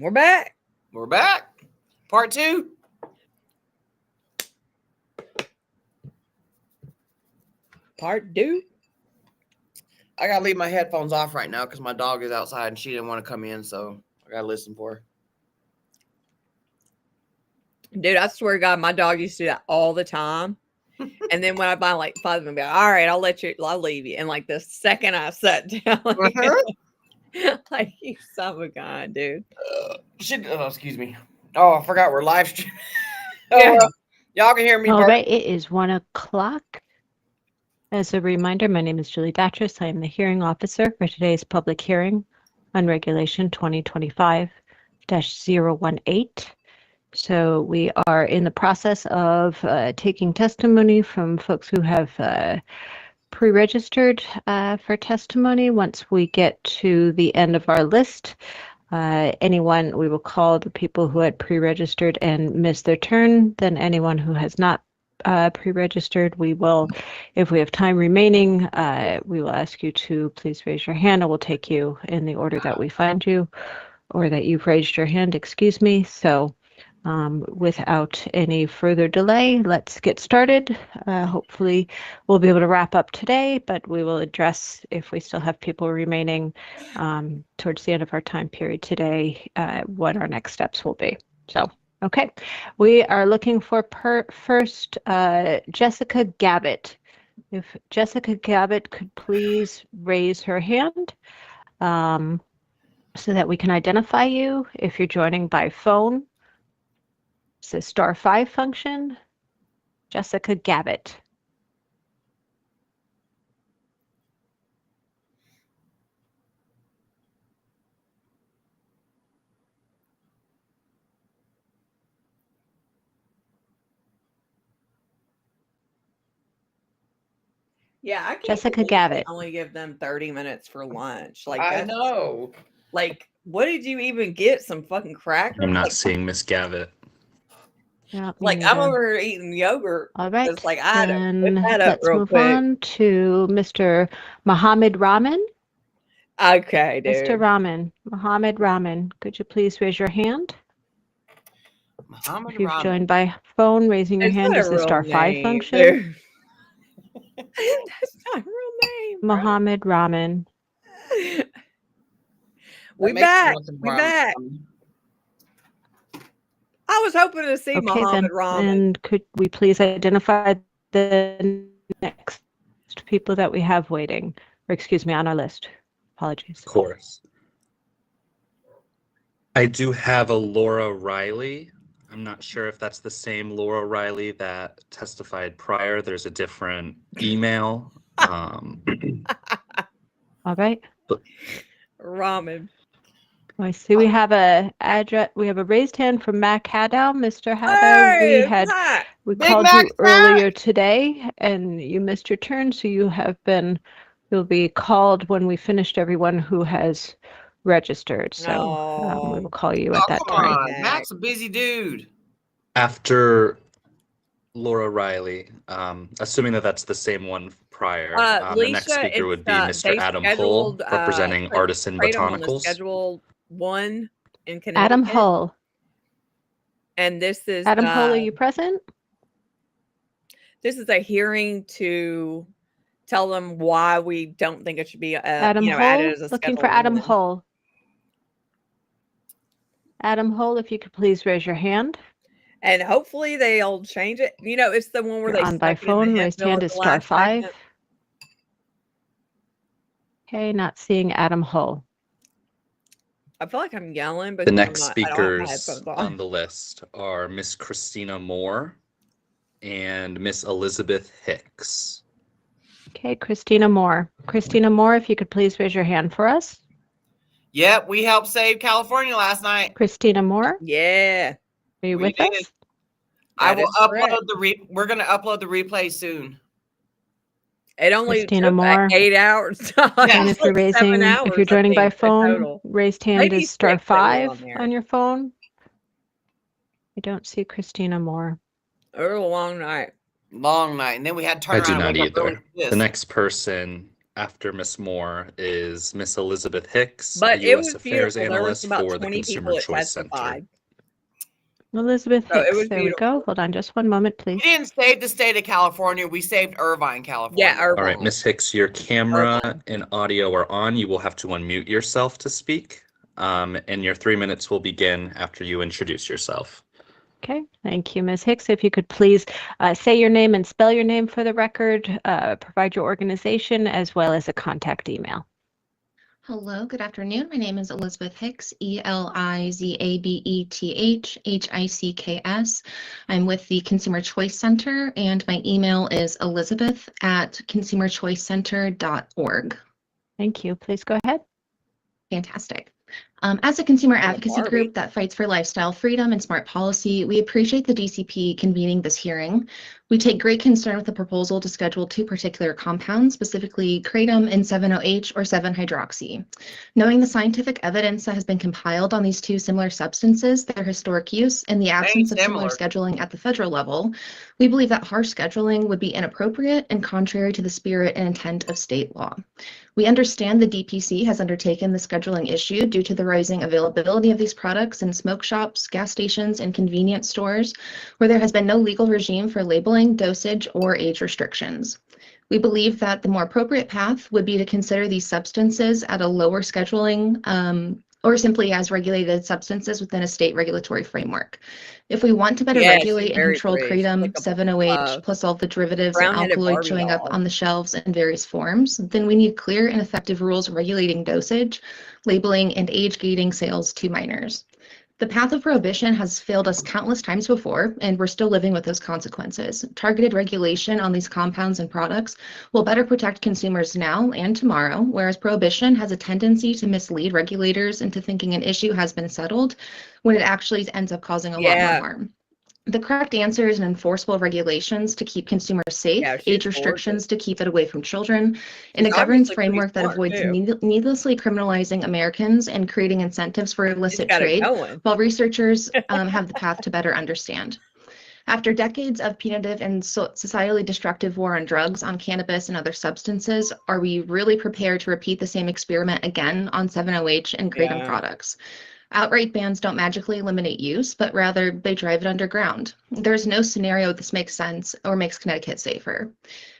We're back. We're back. Part 2. Part 2. I gotta leave my headphones off right now because my dog is outside and she didn't want to come in, so I gotta listen for her. Dude, I swear to God, my dog used to do that all the time. And then when I buy like 5 of them, be like, all right, I'll leave you. And like the second I sat down, like you son of a gun, dude. Excuse me. Oh, I forgot we're live streaming. Yeah. Y'all can hear me. All right, it is 1 o'clock. As a reminder, my name is Julie Battress. I am the hearing officer for today's public hearing on Regulation 2025-018. So we are in the process of taking testimony from folks who have pre-registered for testimony. Once we get to the end of our list, we will call the people who had pre-registered and missed their turn. Then anyone who has not pre-registered, we will, if we have time remaining, we will ask you to please raise your hand and we'll take you in the order that we find you, or that you've raised your hand, excuse me. So without any further delay, let's get started. Hopefully we'll be able to wrap up today, but we will address, if we still have people remaining towards the end of our time period today, what our next steps will be. So, okay, we are looking for first Jessica Gabbett. If Jessica Gabbett could please raise her hand so that we can identify you. If you're joining by phone, it's the *5 function. Jessica Gabbett. Yeah, I can't Jessica believe Gabbett. they only give them 30 minutes for lunch. Like I that's, know. like, what did you even get? Some fucking crackers? I'm not Like, seeing Miss Gavitt. Yeah, like I'm over here eating yogurt. All right, It's like I had to then whip that up let's real move quick. on to Mr. Mohammed Rahman. Okay, dude. Mr. Rahman, Mohammed Rahman, could you please raise your hand? Muhammad If you've Rahman. joined by phone, raising your It's hand not is a the real *5 name, function. dude. That's not a real name, bro. Mohammed Rahman. We That makes back. sense in We Rahman. back. I was hoping to see Okay, Mohammed Rahman. and could we please identify the next people that we have waiting, or excuse me, on our list? Apologies. Of course. I do have a Laura Riley. I'm not sure if that's the same Laura Riley that testified prior. There's a different email. All right. Rahman. I see we have a address. We have a raised hand from Mac Haddow. Mr. Haddow, Hey, we Big called Mac you earlier today, and you missed your turn, so you'll be called when we finished everyone who has registered. So we will call you at that come time. on. Mac's a busy dude. After Laura Riley, assuming that that's the same one prior, the next Lisa, speaker would be Mr. they Adam Hull, scheduled, representing Artisan Kratom on the Botanicals. Schedule 1 in Connecticut. Adam Hull. And this is Adam Hull, are you present? This is a hearing to tell them why we don't think it should be Adam Hull, added as a looking Schedule for Adam 1. Hull. Adam Hull, if you could please raise your hand. And hopefully they'll change it. You know, it's the one where You're they on by stuck it in the phone. hip Raised bill hand at is the last *5. second. Okay, not seeing Adam Hull. I feel like I'm yelling, but The next I don't have my speakers headphones on. on the list are Miss Christina Moore and Miss Elizabeth Hicks. Okay, Christina Moore. Christina Moore, if you could please raise your hand for us. Yep, we helped save California last night. Christina Moore, Yeah. are you We with did. us? I That will is correct. upload we're going to upload the replay soon. It only Christina took Moore. like 8 hours. Yeah. And if you're Like 7 raising, hours, if you're I joining by think, in phone, total. raised hand Maybe is 6 that were *5 on on there. your phone. I don't see Christina Moore. It was a long night. Long night. And then we had to turn I around do and not wake up early either. for this. The next person after Miss Moore is Miss Elizabeth Hicks, But a it U.S. was Affairs beautiful. There was analyst about for the 20 Consumer people that Choice Center. testified. Elizabeth So it Hicks. was There we go. beautiful. Hold on just one moment, We please. didn't save the state of California. We saved Irvine, California. Yeah, All right, Miss Hicks, your camera and audio are on. You will have to unmute yourself to speak. And your 3 minutes will begin after you introduce yourself. Okay, thank you, Ms. Hicks. If you could please say your name and spell your name for the record, provide your organization as well as a contact email. Hello, good afternoon. My name is Elizabeth Hicks, Elizabethhicks. I'm with the Consumer Choice Center, and my email is elizabeth@consumerchoicecenter.org. Thank you. Please go ahead. Fantastic. As a consumer Like advocacy Barbie. group that fights for lifestyle freedom and smart policy, we appreciate the DCP convening this hearing. We take great concern with the proposal to schedule two particular compounds, specifically kratom and 7-OH or 7-hydroxy. Knowing the scientific evidence that has been compiled on these two similar substances, their historic use, and the absence of similar scheduling at the federal level, we believe that harsh scheduling would be inappropriate and contrary to the spirit and intent of state law. We understand the DPC has undertaken the scheduling issue due to the rising availability of these products in smoke shops, gas stations, and convenience stores, where there has been no legal regime for labeling, dosage, or age restrictions. We believe that the more appropriate path would be to consider these substances at a lower scheduling or simply as regulated substances within a state regulatory framework. If we want to better regulate and control kratom, 7-OH, plus all the derivatives and alkaloids showing up on the shelves in various forms, then we need clear and effective rules regulating dosage, labeling, and age gating sales to minors. The path of prohibition has failed us countless times before, and we're still living with those consequences. Targeted regulation on these compounds and products will better protect consumers now and tomorrow, whereas prohibition has a tendency to mislead regulators into thinking an issue has been settled when it actually ends up causing a lot more harm. The correct answer is enforceable regulations to keep consumers safe, age restrictions to keep it away from children, and a governance framework that avoids needlessly criminalizing Americans and creating incentives for illicit trade, while researchers have the path to better understand. After decades of punitive and societally destructive war on drugs, on cannabis, and other substances, are we really prepared to repeat the same experiment again on 7-OH and kratom products? Outright bans don't magically eliminate use, but rather they drive it underground. There's no scenario this makes sense or makes Connecticut safer.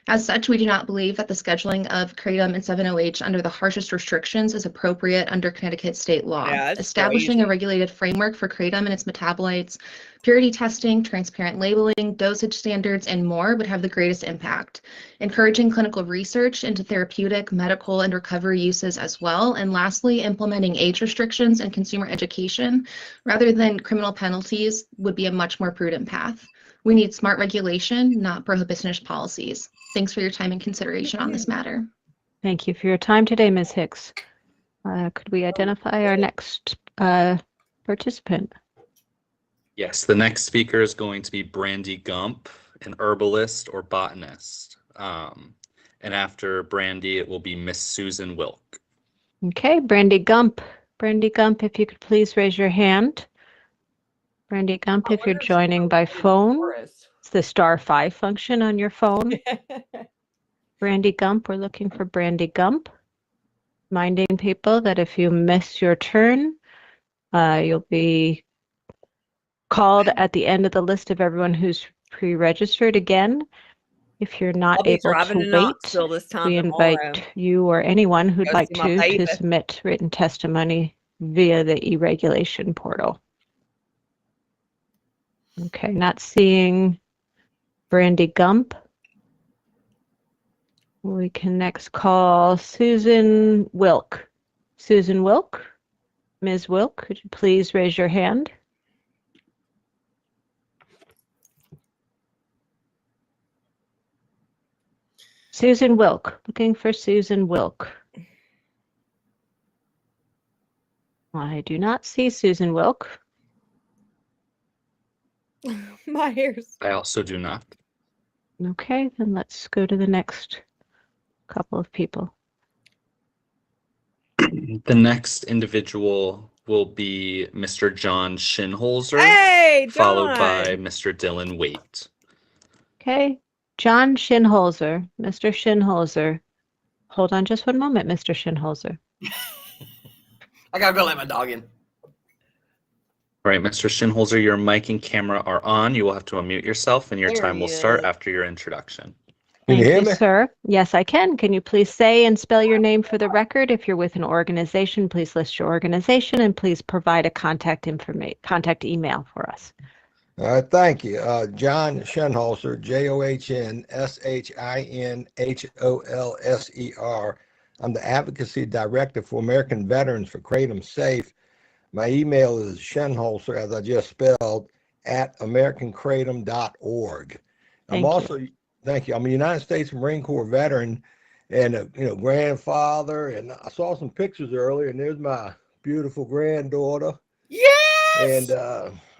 As such, we do not believe that the scheduling of kratom and 7-OH under the harshest restrictions is appropriate under Connecticut state law. Establishing a regulated framework for kratom and its metabolites, purity testing, transparent labeling, dosage standards, and more would have the greatest impact. Encouraging clinical research into therapeutic, medical, and recovery uses as well. And lastly, implementing age restrictions and consumer education rather than criminal penalties would be a much more prudent path. We need smart regulation, not prohibitionist policies. Thanks for your time and consideration on this matter. Thank you for your time today, Ms. Hicks. Could we identify our next participant? Yes, the next speaker is going to be Brandy Gump, an herbalist or botanist. And after Brandy, it will be Miss Susan Wilk. Okay, Brandy Gump. Brandy Gump, if you could please raise your hand. Brandy Gump, if you're joining by phone, it's the *5 function on your phone. Brandy Gump, we're looking for Brandy Gump. Reminding people that if you miss your turn, you'll be called at the end of the list of everyone who's pre-registered. Again, if you're not able to wait, we invite you or anyone who'd like to submit written testimony via the e-regulation portal. Okay, not seeing Brandy Gump. We can next call Susan Wilk. Susan Wilk, Ms. Wilk, could you please raise your hand? Susan Wilk, looking for Susan Wilk. I do not see Susan Wilk. My ears. I also do not. Okay, then let's go to the next couple of people. The next individual will be Mr. John Shinholzer, followed by Mr. Dylan Waite. Okay, John Shinholzer. Mr. Shinholzer, Hold on just one moment, Mr. Shinholzer. I gotta go let my dog in. All right, Mr. Shinholzer, your mic and camera are on. You will have to unmute yourself, and your There time he will start is. after your introduction. Can you Thank hear you, me? sir. Yes, I can. Can you please say and spell your name for the record? If you're with an organization, please list your organization and please provide a contact email for us. All right, thank you. John Shinholzer, JohnShinholser. I'm the Advocacy Director for American Veterans for Kratom Safe. My email is Shinholzer, as I just spelled, at americankratom.org. Thank you. I'm a United States Marine Corps veteran and a grandfather, and I saw some pictures earlier, and there's my beautiful granddaughter. Yes. And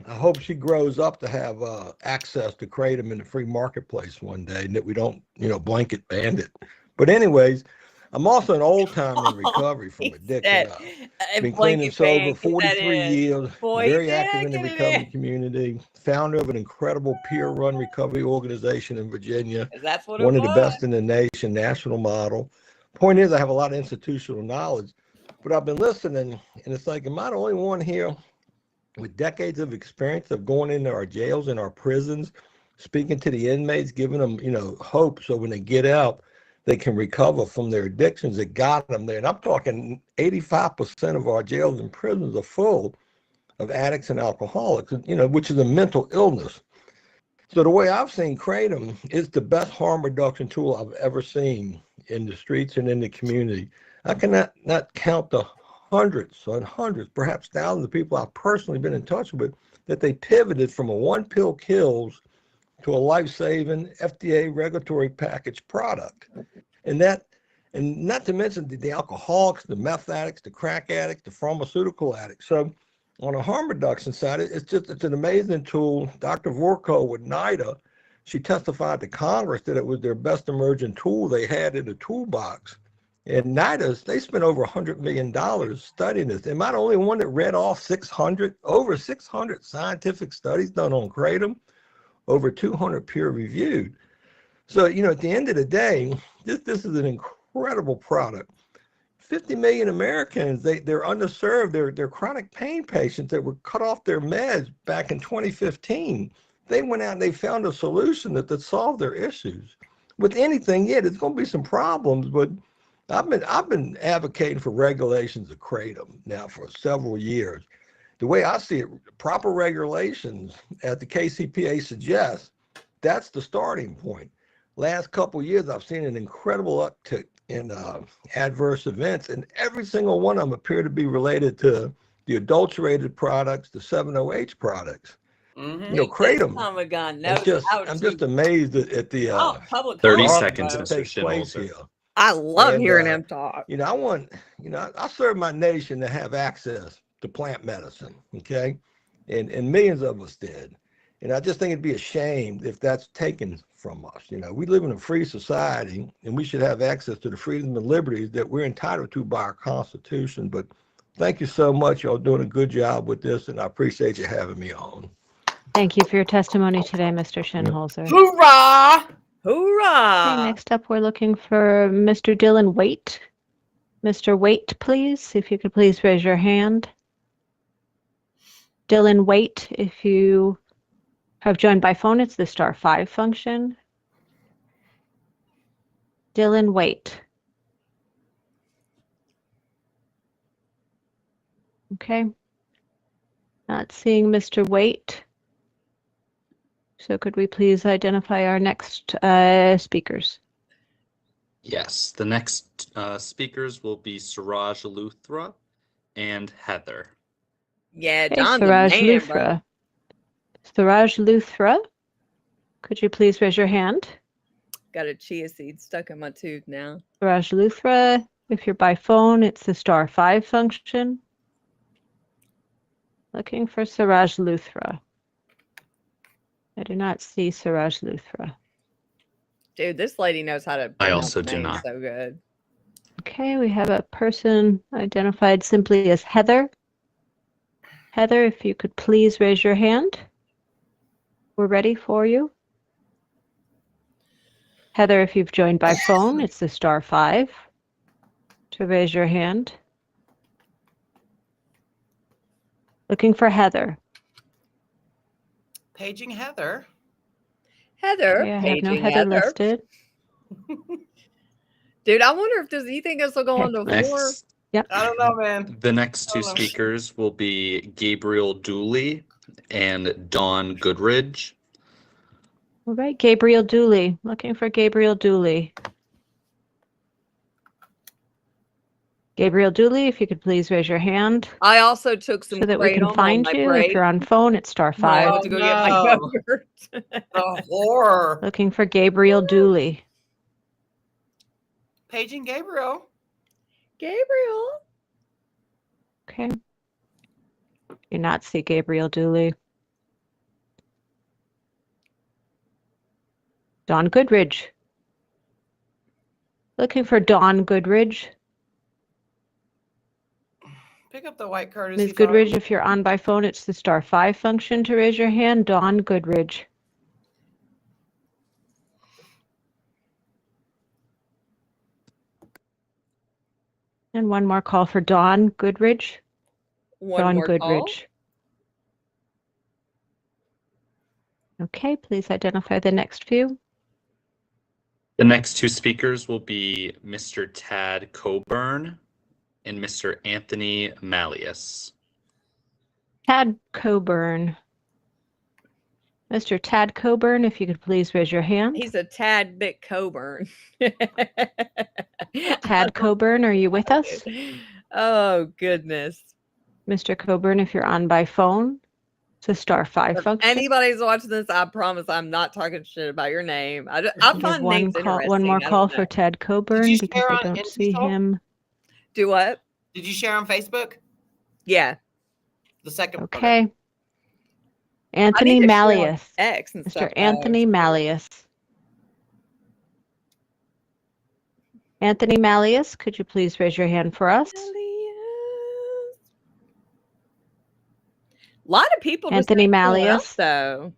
I hope she grows up to have access to kratom in the free marketplace one day, and that we don't, blanket ban it. But anyways, I'm also an old timer in recovery from addiction. Been clean and sober 43 years, Boy, very yeah, active in the get it recovery in. community, founder of an incredible peer-run recovery organization in Virginia, 'Cause that's what one it of the was. best in the nation, national model. Point is, I have a lot of institutional knowledge, but I've been listening, and it's like, am I the only one here with decades of experience of going into our jails and our prisons, speaking to the inmates, giving them, hope so when they get out, they can recover from their addictions that got them there. And I'm talking 85% of our jails and prisons are full of addicts and alcoholics, which is a mental illness. So the way I've seen kratom is the best harm reduction tool I've ever seen in the streets and in the community. I cannot not count the hundreds and hundreds, perhaps thousands of people I've personally been in touch with that they pivoted from a one pill kills to a life-saving FDA regulatory packaged product. And not to mention the alcoholics, the meth addicts, the crack addicts, the pharmaceutical addicts. So on a harm reduction side, it's an amazing tool. Dr. Vorko with NIDA, she testified to Congress that it was their best emerging tool they had in the toolbox. And NIDA, they spent over $100 million studying this. Am I the only one that read off over 600 scientific studies done on kratom, over 200 peer reviewed? So, at the end of the day, this is an incredible product. 50 million Americans, they're underserved. They're chronic pain patients that were cut off their meds back in 2015. They went out and they found a solution that solved their issues. With anything, there's going to be some problems, but I've been advocating for regulations of kratom now for several years. The way I see it, proper regulations, as the KCPA suggests, that's the starting point. Last couple of years, I've seen an incredible uptick in adverse events, and every single one of them appear to be related to the adulterated products, the 7-OH products. Mm-hmm. Kratom. Son of a gun. No, I'm just amazed at the public 30 policy, seconds, bro. that Mr. takes place Shinholzer. here. I love And, hearing him talk. I serve my nation to have access to plant medicine, okay? And millions of us did. And I just think it'd be a shame if that's taken from us. We live in a free society, and we should have access to the freedoms and liberties that we're entitled to by our Constitution. But thank you so much. Y'all doing a good job with this, and I appreciate you having me on. Thank you for your testimony today, Mr. Shinholzer. Hoorah! Hoorah! Okay, next up, we're looking for Mr. Dylan Waite. Mr. Waite, please, if you could please raise your hand. Dylan Waite, if you have joined by phone, it's the *5 function. Dylan Waite. Okay. Not seeing Mr. Waite. So could we please identify our next speakers? Yes, the next speakers will be Suraj Luthra and Heather. Yeah, Okay, John's a Suraj man, bro. Luthra. Suraj Luthra, could you please raise your hand? Got a chia seed stuck in my tooth now. Suraj Luthra, if you're by phone, it's the *5 function. Looking for Suraj Luthra. I do not see Suraj Luthra. Dude, this lady knows how to I pronounce also do names not. so good. Okay, we have a person identified simply as Heather. Heather, if you could please raise your hand. We're ready for you. Heather, if you've joined by phone, it's the *5. to raise your hand. Looking for Heather. Paging Heather. Heather, Okay, I have no paging Heather listed. Dude, I wonder if you think this will go Okay. on to 4? Next, Yep. I don't know, man. the next two Oh, no. speakers will be Gabriel Dooley and Dawn Goodridge. All right, Gabriel Dooley. Looking for Gabriel Dooley. Gabriel Dooley, if you could please raise your hand I also took some so that we can kratom on find my you. break If you're on phone, it's star when I 5. went to go get my no. yogurt. The horror. Looking for Gabriel Dooley. Paging Gabriel. Gabriel. Okay. Do not see Gabriel Dooley. Dawn Goodridge. Looking for Dawn Goodridge. Pick up the white courtesy Ms. phone. Goodridge, if you're on by phone, it's the star 5 function to raise your hand. Dawn Goodridge. And one more call for Dawn Goodridge. One Dawn more call. Goodridge. Okay, please identify the next few. The next two speakers will be Mr. Tad Coburn and Mr. Anthony Malleus. Tad Coburn. Mr. Tad Coburn, if you could please raise your hand. He's a tad bit Coburn. Tad Coburn, are you with us? Oh, goodness. Mr. Coburn, if you're on by phone, it's a star 5 If function. anybody's watching this, I promise I'm not talking shit about your name. I Give find one names call, interesting. one more I don't call know. for Tad Coburn you because share I on don't NC see Talk? him. Do what? Did you share on Facebook? Yeah. The second. Okay. I Anthony need to share on Malleus. X and stuff. Mr. Anthony Malleus. Anthony Malleus, could you please raise your hand for us? A lot of people just Anthony ain't showing up, Malleus. though.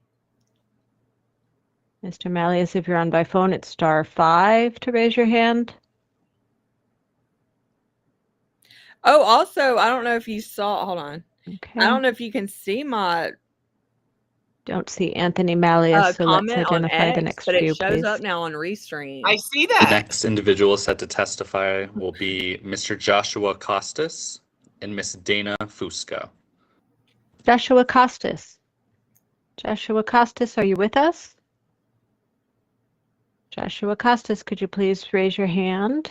Mr. Malleus, if you're on by phone, it's star 5 to raise your hand. Oh, also, I don't know if you saw. Hold on. Okay. I don't know if you can see my Don't see Anthony Malleus, so let's comment on identify the X, next but it few, shows please. up now on Restream. I see The that. next individual set to testify will be Mr. Joshua Costas and Miss Dana Fusco. Joshua Costas. Joshua Costas, are you with us? Joshua Costas, could you please raise your hand?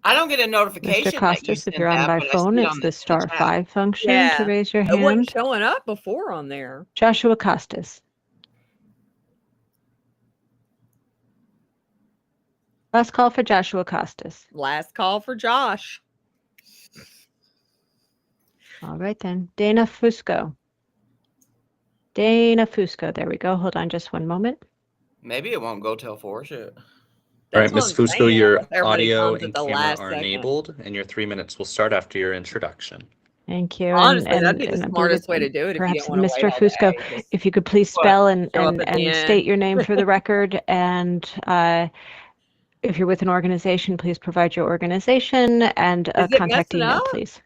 I don't get a notification. Mr. Costas, if you're on by phone, it's the star 5 function to Yeah. raise your It wasn't hand. showing up before on there. Joshua Costas. Last call for Joshua Costas. Last call for Josh. All right then. Dana Fusco. Dana Fusco. There we go. Hold on just one moment. Maybe it won't go till 4. Shit. All right, That's Ms. what I'm Fusco, saying. your Everybody audio comes at and the camera last are second. enabled, and your 3 minutes will start after your introduction. Thank you. Honestly, that'd be the I believe smartest it's, way to do it if you perhaps don't want to Mr. wait all Fusco, day. Just if you could please What? spell and, show up at the and end. state your name for the record. And if you're with an organization, please provide your organization and a Is it contact messing email, up? please.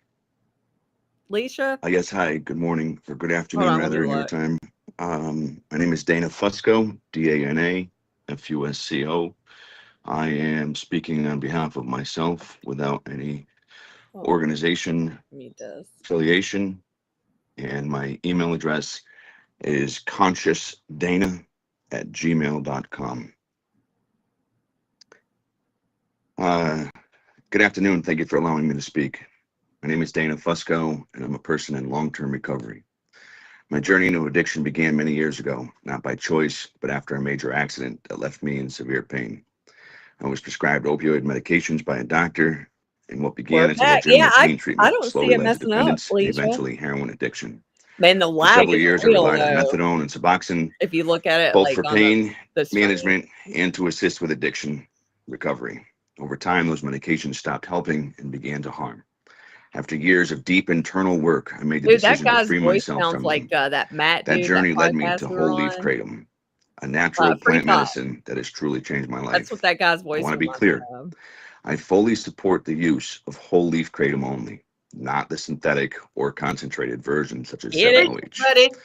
Leisha? Yes, hi, good morning, or good Hold afternoon, on, let rather, me in your look. time. My name is Dana Fusco, Dana Fusco. I am speaking on behalf of myself without any Hold on, organization mute this. affiliation, and my email address is consciousdana@gmail.com. Good afternoon, thank you for allowing me to speak. My name is Dana Fusco, and I'm a person in long-term recovery. My journey into addiction began many years ago, not by choice, but after a major accident that left me in severe pain. I was prescribed opioid medications by a doctor, and what began We're as a back. Yeah, legitimate pain I treatment don't see slowly it led to messing up, dependence and Leisha. eventually heroin addiction. Man, the For lag several is years, I real relied on though. methadone and Suboxone, If you look at it both like for on pain the screen. management and to assist with addiction recovery. Over time, those medications stopped helping and began to harm. After years of deep internal work, I made the Dude, that decision to guy's free voice myself sounds from like them. that Matt That dude, journey that led me podcast to we whole were leaf on. kratom, a natural Free plant Talk. medicine that has truly changed my That's life. what that guy's I voice want to be reminds me clear. of. I fully support the use of whole leaf kratom only, not the synthetic or concentrated versions such as Get it? 7OH. Buddy. Those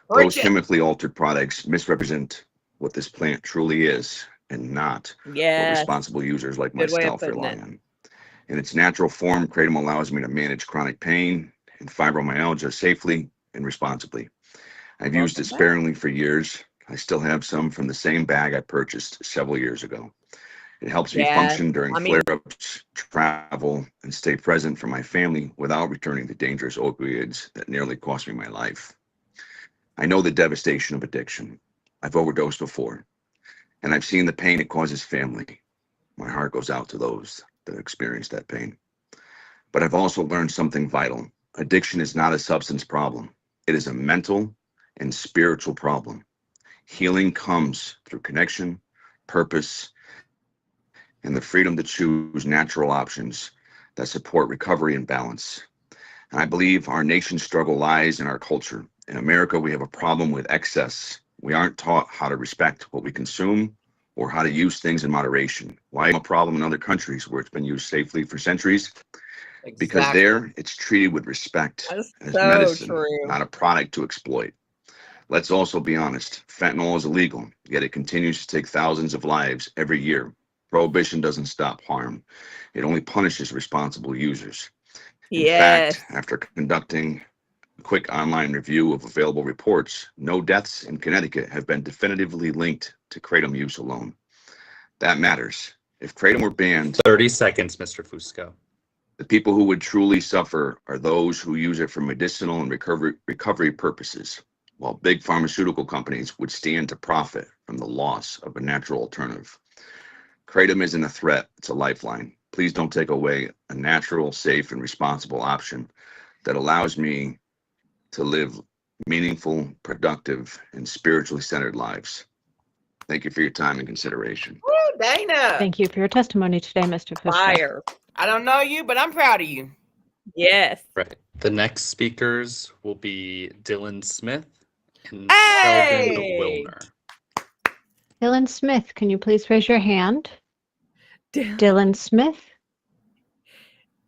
Preach it. chemically altered products misrepresent what this plant truly is and not what Yes. responsible users like Good way of myself putting rely it. on. In its natural form, kratom allows me to manage chronic pain and fibromyalgia safely and responsibly. I've used it Welcome back. sparingly for years. I still have some from the same bag I purchased several years ago. It helps me Yeah, function during I mean, flare-ups, travel, and stay present for my family without returning to dangerous opioids that nearly cost me my life. I know the devastation of addiction. I've overdosed before, and I've seen the pain it causes family. My heart goes out to those that experience that pain. But I've also learned something vital. Addiction is not a substance problem. It is a mental and spiritual problem. Healing comes through connection, purpose, and the freedom to choose natural options that support recovery and balance. And I believe our nation's struggle lies in our culture. In America, we have a problem with excess. We aren't taught how to respect what we consume or how to use things in moderation. Why a problem in other countries where it's been used safely for centuries? Because Exactly. there it's treated with respect that's as so medicine, true. not a product to exploit. Let's also be honest. Fentanyl is illegal, yet it continues to take thousands of lives every year. Prohibition doesn't stop harm. It only punishes responsible users. In Yes. fact, after conducting a quick online review of available reports, no deaths in Connecticut have been definitively linked to kratom use alone. That matters. If kratom were banned, 30 seconds, Mr. Fusco. the people who would truly suffer are those who use it for medicinal and recovery purposes, while big pharmaceutical companies would stand to profit from the loss of a natural alternative. Kratom isn't a threat, it's a lifeline. Please don't take away a natural, safe, and responsible option that allows me to live meaningful, productive, and spiritually centered lives. Thank you for your time and consideration. Woo, Dana. Thank you for your testimony today, Mr. Fusco. Fire. I don't know you, but I'm proud of you. Yes. Right. The next speakers will be Dylan Smith and Hey! Sheldon Wilner. Dylan Smith, can you please raise your hand? Dylan Smith?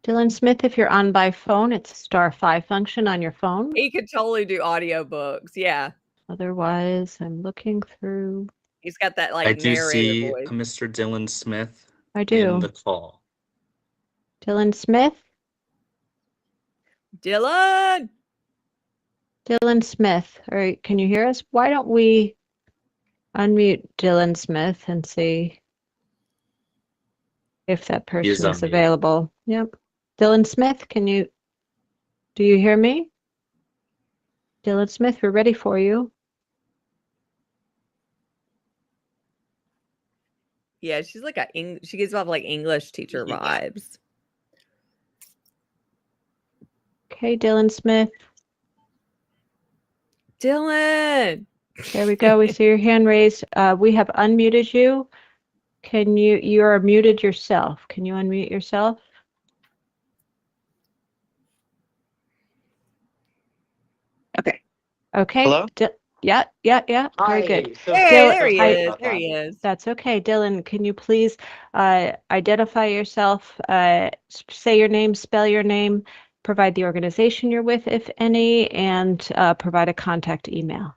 Dylan Smith, if you're on by phone, it's *5 function on your phone. He could totally do audiobooks. Yeah. Otherwise, I'm looking through. He's got that like I do narrator see voice. Mr. Dylan Smith I in do. the call. Dylan Smith? Dylan. Dylan Smith. All right, can you hear us? Why don't we unmute Dylan Smith and see if that He is person is unmuted. available? Yep. Dylan Smith, do you hear me? Dylan Smith, we're ready for you. Yeah, she's like she gives off like English teacher Yeah. vibes. Okay, Dylan Smith. Dylan. There we go. We see your hand raised. We have unmuted you. You are muted yourself. Can you unmute yourself? Okay. Okay. Hello? Yeah. Very good. So Hey, Dylan, there he hi. is. There he is. That's okay. Dylan, can you please identify yourself, say your name, spell your name, provide the organization you're with, if any, and provide a contact email.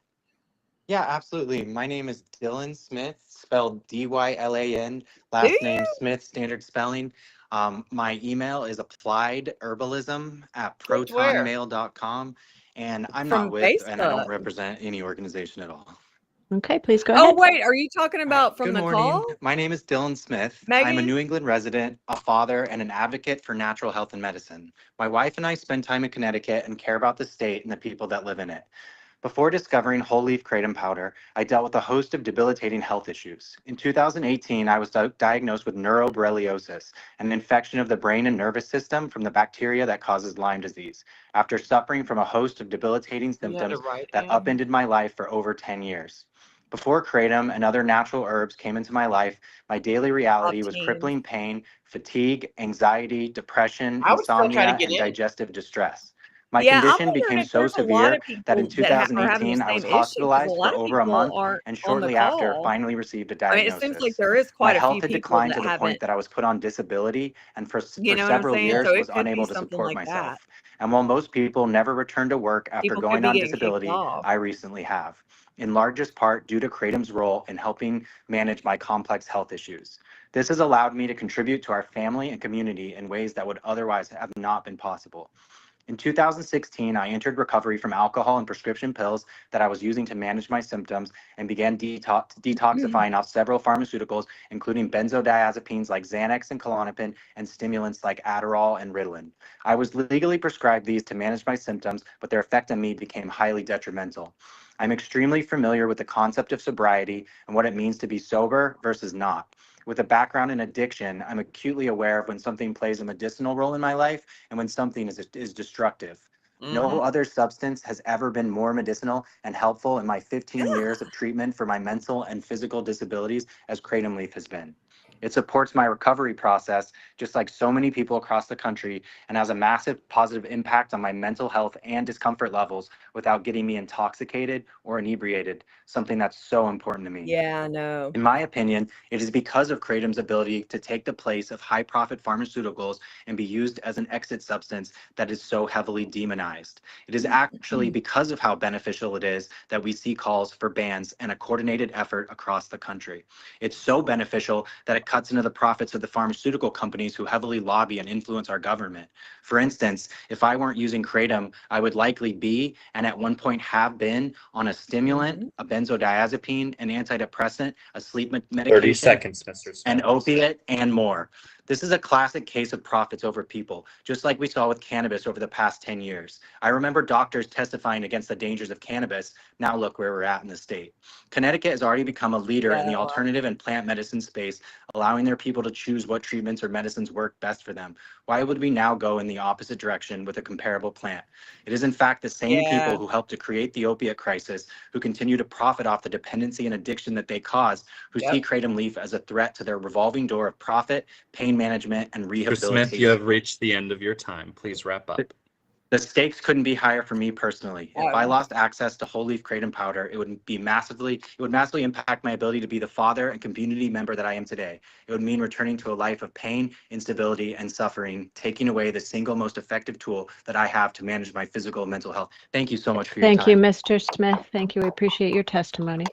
Yeah, absolutely. My name is Dylan Smith, spelled Dylan, Do last name you? Smith, standard spelling. My email is appliedherbalism@protonmail.com. And I'm From not with, and I don't Facebook. represent any organization at all. Okay, please go Oh, ahead. wait. Are you talking All about right. from Good the morning. call? My name is Dylan Smith. I'm a Megan? New England resident, a father, and an advocate for natural health and medicine. My wife and I spend time in Connecticut and care about the state and the people that live in it. Before discovering whole leaf kratom powder, I dealt with a host of debilitating health issues. In 2018, I was diagnosed with neuroborreliosis, an infection of the brain and nervous system from the bacteria that causes Lyme disease, after suffering from a host of debilitating You had to symptoms write that down. upended my life for over 10 years. Before kratom and other natural herbs came into my life, my daily reality was 15. crippling pain, fatigue, anxiety, depression, I would still try to insomnia, get and in. digestive distress. My Yeah, I'm condition wondering became if so there's a lot severe of that in people that are having the 2018 I was same issue because a hospitalized lot for of over a people month aren't and on the shortly after call. finally received a I mean, it seems like diagnosis. there is My quite a health few had people declined that to the haven't, point that I was put on disability and for you know what I'm several saying? So years it was could be unable to something support like that. myself. And while most people never return to work after People could going be on getting kicked disability, off. I recently have, in largest part due to Kratom's role in helping manage my complex health issues. This has allowed me to contribute to our family and community in ways that would otherwise have not been possible. In 2016, I entered recovery from alcohol and prescription pills that I was using to manage my symptoms and began detoxifying off several pharmaceuticals, including benzodiazepines like Xanax and Klonopin, and stimulants like Adderall and Ritalin. I was legally prescribed these to manage my symptoms, but their effect on me became highly detrimental. I'm extremely familiar with the concept of sobriety and what it means to be sober versus not. With a background in addiction, I'm acutely aware of when something plays a medicinal role in my life and when something is destructive. No other substance has ever been more medicinal and helpful in my 15 years of treatment for my mental and physical disabilities as Kratom Leaf has been. It supports my recovery process, just like so many people across the country, and has a massive positive impact on my mental health and discomfort levels without getting me intoxicated or inebriated, something that's so important to me. Yeah, I know. In my opinion, it is because of Kratom's ability to take the place of high-profit pharmaceuticals and be used as an exit substance that is so heavily demonized. It is actually because of how beneficial it is that we see calls for bans and a coordinated effort across the country. It's so beneficial that it cuts into the profits of the pharmaceutical companies who heavily lobby and influence our government. For instance, if I weren't using Kratom, I would likely be, and at one point have been, on a stimulant, a benzodiazepine, an antidepressant, a sleep 30 medication, seconds, Mr. an Smith. opiate, and more. This is a classic case of profits over people, just like we saw with cannabis over the past 10 years. I remember doctors testifying against the dangers of cannabis. Now look where we're at in the state. Connecticut has already become a leader in the alternative and plant medicine space, allowing their people to choose what treatments or medicines work best for them. Why would we now go in the opposite direction with a comparable plant? It is in fact the same people who helped to create the opiate crisis, who continue to profit off the dependency and addiction that they cause, who see Kratom Leaf as a threat to their revolving door of profit, pain management, and Mr. rehabilitation. Smith, you have reached the end of your time. Please wrap up. The stakes couldn't be higher for me personally. If I lost access to whole leaf kratom powder, it would massively impact my ability to be the father and community member that I am today. It would mean returning to a life of pain, instability, and suffering, taking away the single most effective tool that I have to manage my physical and mental health. Thank you so much for your time. Thank you, Mr. Smith. Thank you. We appreciate your testimony.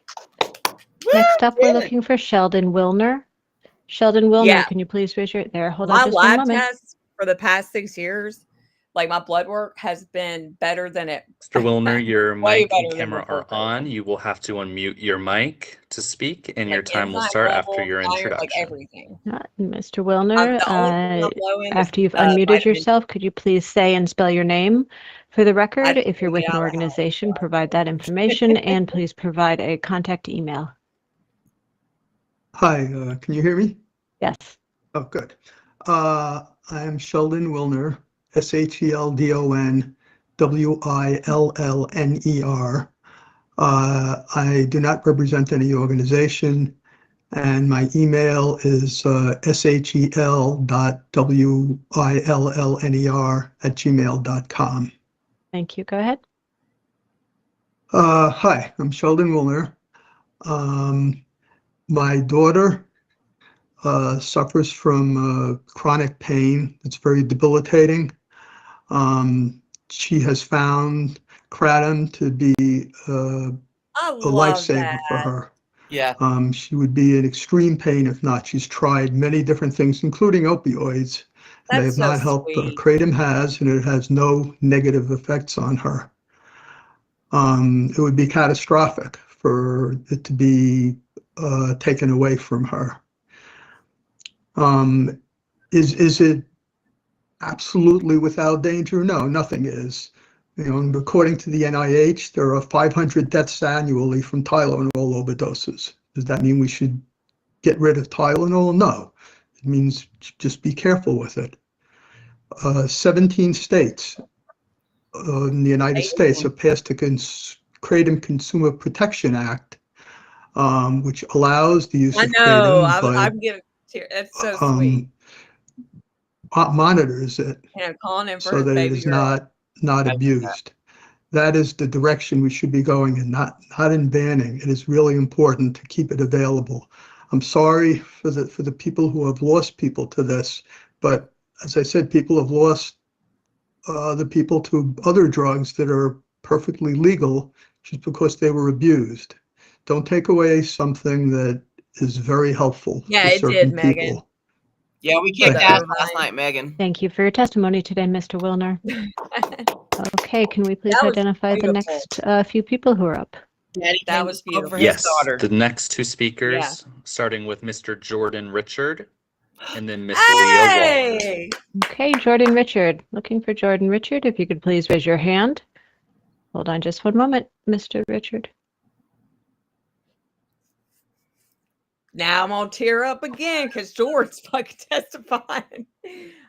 Next up, we're looking for Sheldon Wilner. Sheldon Wilner, Yeah. can you please raise your there? Hold My on just one lab moment. tests for the past 6 years, like my blood work has been better than it. Mr. Wilner, your Way mic and better than camera before are on. You will have to unmute your mic to speak, and your Like time will enzyme start after level, your iron, like introduction. everything. Mr. Wilner, The only thing I'm low in is after you've unmuted vitamin yourself, could you please say and spell your name for the I record? just If you're wanna with get an out of the house, organization, so provide that information, and please provide a contact email. Hi, can you hear me? Yes. Oh, good. I am Sheldon Wilner, SheldonWillner. I do not represent any organization, and my email is shel.willner@gmail.com. Thank you. Go ahead. Hi, I'm Sheldon Wilner. My daughter suffers from chronic pain. It's very debilitating. She has found kratom to be a lifesaver for her. Yeah. She would be in extreme pain if not. She's tried many different things, including opioids. They have not helped. Kratom has, and it has no negative effects on her. It would be catastrophic for it to be taken away from her. Is it absolutely without danger? No, nothing is. And according to the NIH, there are 500 deaths annually from Tylenol overdoses. Does that mean we should get rid of Tylenol? No. It means just be careful with it. 17 states in the United States have passed the Kratom Consumer Protection Act, which allows the use of kratom, but I'm getting that's so sweet. monitors it And I'm calling him for so his that it baby is girl. not not abused. That is the direction we should be going in, not in banning. It is really important to keep it available. I'm sorry for the people who have lost people to this, but as I said, people have lost the people to other drugs that are perfectly legal just because they were abused. Don't take away something that is very helpful Yeah, for it certain did, Megan. people. Yeah, we kicked Thank ass you. last night, Megan. Thank you for your testimony today, Mr. Wilner. Okay, can we please That was identify the beautiful. next few people who are up? Daddy That came was to smoke for beautiful. his Yes, daughter. the next two speakers, starting with Mr. Jordan Richard and then Miss Leah Waller. Hey! Okay, Jordan Richard. Looking for Jordan Richard. If you could please raise your hand. Hold on just one moment, Mr. Richard. Now I'm gonna tear up again because George's fucking testifying.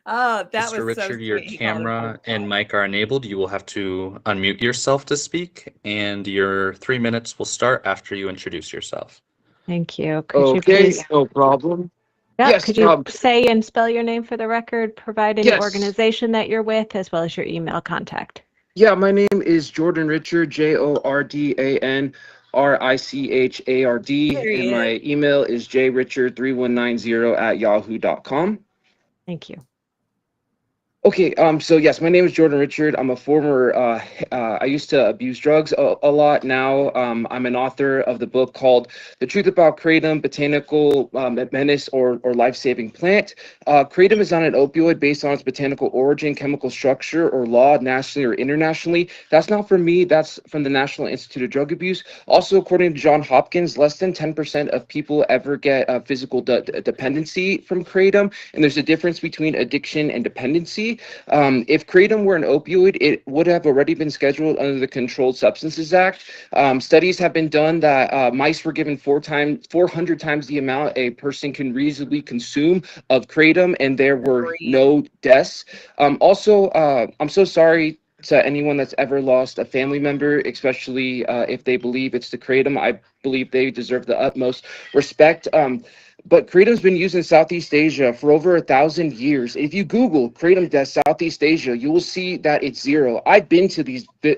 Oh, that Mr. was so Richard, sweet. your He called us camera and mic are enabled. You will have to unmute yourself to speak, and your 3 minutes will start after you introduce yourself. Thank you. Could you Okay, please, no problem. yeah, Yes, could you say and spell your name for the record, provide any Yes. organization that you're with, as well as your email contact? Yeah, my name is Jordan Richard, JordanRichard, There he and my is. email is jrichard3190@yahoo.com. Thank you. Okay, so yes, my name is Jordan Richard. I'm a former, I used to abuse drugs a lot. Now I'm an author of the book called The Truth About Kratom, Botanical Menace or Life-Saving Plant. Kratom is not an opioid based on its botanical origin, chemical structure, or law nationally or internationally. That's not from me, that's from the National Institute of Drug Abuse. Also, according to Johns Hopkins, less than 10% of people ever get physical dependency from Kratom, and there's a difference between addiction and dependency. If kratom were an opioid, it would have already been scheduled under the Controlled Substances Act. Studies have been done that mice were given 400 times the amount a person can reasonably consume of kratom, and there were no deaths. Also, I'm so sorry to anyone that's ever lost a family member, especially if they believe it's the kratom. I believe they deserve the utmost respect. But kratom's been used in Southeast Asia for over 1,000 years. If you Google kratom deaths Southeast Asia, you will see that it's zero. I've been to these. Sorry,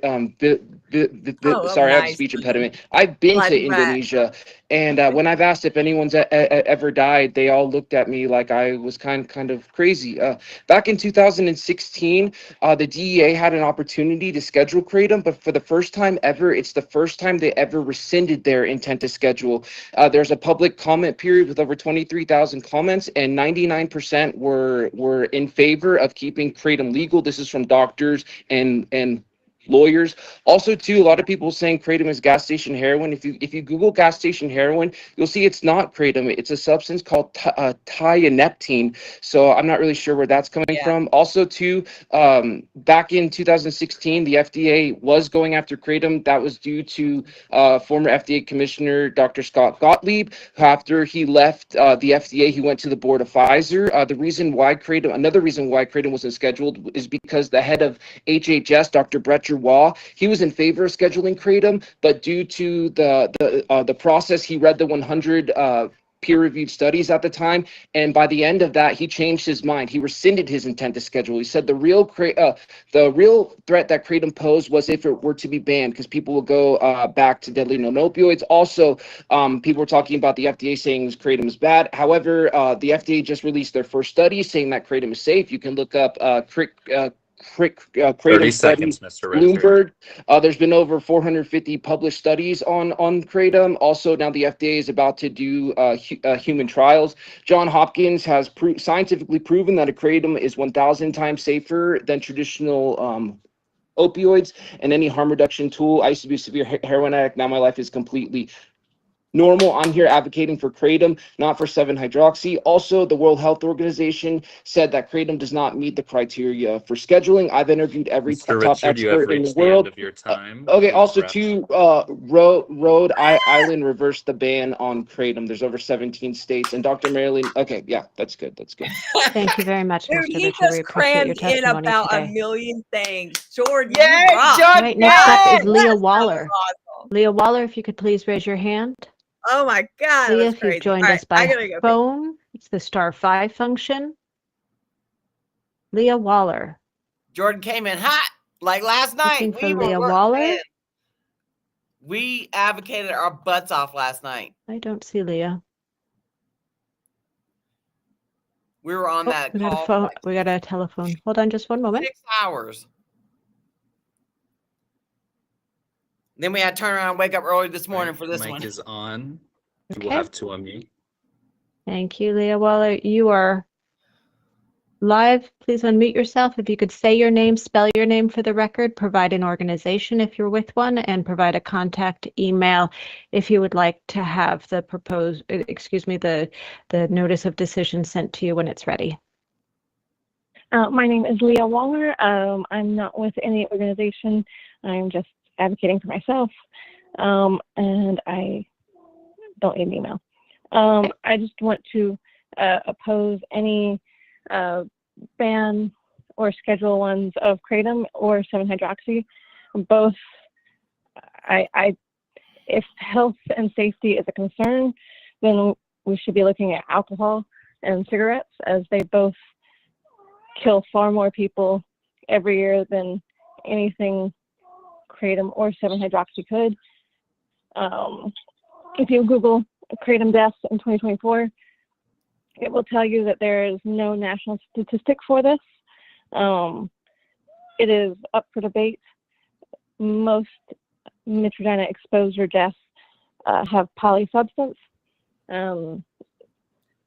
I have a speech impediment. I've been to Indonesia, and when I've asked if anyone's ever died, they all looked at me like I was kind of crazy. Back in 2016, the DEA had an opportunity to schedule kratom, but for the first time ever, it's the first time they ever rescinded their intent to schedule. There's a public comment period with over 23,000 comments, and 99% were in favor of keeping kratom legal. This is from doctors and lawyers. Also, too, a lot of people saying kratom is gas station heroin. If you Google gas station heroin, you'll see it's not kratom. It's a substance called thioneptine. So I'm not really sure where that's coming from. Also, too, back in 2016, the FDA was going after kratom. That was due to former FDA Commissioner Dr. Scott Gottlieb. After he left the FDA, he went to the board of Pfizer. Another reason why kratom wasn't scheduled is because the head of HHS, Dr. Brecher Waugh, he was in favor of scheduling kratom, but due to the process, he read the 100 peer-reviewed studies at the time, and by the end of that, he changed his mind. He rescinded his intent to schedule. He said the real threat that kratom posed was if it were to be banned, because people will go back to deadly non-opioids. Also, people were talking about the FDA saying kratom is bad. However, the FDA just released their first study saying that kratom is safe. You can look up kratom 30 studies, seconds, Mr. Richard. Bloomberg. There's been over 450 published studies on kratom. Also, now the FDA is about to do human trials. Johns Hopkins has scientifically proven that a kratom is 1,000 times safer than traditional opioids and any harm reduction tool. I used to be a severe heroin addict. Now my life is completely normal. I'm here advocating for kratom, not for 7-hydroxy. Also, the World Health Organization said that kratom does not meet the criteria for scheduling. I've interviewed every Mr. top Richard, you have expert in the reached the end world. of your time. Okay, Please also wrap. too, Rhode Island reversed the ban on kratom. There's over 17 states, and Dr. Marilyn. Okay, yeah, that's good. That's good. Thank you very much, Dude, Mr. he Richard. just We appreciate crammed your in testimony about today. a million things. Jordan, Yay, you rock. Jordan! All right, next up is Yay! Leah That Waller. was awesome. Leah Waller, if you could please raise your hand. Oh my God, that Leah, was if you've crazy. joined All right, us I by gotta go. phone, it's the *5 function. Leah Waller. Jordan came in hot. Like last night, Looking for we were Leah work- Waller. man, we advocated our butts off last night. I don't see Leah. We were on Oh, that we got a call for phone. like We got a telephone. Hold on just one moment. 6 hours. Then we had to turn around and wake up early this morning for this Mic one. is on. You Okay. will have to unmute. Thank you, Leah Waller. You are live. Please unmute yourself. If you could say your name, spell your name for the record, provide an organization if you're with one, and provide a contact email if you would like to have the the notice of decision sent to you when it's ready. My name is Leah Waller. I'm not with any organization. I'm just advocating for myself, and I don't need an email. I just want to oppose any ban or Schedule 1s of kratom or 7-hydroxy. Both, if health and safety is a concern, then we should be looking at alcohol and cigarettes, as they both kill far more people every year than anything kratom or 7-hydroxy could. If you Google kratom deaths in 2024, it will tell you that there is no national statistic for this. It is up for debate. Most Mitridina exposure deaths have polysubstance.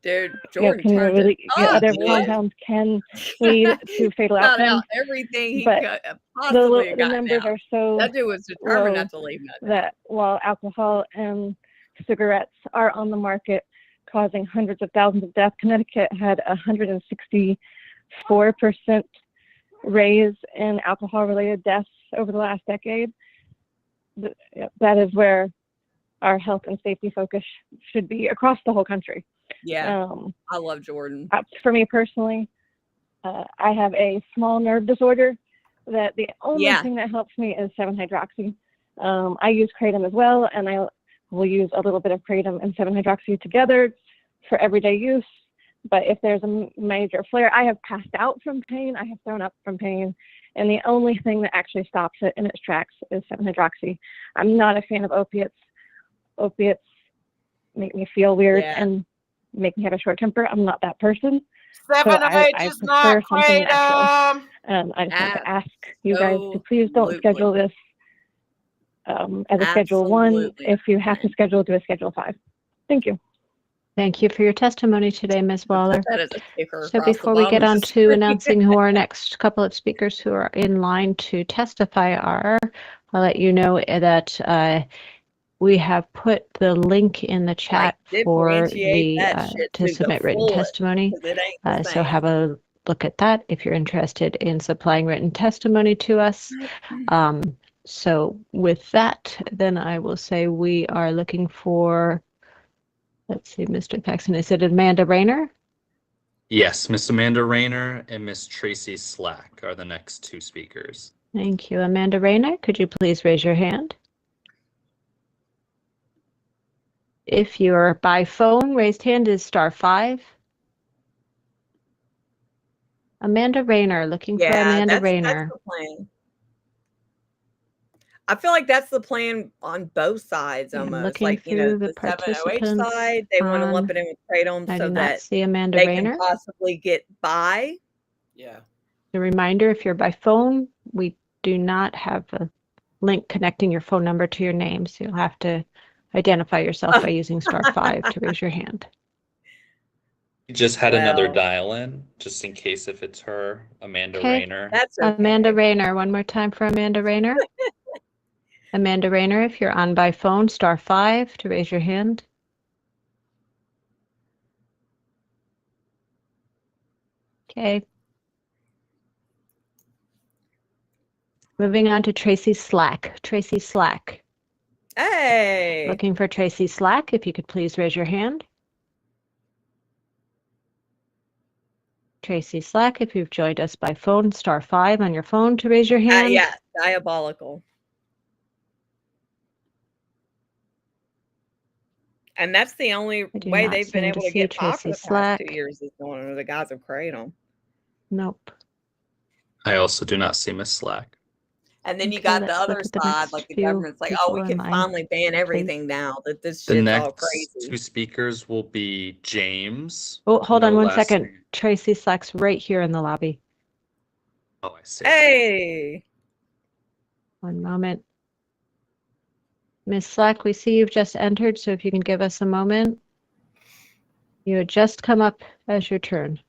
Dude, Jordan Can turned really, it up, other boy. compounds can lead to fatal Found outcomes. out everything he but could possibly have the gotten numbers out. are so That dude was determined low not to leave that. that while alcohol and cigarettes are on the market causing hundreds of thousands of deaths, Connecticut had a 164% raise in alcohol-related deaths over the last decade. That is where our health and safety focus should be across the whole country. Yeah, I love Jordan. For me personally, I have a small nerve disorder that the only thing that helps me is 7-hydroxy. I use kratom as well, and I will use a little bit of kratom and 7-hydroxy together for everyday use. But if there's a major flare, I have passed out from pain, I have thrown up from pain, and the only thing that actually stops it in its tracks is 7-hydroxy. I'm not a fan of opiates. Opiates make me feel weird and make me have a short temper. I'm not that person. 7-H I is prefer not something natural. kratom. I just want to ask you guys to please don't schedule this as a Schedule 1. If you have to schedule, do a Schedule 5. Thank you. Thank you for your testimony today, Ms. Waller. That is a sticker So across the before we bottom get of on the to screen. announcing who our next couple of speakers who are in line to testify are, I'll let you know that we have put the link in the chat for the to submit written testimony. So have a look at that if you're interested in supplying written testimony to us. So with that, then I will say we are looking for, let's see, Mr. Paxton, is it Amanda Rayner? Yes, Miss Amanda Rayner and Miss Tracy Slack are the next two speakers. Thank you. Amanda Rayner, could you please raise your hand? If you're by phone, raised hand is *5. Amanda Rayner, looking for Amanda Rayner. That's the plan. I feel like that's the plan on both sides almost. Looking like, through the 7-OH side, they want to lump it in with kratom I so do that not see Amanda they Rayner. can possibly get by. Yeah. A reminder, if you're by phone, we do not have a link connecting your phone number to your name, so you'll have to identify yourself by using *5 to raise your hand. We just had another dial in, just in case if it's her, Amanda Rayner. That's okay. Amanda Rayner, one more time for Amanda Rayner. Amanda Rayner, if you're on by phone, *5 to raise your hand. Okay. Moving on to Tracy Slack. Tracy Slack. Hey. Looking for Tracy Slack, if you could please raise your hand. Tracy Slack, if you've joined us by phone, *5 on your phone to raise your hand. Yeah, diabolical. And that's the only way they've been able to get pop for the past 2 years is going under the guise of kratom. Nope. I also do not see Miss Slack. And then you Okay, got the let's other look at the side, next like the few government's like, oh, people we in can line, finally ban please. everything now that this The shit's all next crazy. two speakers will be James. Oh, hold on No one last second. name. Tracy Slack's right here in the lobby. Oh, I see. Hey. One moment. Miss Slack, we see you've just entered, so if you can give us a moment. You had just come up as your turn.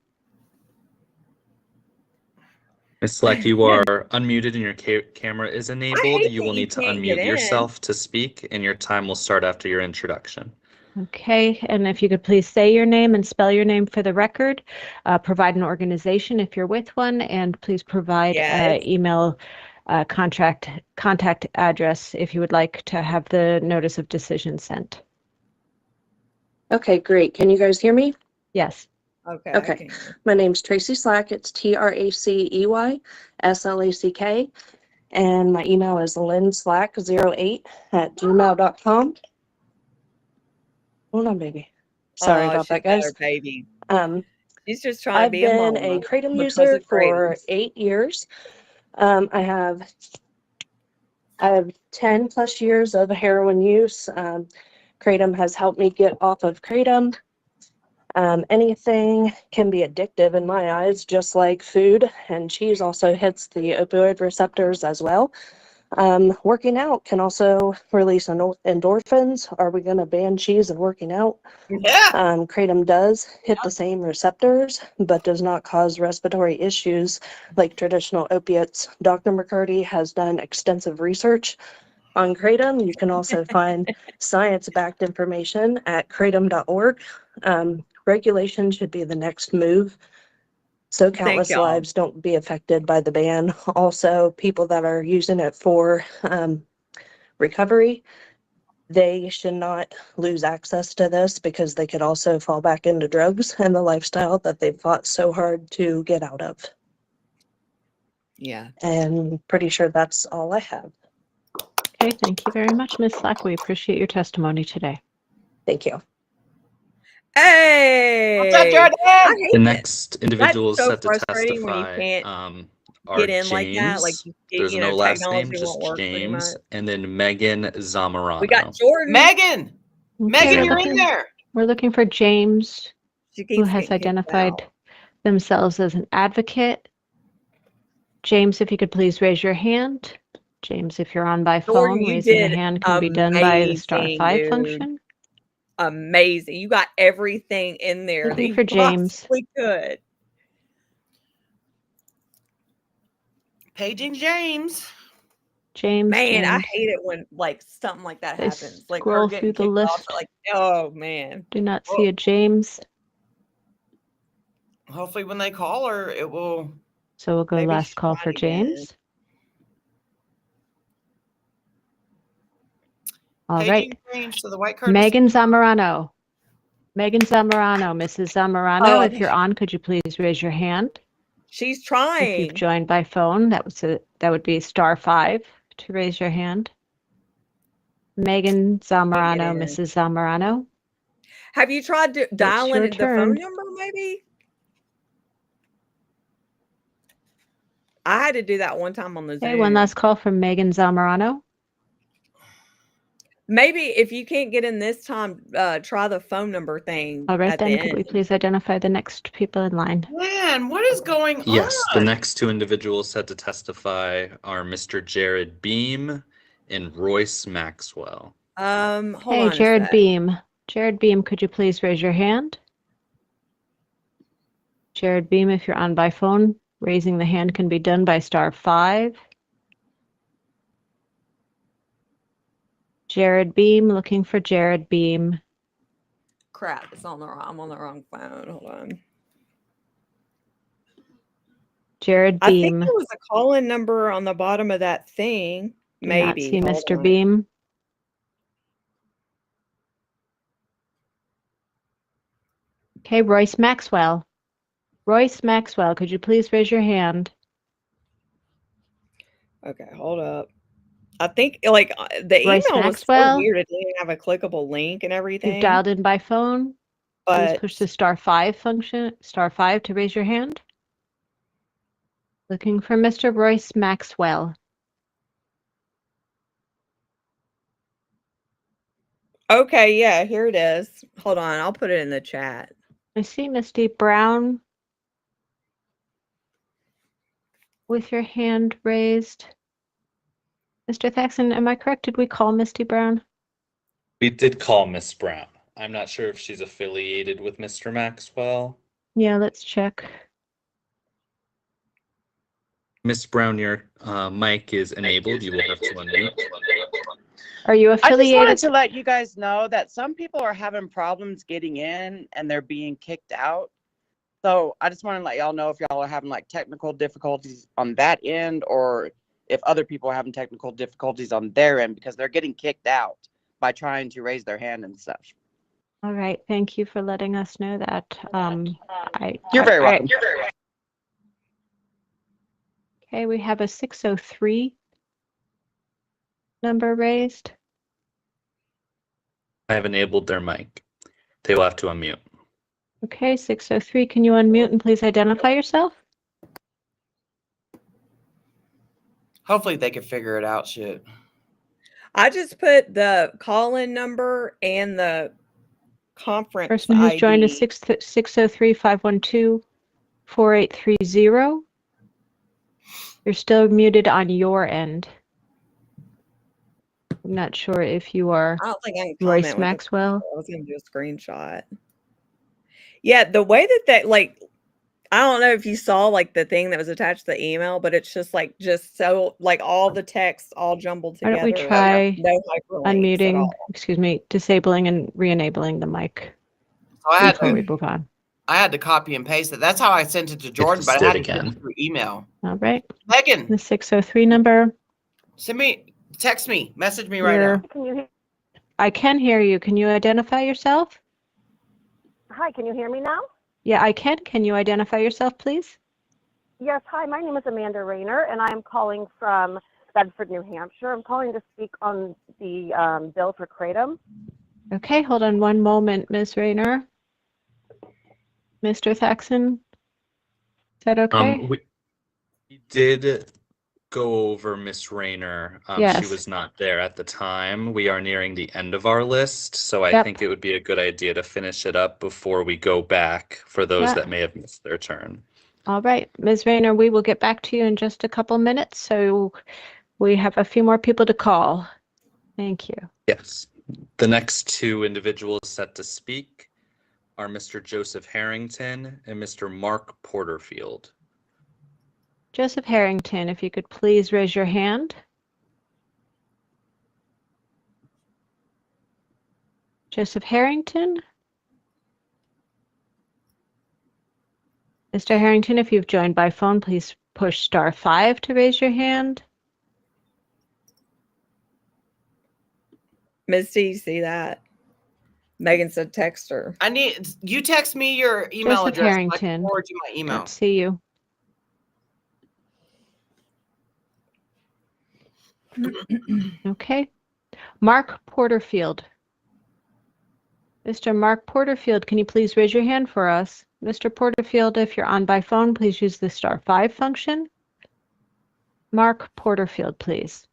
Miss Slack, you are unmuted and your camera is enabled. hate You will that you need to can't get unmute in. yourself to speak, and your time will start after your introduction. Okay, and if you could please say your name and spell your name for the record, provide an organization if you're with one, and please provide email contact address if you would like to have the notice of decision sent. Okay, great. Can you guys hear me? Yes. Okay. Okay. My name's Tracy Slack. It's TRACEY SLACK. And my email is linslack08@gmail.com. Hold on, baby. Sorry about that, guys. Baby. She's just trying I've to be a been mama a Kratom because user of for Kratom. 8 years. I have 10 plus years of heroin use. Kratom has helped me get off of Kratom. Anything can be addictive in my eyes, just like food, and cheese also hits the opioid receptors as well. Working out can also release endorphins. Are we going to ban cheese and working out? Yeah. Kratom does hit the same receptors, but does not cause respiratory issues like traditional opiates. Dr. McCurdy has done extensive research on Kratom. You can also find science-backed information at kratom.org. Regulation should be the next move, so countless lives don't be affected by the ban. Also, people that are using it for recovery, they should not lose access to this because they could also fall back into drugs and the lifestyle that they've fought so hard to get out of. Yeah. And pretty sure that's all I have. Okay, thank you very much, Ms. Slack. We appreciate your testimony today. Thank you. Hey. What's up, Jordan? The next individual is so set to frustrating when you testify can't are get in James. like that. Like, There's no last name, technology just won't work pretty James. much. And then Megan Zamorano. We got Jordan. Megan, Okay, you're in there. We're looking for James, She who keeps has getting kicked identified out. themselves as an advocate. James, if you could please raise your hand. James, if you're on by Jordan, phone, you raising a did hand can be done by the star amazing, 5 dude. function. Amazing. You got everything in there that Looking you for James. possibly could. Paging James. Man, I James. hate it when like something like that I happens. Like her scroll getting through the kicked off. list. Like, oh man. Do not see a James. Hopefully when they call her, it will. So we'll go Maybe last she's call for trying again. James. All right. Paging James to the white curtain. Megan Zamorano. Megan Zamorano. Mrs. Zamorano, if you're on, could you please raise your hand? She's If trying. you've joined by phone, that would be star 5 to raise your hand. Megan Zamorano, Mrs. Zamorano. Have you tried dialing your the phone turn. number maybe? I had to do that one time on the Zoom. Okay, one last call from Megan Zamorano. Maybe if you can't get in this time, try the phone number thing. All right, at then, the could we end. please identify the next people in line? Man, what is going on? Yes, the next two individuals set to testify are Mr. Jared Beam and Royce Maxwell. Hold Hey, on Jared Beam. Jared Beam, could you please raise your hand? Jared Beam, if you're on by phone, raising the hand can be done by star 5. Jared Beam, looking for Jared Beam. Crap, I'm on the wrong phone. Hold on. Jared I think Beam. there was a call-in number on the bottom of that thing. Do Maybe. not see Hold Mr. on. Beam. Okay, Royce Maxwell. Royce Maxwell, could you please raise your hand? Okay, hold up. I think like the Royce email was so Maxwell? weird. It didn't have a clickable link and everything. You've dialed in by phone. Please But push the star 5 function, star 5 to raise your hand. Looking for Mr. Royce Maxwell. Okay, yeah, here it is. Hold on, I'll put it in the chat. I see Misty Brown with your hand raised. Mr. Thaxton, am I correct? Did we call Misty Brown? We did call Miss Brown. I'm not sure if she's affiliated with Mr. Maxwell. Yeah, let's check. Miss Brown, your mic is enabled. You will have to unmute. Are you I just wanted affiliated? to let you guys know that some people are having problems getting in and they're being kicked out. So I just want to let y'all know if y'all are having like technical difficulties on that end, or if other people are having technical difficulties on their end, because they're getting kicked out by trying to raise their hand and stuff. All right, thank you for letting us know that. You're very welcome. Okay, we have a 603 number raised. I have enabled their mic. They will have to unmute. Okay, 603, can you unmute and please identify yourself? Hopefully they can figure it out. Shit. I just put the call-in number and the conference Person who's ID. joined is 603-512-4830. You're still muted on your end. I'm not sure if you are I don't think I can Royce comment with Maxwell. I was going to do a screenshot. Yeah, the way that like, I don't know if you saw like the thing that was attached to the email, but it's just so like all the text all jumbled Why together. don't we try no hyperlinks at unmuting, all. excuse me, disabling and re-enabling the mic So I before we move on. I had to copy and paste it. That's how I sent it to Jordan, just but I had did to send again. it through email. All right. Megan, The 603 number. text me, message me right now. Can you hear? I can hear you. Can you identify yourself? Hi, can you hear me now? Yeah, I can. Can you identify yourself, please? Yes, hi, my name is Amanda Rayner, and I'm calling from Bedford, New Hampshire. I'm calling to speak on the bill for Kratom. Okay, hold on one moment, Ms. Rayner. Mr. Thaxton, is that okay? We did go over Miss Rayner. Yes. She was not there at the time. We are nearing the end of our list, so I Yep. think it would be a good idea to finish it up before we go back for those Yeah. that may have missed their turn. All right, Ms. Rayner, we will get back to you in just a couple minutes. So we have a few more people to call. Thank you. Yes. The next two individuals set to speak are Mr. Joseph Harrington and Mr. Mark Porterfield. Joseph Harrington, if you could please raise your hand. Joseph Harrington. Mr. Harrington, if you've joined by phone, please push *5 to raise your hand. Misty, you see that? Megan said text her. You text me your email Joseph address. Harrington. I can forward you my email. Can't see you. Okay. Mark Porterfield. Mr. Mark Porterfield, can you please raise your hand for us? Mr. Porterfield, if you're on by phone, please use the *5 function. Mark Porterfield, please.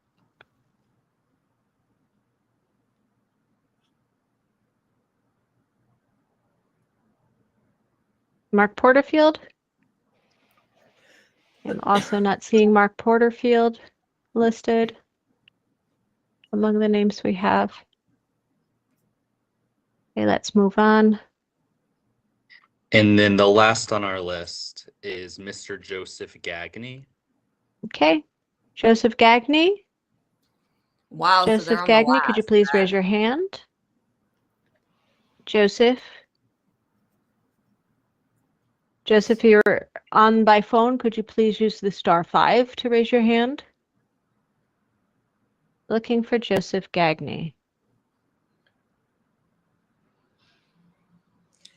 Mark Porterfield? I'm also not seeing Mark Porterfield listed among the names we have. Okay, let's move on. And then the last on our list is Mr. Joseph Gagney. Okay, Joseph Gagney. Wow, Joseph so they're on Gagney, the could you last. please raise your hand? Joseph. Joseph, if you're on by phone, could you please use the *5 to raise your hand? Looking for Joseph Gagney.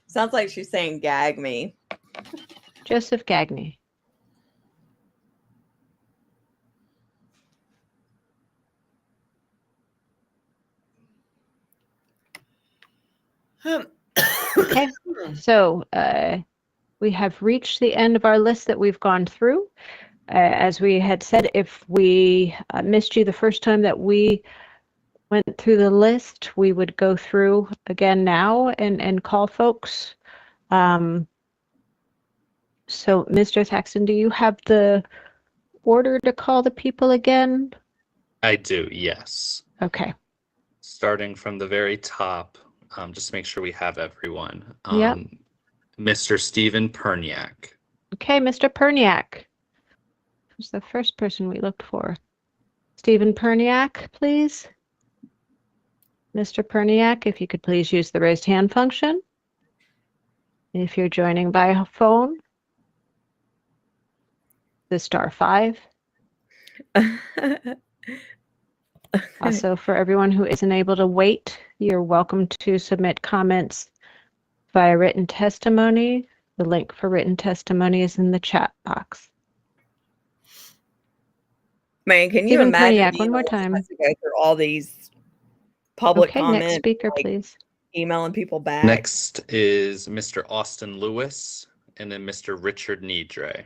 Sounds like she's saying gag me. Joseph Gagney. Okay, so we have reached the end of our list that we've gone through. As we had said, if we missed you the first time that we went through the list. We would go through again now and call folks. So, Mr. Thaxton, do you have the order to call the people again? I do, yes. Okay. Starting from the very top, just to make sure we have everyone. Yep. Mr. Stephen Perniak. Okay, Mr. Perniak. Who's the first person we looked for? Stephen Perniak, please. Mr. Perniak, if you could please use the raised hand function. If you're joining by phone, the *5. Also, for everyone who isn't able to wait, you're welcome to submit comments via written testimony. The link for written testimony is in the chat box. Man, can you Stephen imagine Perniak, being one more the one time. that has to go through all these public Okay, comments, next speaker, like please. emailing people back? Next is Mr. Austin Lewis and then Mr. Richard Nidre.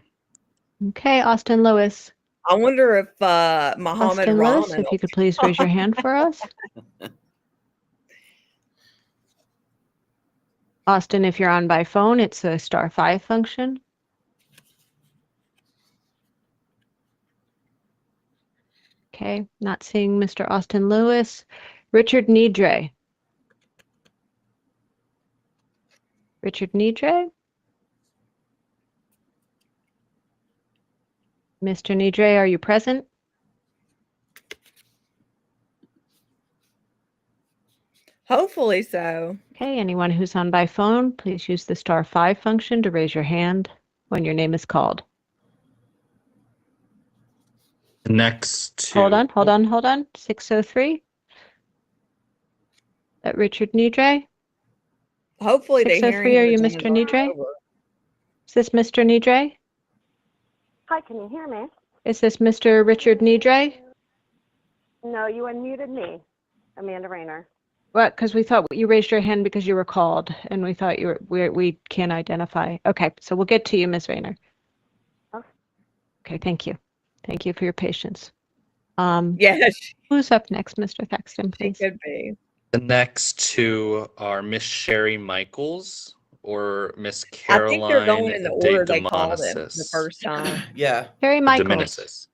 Okay, Austin Lewis. I wonder if Muhammad Austin Lewis, Rahman. if you could please raise your hand for us. Austin, if you're on by phone, it's a *5 function. Okay, not seeing Mr. Austin Lewis. Richard Nidre. Richard Nidre? Mr. Nidre, are you present? Hopefully so. Okay, anyone who's on by phone, please use the *5 function to raise your hand when your name is called. Next to... Hold on. 603. That Richard Nidre? Hopefully they hear 603, are you Mr. Nidre? Is this Mr. Nidre? Hi, can you hear me? Is this Mr. Richard Nidre? No, you unmuted me, Amanda Rayner. What? Because we thought you raised your hand because you were called, and we thought you were. We can't identify. Okay, so we'll get to you, Ms. Rayner. Okay, thank you. Thank you for your patience. Yes. Who's up next, Mr. Thaxton, please? Could be. The next two are Miss Sherry Michaels or Miss Caroline. I think they're going in the order they called him DeMonicis. the first time. Yeah. Sherry Michaels. Dominicis.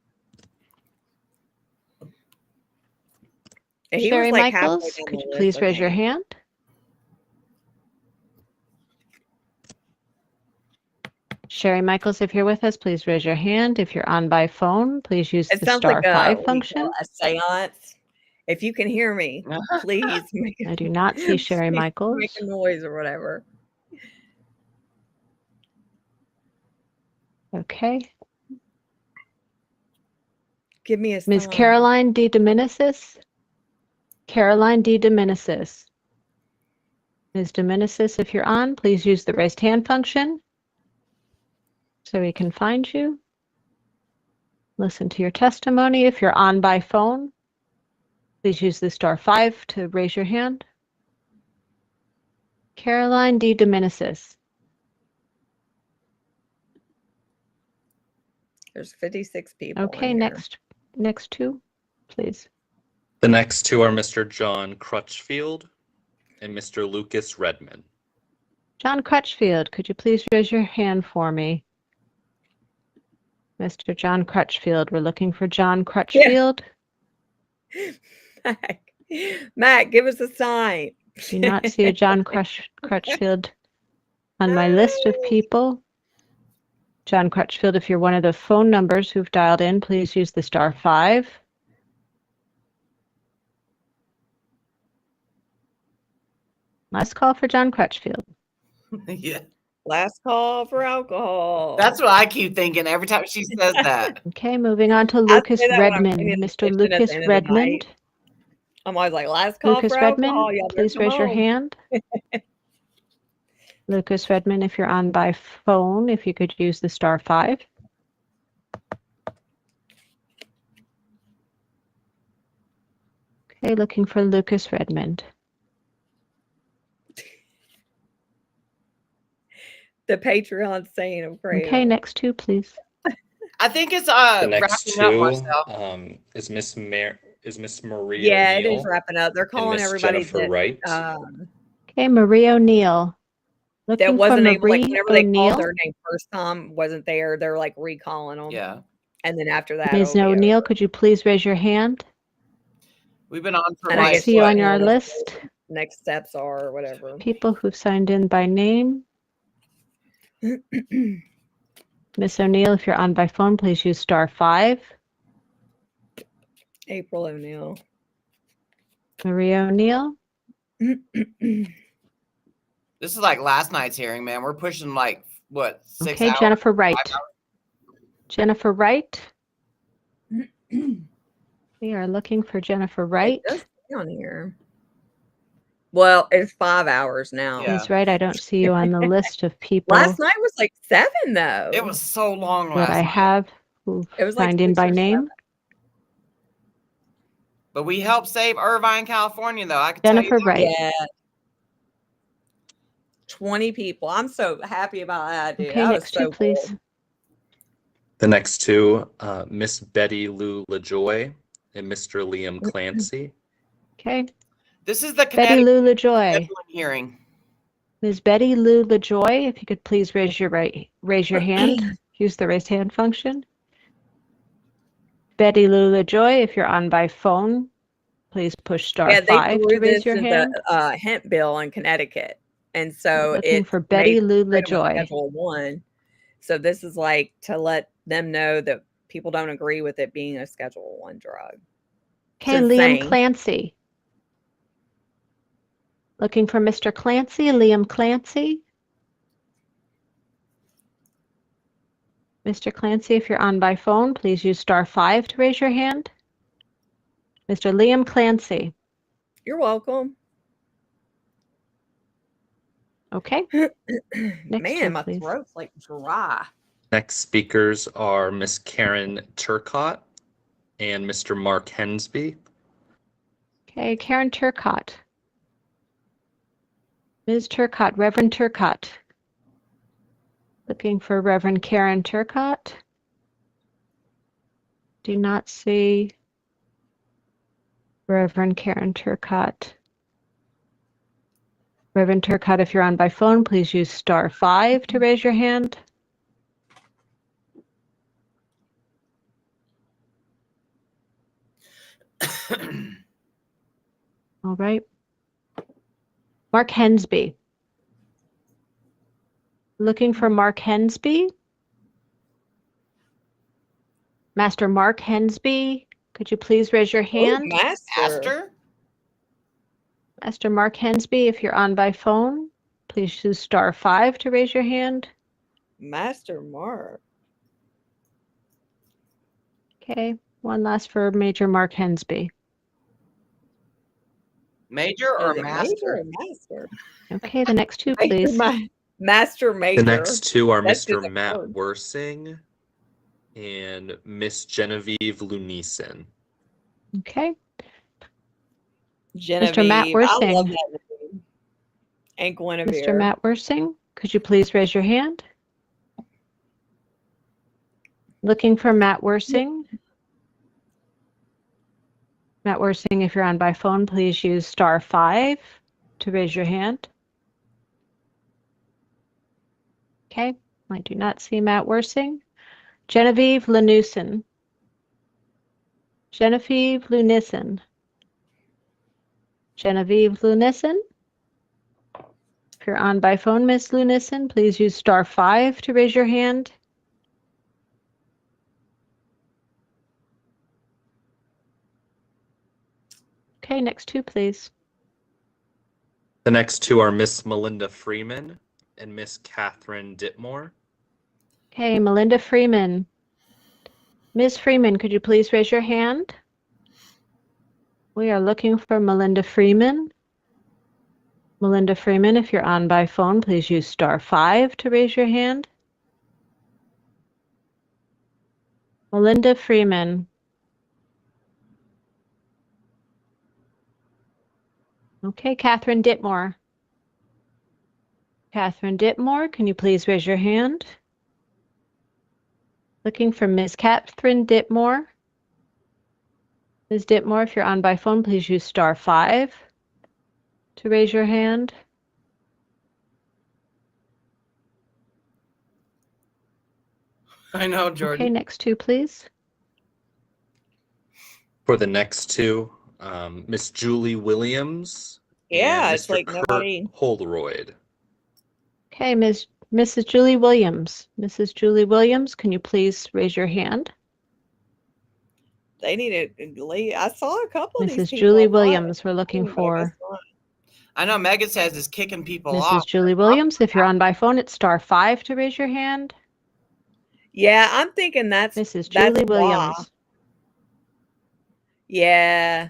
He Sherry was like Michaels, halfway down could the you list, please I raise your think. hand? Sherry Michaels, if you're with us, please raise your hand. If you're on by phone, please use It the sounds like *5 what do you function. call it, a seance. If you can hear me, please make I do not see Sherry Michaels. make a noise or whatever. Okay. Give me a Ms. sign. Caroline D. Dominicis. Caroline D. Dominicis. Ms. Dominicis, if you're on, please use the raised hand function so we can find you. Listen to your testimony. If you're on by phone, please use the *5 to raise your hand. Caroline D. Dominicis. There's 56 people. Okay, in here. next two, please. The next two are Mr. John Crutchfield and Mr. Lucas Redmond. John Crutchfield, could you please raise your hand for me? Mr. John Crutchfield, we're looking for John Crutchfield. Matt, give us a sign. Do not see a John Crutchfield on my list of people. John Crutchfield, if you're one of the phone numbers who've dialed in, please use the *5. Last call for John Crutchfield. Yeah. Last call for alcohol. That's what I keep thinking every time she says that. Okay, moving on to Lucas Redmond. Mr. Lucas Redmond. I'm always like, last call Lucas for Redmond, alcohol. Y'all better please come raise your home. hand. Lucas Redmond, if you're on by phone, if you could use the *5. Okay, looking for Lucas Redmond. The Patreon saying of prayer. Okay, next two, please. I think it's The next wrapping up, two Marcel. is Miss Mary. is Miss Maria Yeah, it is O'Neill wrapping up. They're and calling Miss everybody Jennifer Wright. Okay, Marie O'Neill. That Looking for wasn't able, like, Marie whenever they called O'Neill. their name first time, wasn't there. They're like recalling them. Yeah. And then after that, Ms. it'll be O'Neill, over. could you please raise your hand? We've been on for And I I guess see you what on your the list. next steps are or whatever. People who've signed in by name. Miss O'Neill, if you're on by phone, please use *5. April O'Neill. Marie O'Neill. This is like last night's hearing, man. We're pushing like what, 6 Okay, hours? Jennifer 5 Wright. hours? Jennifer Wright. We are looking for Jennifer Wright. It does say on here. Well, it's 5 hours now. Yeah. Ms. Wright, I don't see you on the list of people Last night was like 7 though. It was so long that last I night. have who It was like signed in 6 by or name. 7. But we helped save Irvine, California, though. I can tell you Jennifer that. Wright. Yeah. 20 people. I'm so happy about that, dude. Okay, That was next so two, please. cool. The next two, Miss Betty Lou LaJoy and Mr. Liam Clancy. Okay. This is the Betty Connecticut Lou LaJoy. scheduling hearing. Ms. Betty Lou LaJoy, if you could please raise your hand. Use the raise hand function. Betty Lou LaJoy, if you're on by phone, please push Yeah, they *5 to threw raise this your in hand. the hemp bill in Connecticut. And so Looking it for Betty made Lou freedom of LaJoy. Schedule 1. So this is like to let them know that people don't agree with it being a Schedule 1 drug. Okay, It's Liam insane. Clancy. Looking for Mr. Clancy, Liam Clancy. Mr. Clancy, if you're on by phone, please use *5 to raise your hand. Mr. Liam Clancy. You're welcome. Okay. Next Man, two, my please. throat's like dry. Next speakers are Miss Karen Turcott and Mr. Mark Hensby. Okay, Karen Turcott. Ms. Turcott, Reverend Turcott. Looking for Reverend Karen Turcott. Do not see Reverend Karen Turcott. Reverend Turcott, if you're on by phone, please use *5 to raise your hand. All right. Mark Hensby. Looking for Mark Hensby. Master Mark Hensby, could you please raise your hand? Master? Master Mark Hensby, if you're on by phone, please use *5 to raise your hand. Master Mark. Okay, one last for Major Mark Hensby. Major or Is it master? Major or master? Okay, the next two, Major, please. Master Major. The next two are That's Mr. just a Matt code. Worsing and Miss Genevieve Lunison. Okay. Genevieve. Mr. Matt I love Worsing. that name. And Guinevere. Mr. Matt Worsing, could you please raise your hand? Looking for Matt Worsing. Matt Worsing, if you're on by phone, please use *5 to raise your hand. Okay, I do not see Matt Worsing. Genevieve Lunison. Genevieve Lunison. Genevieve Lunison. If you're on by phone, Miss Lunison, please use *5 to raise your hand. Okay, next two, please. The next two are Miss Melinda Freeman and Miss Catherine Ditmore. Okay, Melinda Freeman. Ms. Freeman, could you please raise your hand? We are looking for Melinda Freeman. Melinda Freeman, if you're on by phone, please use *5 to raise your hand. Melinda Freeman. Okay, Catherine Ditmore. Catherine Ditmore, can you please raise your hand? Looking for Ms. Catherine Ditmore. Ms. Ditmore, if you're on by phone, please use *5 to raise your hand. I know, Jordan. Okay, next two, please. For the next two, Miss Julie Williams Yeah, and it's Mr. like Kurt nobody. Holroyd. Okay, Mrs. Julie Williams. Mrs. Julie Williams, can you please raise your hand? They need to leave. I saw a couple of these Mrs. people. Julie Williams, we're looking But I for guess not. I know Megan says is kicking people Mrs. off. Julie Williams. If you're on by phone, it's *5 to raise your hand. Yeah, I'm thinking that's Mrs. that's Julie why. Williams. Yeah.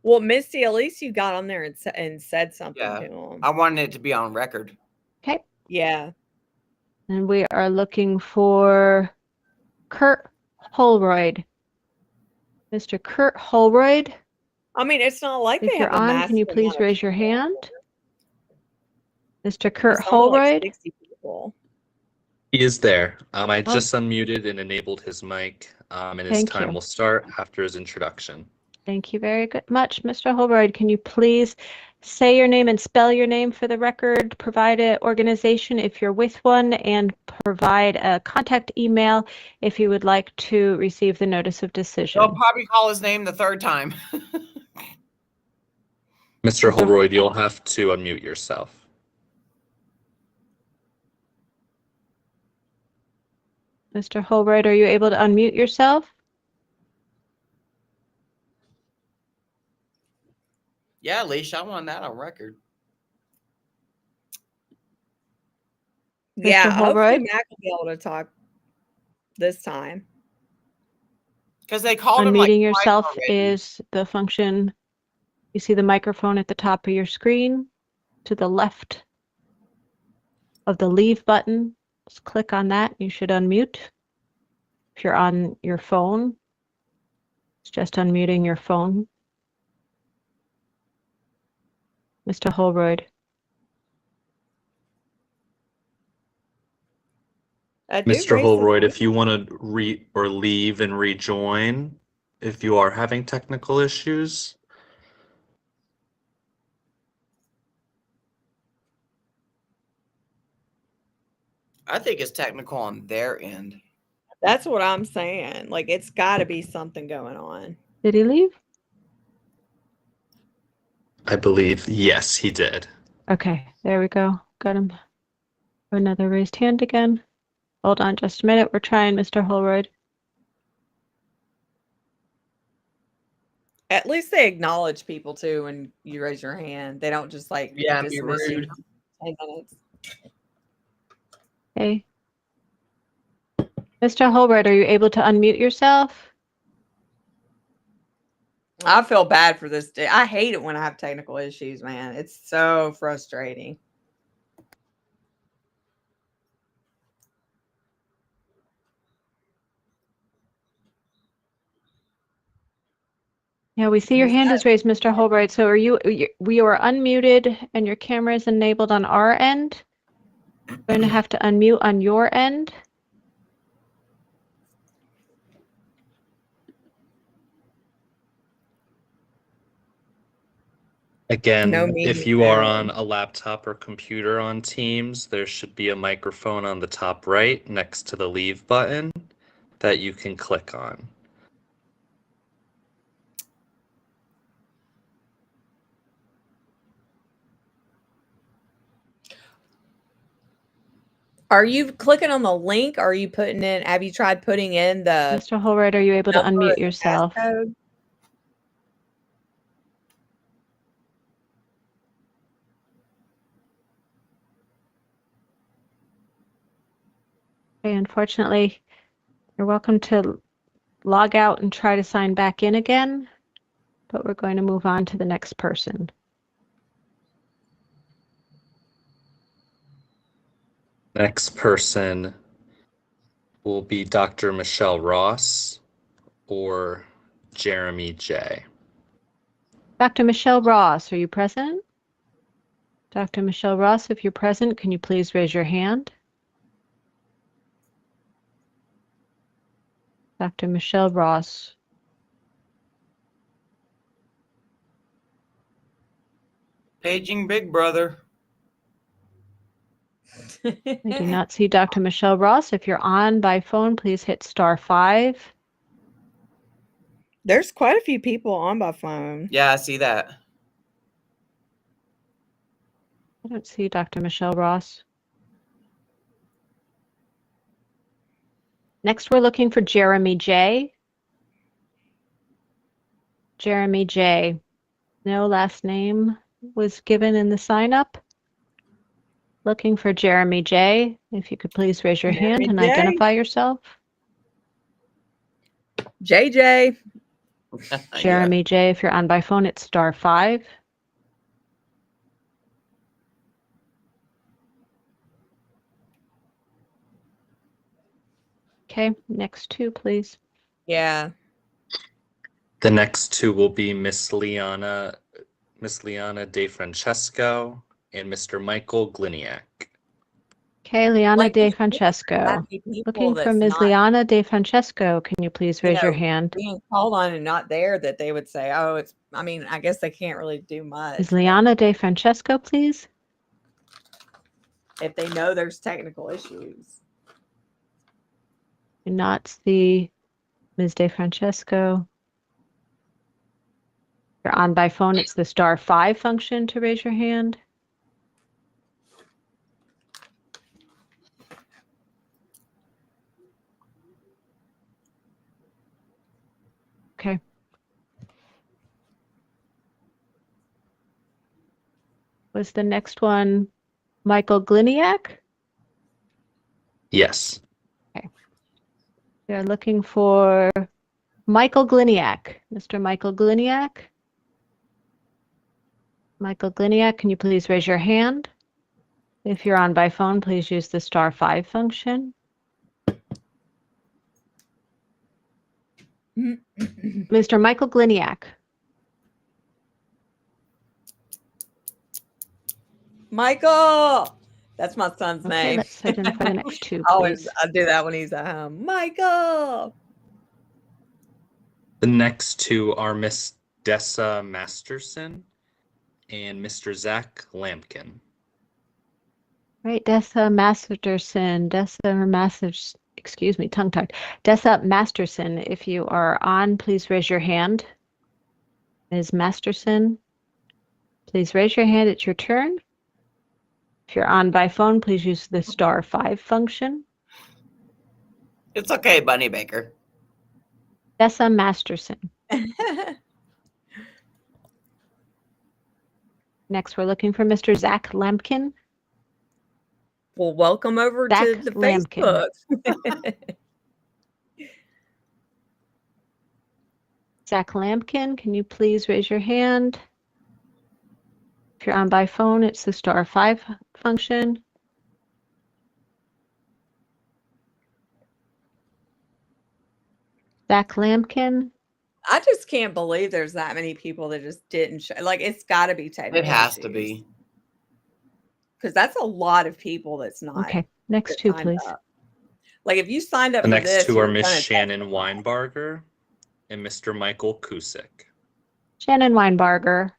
Well, Misty, at least you got on there and said something Yeah. to them. I wanted it to be on record. Okay. Yeah. And we are looking for Kurt Holroyd. Mr. Kurt Holroyd. I mean, it's not like If they you're have a on, massive can you please amount of raise your people. hand? Mr. Kurt It's only like Holroyd. 60 people. He is there. I just unmuted and enabled his mic, and his Thank time you. will start after his introduction. Thank you very much, Mr. Holroyd. Can you please say your name and spell your name for the record, provide an organization if you're with one, and provide a contact email if you would like to receive the notice of decision. They'll probably call his name the third time. Mr. Holroyd, you'll have to unmute yourself. Mr. Holroyd, are you able to unmute yourself? Yeah, Alicia, I want that on record. Yeah, Mr. hopefully Holroyd? Mac will be able to talk this time. Because they called him like Unmuting twice yourself already. is the function. You see the microphone at the top of your screen to the left of the leave button. Just click on that. You should unmute. If you're on your phone, it's just unmuting your phone. Mr. Holroyd. Mr. Holroyd, if you want to leave and rejoin, if you are having technical issues. I think it's technical on their end. That's what I'm saying. Like, it's got to be something going on. Did he leave? I believe, yes, he did. Okay, there we go. Got him. Another raised hand again. Hold on just a minute. We're trying, Mr. Holroyd. At least they acknowledge people too when you raise your hand. They don't just like be dismiss you rude. for 10 minutes. Okay. Mr. Holroyd, are you able to unmute yourself? I feel bad for this day. I hate it when I have technical issues, man. It's so frustrating. Yeah, we see your hand is raised, Mr. Holroyd. So we are unmuted and your camera is enabled on our end. We're going to have to unmute on your end. Again, No if meeting you are sound. on a laptop or computer on Teams, there should be a microphone on the top right next to the leave button that you can click on. Are you clicking on the link? Or are you putting in? Have you tried putting in the? Mr. Holroyd, are you able to number unmute and the yourself? passcode? Okay, unfortunately, you're welcome to log out and try to sign back in again, but we're going to move on to the next person. Next person will be Dr. Michelle Ross or Jeremy J. Dr. Michelle Ross, are you present? Dr. Michelle Ross, if you're present, can you please raise your hand? Dr. Michelle Ross. Paging Big Brother. I do not see Dr. Michelle Ross. If you're on by phone, please hit *5. There's quite a few people on by phone. Yeah, I see that. I don't see Dr. Michelle Ross. Next, we're looking for Jeremy J. Jeremy J. No last name was given in the sign-up. Looking for Jeremy J. If you could please raise your hand and J. identify yourself. JJ. Jeremy J. If you're on by phone, it's *5. Okay, next two, please. Yeah. The next two will be Miss Liana De Francesco and Mr. Michael Gliniak. Okay, Liana Like, De Francesco. Looking for Ms. Liana De Francesco. Can you please raise your hand? Being called on and not there, that they would say, oh, it's, I mean, I guess they can't really do much. Is Liana De Francesco, please? If they know there's technical issues. Do not see Ms. De Francesco. If you're on by phone, it's the *5 function to raise your hand. Okay. Was the next one Michael Gliniak? Yes. Okay. They're looking for Michael Gliniak. Mr. Michael Gliniak. Michael Gliniak, can you please raise your hand? If you're on by phone, please use the *5 function. Mr. Michael Gliniak. Michael. That's my son's Okay, name. let's identify the next two, please. I do that when he's at home. Michael. The next two are Miss Dessa Masterson and Mr. Zach Lampkin. Right, Dessa Masterson. Excuse me, tongue-tied. Dessa Masterson, if you are on, please raise your hand. Ms. Masterson, please raise your hand. It's your turn. If you're on by phone, please use the *5 function. It's okay, Bunny Baker. Dessa Masterson. Next, we're looking for Mr. Zach Lampkin. Well, welcome over Zach to the Lampkin. Facebook. Zach Lampkin, can you please raise your hand? If you're on by phone, it's the *5 function. Zach Lampkin. I just can't believe there's that many people that just didn't show. Like, it's got to be technical. It has to be. Because that's a lot of people that's not. Okay, next two, please. Up. Like, if you signed up The for next this, two are Miss Shannon Weinbarger and Mr. Michael Kusick. Shannon Weinbarger,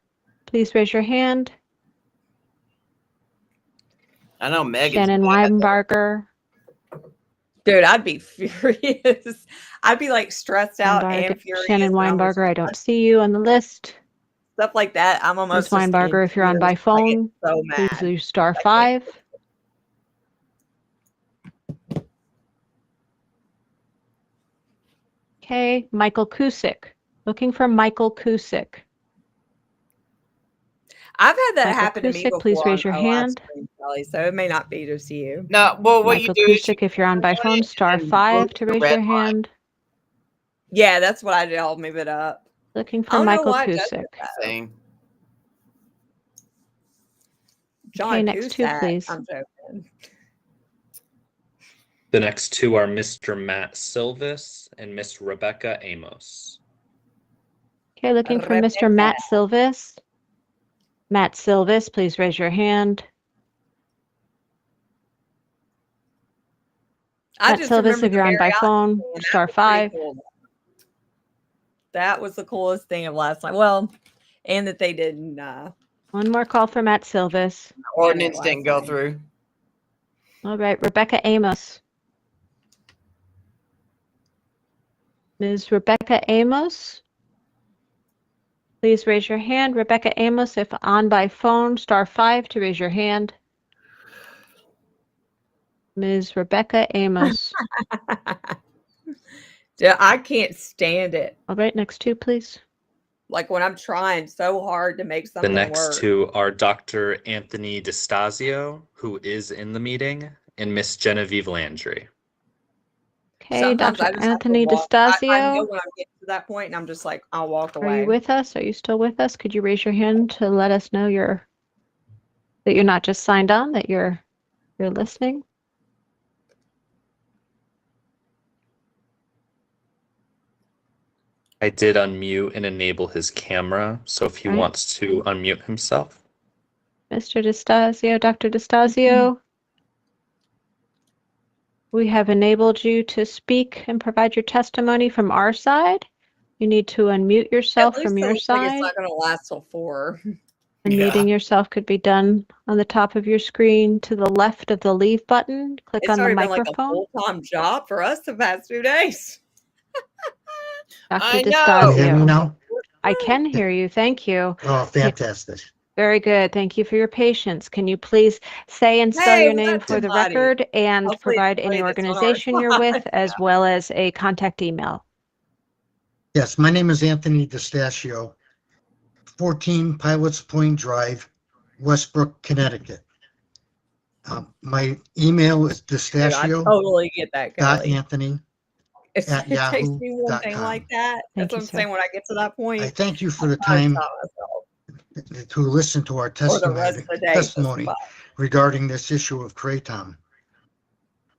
please raise your hand. I know Megan. Shannon Weinbarger. Dude, I'd be furious. I'd be like stressed out and furious. Shannon Weinbarger, I don't see you on the list. Stuff like that. I'm almost. Ms. Weinbarger, if you're on by phone, so please use *5. Okay, Michael Kusick. Looking for Michael Kusick. I've had that Michael happen Kusick, to me before. please raise your hand. Screen, Kelly, so it may not be just you. No, well, what Michael you do Kusick, is if you're on by phone, *5 to raise your hand. Yeah, that's what I did. I'll move it up. Looking for Michael Kusick. John Okay, next two, Cusack. please. I'm joking. The next two are Mr. Matt Silvis and Miss Rebecca Amos. Okay, looking for Mr. Matt Silvis. Matt Silvis, please raise your hand. Matt Silvis, if you're on by phone, *5. Cool. That was the coolest thing of last night. Well, and that they didn't One more call for Matt Silvis. Ordinance didn't go through. All right, Rebecca Amos. Ms. Rebecca Amos, please raise your hand. Rebecca Amos, if on by phone, *5 to raise your hand. Ms. Rebecca Amos. I can't stand it. All right, next two, please. Like when I'm trying so hard to make something The next work. two are Dr. Anthony DeStasio, who is in the meeting, and Miss Genevieve Landry. Okay, Sometimes I Dr. just have to Anthony walk. I know DeStasio, when I'm getting to that point, and I'm just like, I'll walk are away. you with us? Are you still with us? Could you raise your hand to let us know that you're not just signed on, that you're listening? I did unmute and enable his camera, so if he Right. wants to unmute himself. Mr. DeStasio, Dr. DeStasio, we have enabled you to speak and provide your testimony from our side. You need to unmute yourself At least from it your looks like it's side. not going to last till 4. Unmuting yourself could be done on the top of your screen to the left of the leave button. Click It's on the already been like a microphone. full-time job for us the past 2 days. Dr. I know. Can you hear me DeStasio. now? I can hear you. Thank you. Oh, fantastic. Very good. Thank you for your patience. Can you please say and spell Hey, your we name got for the somebody. record and Hopefully it's provide any somebody that's on our organization you're with, side. as well as a contact email? Yes, my name is Anthony DeStasio, 14 Pilots Point Drive, Westbrook, Connecticut. My email is Dude, I DeStasio. totally get that, Kelly. Anthony It at takes me one thing yahoo.com. like that. Thank That's you, what I'm sir. saying. When I get to that point, I thank you for the I time stop myself to listen to our for the rest testimony, of the day. testimony regarding this issue of kratom.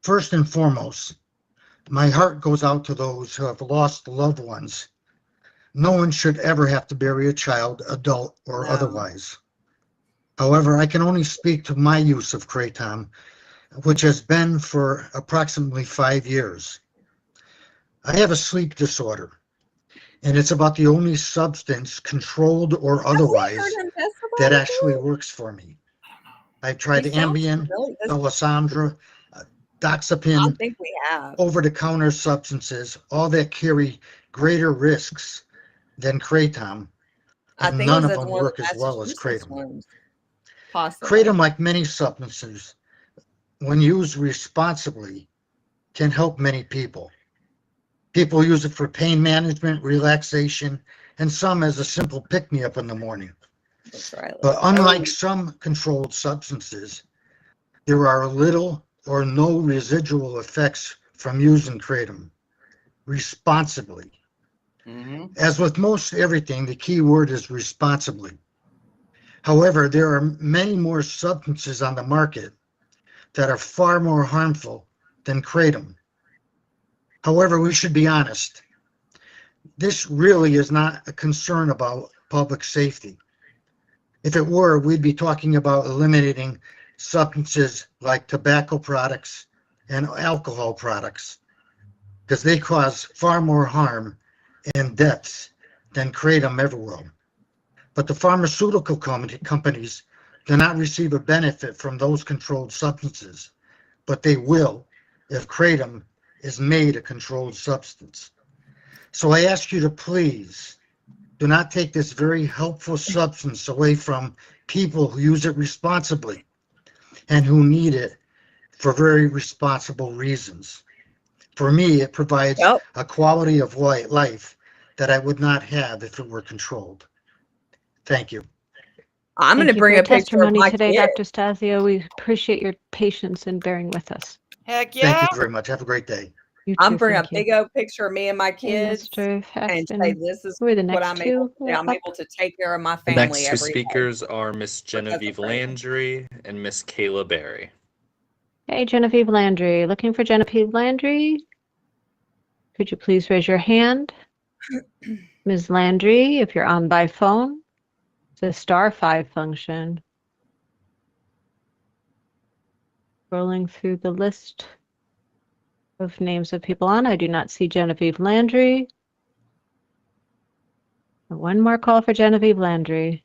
First and foremost, my heart goes out to those who have lost loved ones. No one should ever have to bury a child, adult or No. otherwise. However, I can only speak to my use of kratom, which has been for approximately 5 years. I have a sleep disorder, and it's about the only substance, controlled or otherwise, that actually works for me. I've tried Ambien, Alessandra, I Doxepin, think we have. over-the-counter substances, all that carry greater risks than kratom, I and think none it of was them one of work the as well as Massachusetts kratom. ones. Possibly. Kratom, like many substances, when used responsibly, can help many people. People use it for pain management, relaxation, and some as a simple pick-me-up in the morning. That's right. But unlike some controlled substances, there are little or no residual effects from using kratom responsibly. As with most everything, the key word is responsibly. However, there are many more substances on the market that are far more harmful than kratom. However, we should be honest. This really is not a concern about public safety. If it were, we'd be talking about eliminating substances like tobacco products and alcohol products, because they cause far more harm and deaths than kratom ever will. But the pharmaceutical companies do not receive a benefit from those controlled substances, but they will if kratom is made a controlled substance. So I ask you to please do not take this very helpful substance away from people who use it responsibly and who need it for very responsible reasons. For me, it provides a quality of life that I would not have if it were controlled. Thank you. I'm going to bring a picture of my today, kid. Dr. Stasio. We appreciate your patience in bearing with us. Heck yeah. Thank you very much. Have a great day. You I'm too, bringing a thank you. big old picture of me and my kids Mr. and Faxton, say this is who are the what next I'm able two to do. I'm up? able to take care of my The family next two every day. speakers are Miss Genevieve Landry and Miss Kayla Berry. Hey, Genevieve Landry. Looking for Genevieve Landry? Could you please raise your hand? Ms. Landry, if you're on by phone, it's a *5 function. Scrolling through the list of names of people on, I do not see Genevieve Landry. One more call for Genevieve Landry.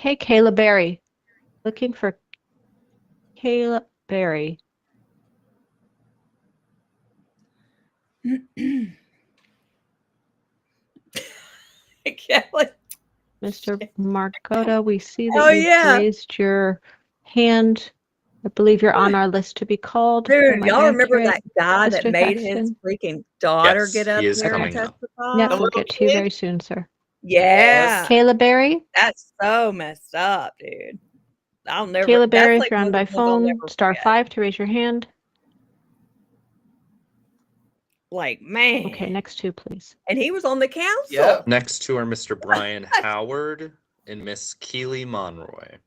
Okay, Kayla Berry. Looking for Kayla Berry. Mr. Marcotta, we see that you've raised your hand. I believe you're on our list to be called. Dude, y'all remember that guy that Mr. made his Thaxton? freaking daughter Yes, get up he is there and coming up. testify? Yep, we'll get to you very soon, sir. Yeah. Kayla Berry? That's so messed up, dude. I'll never. Kayla Berry, that's if you're on one of by the ones I'll phone, never star forget. 5 to raise your hand. Like, man. Okay, next 2, please. And he was on the council. Yep. Next two are Mr. Brian Howard and Miss Keely Monroy.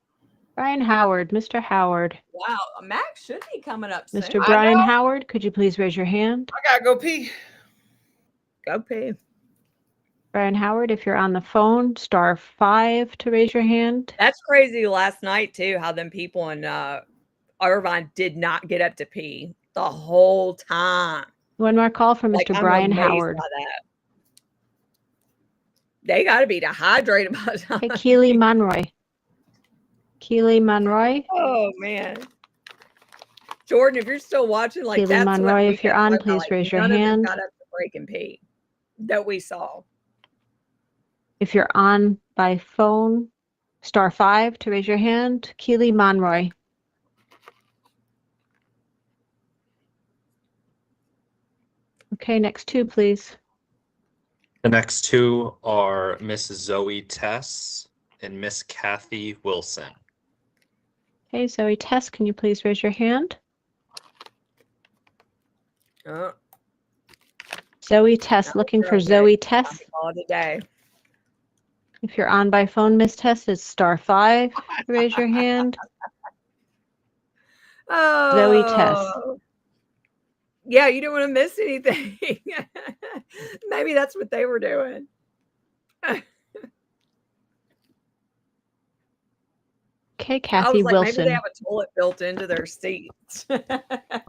Brian Howard, Mr. Howard. Wow, Max should be coming up soon. Mr. Brian Howard, could you please raise your hand? I gotta go pee. Go pee. Brian Howard, if you're on the phone, star 5 to raise your hand. That's crazy last night, too, how them people in Irvine did not get up to pee the whole time. One more call from Mr. I'm Brian amazed Howard. by that. They got to be dehydrated by the time. Okay, Keely Monroy. Keely Monroy. Oh, man. Jordan, if you're still watching, like, Keely that's Monroy, what if you're on, please raise your none of them hand. got up to break and pee that we saw. If you're on by phone, star 5 to raise your hand. Keely Monroy. Okay, next 2, please. The next two are Miss Zoe Tess and Miss Kathy Wilson. Okay, Zoe Tess, can you please raise your hand? Zoe Tess, looking for Zoe Tess. Today. If you're on by phone, Miss Tess, it's star 5 to raise your hand. Oh, Zoe Tess. Yeah, you don't want to miss anything. Maybe that's what they were doing. Okay, I Kathy was like, Wilson. maybe they have a toilet built into their seats.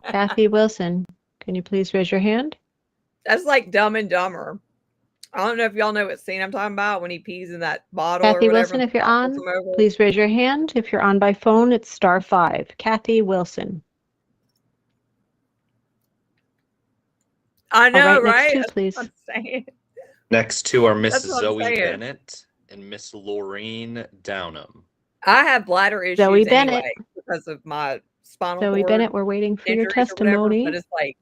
Kathy Wilson, can you please raise your hand? That's like Dumb and Dumber. I don't know if y'all know what scene I'm talking about when he pees in that bottle or Kathy whatever. Wilson, if you're on, please raise your hand. If you're on by phone, it's star 5. Kathy Wilson. I know, All right, right? next 2, please. That's what I'm saying. Next two are Miss That's what I'm Zoe saying. Bennett and Miss Laureen Downham. I have bladder issues Zoe Bennett. anyway because of my spinal Zoe cord Bennett, we're waiting for your injuries or whatever, testimony. but it's like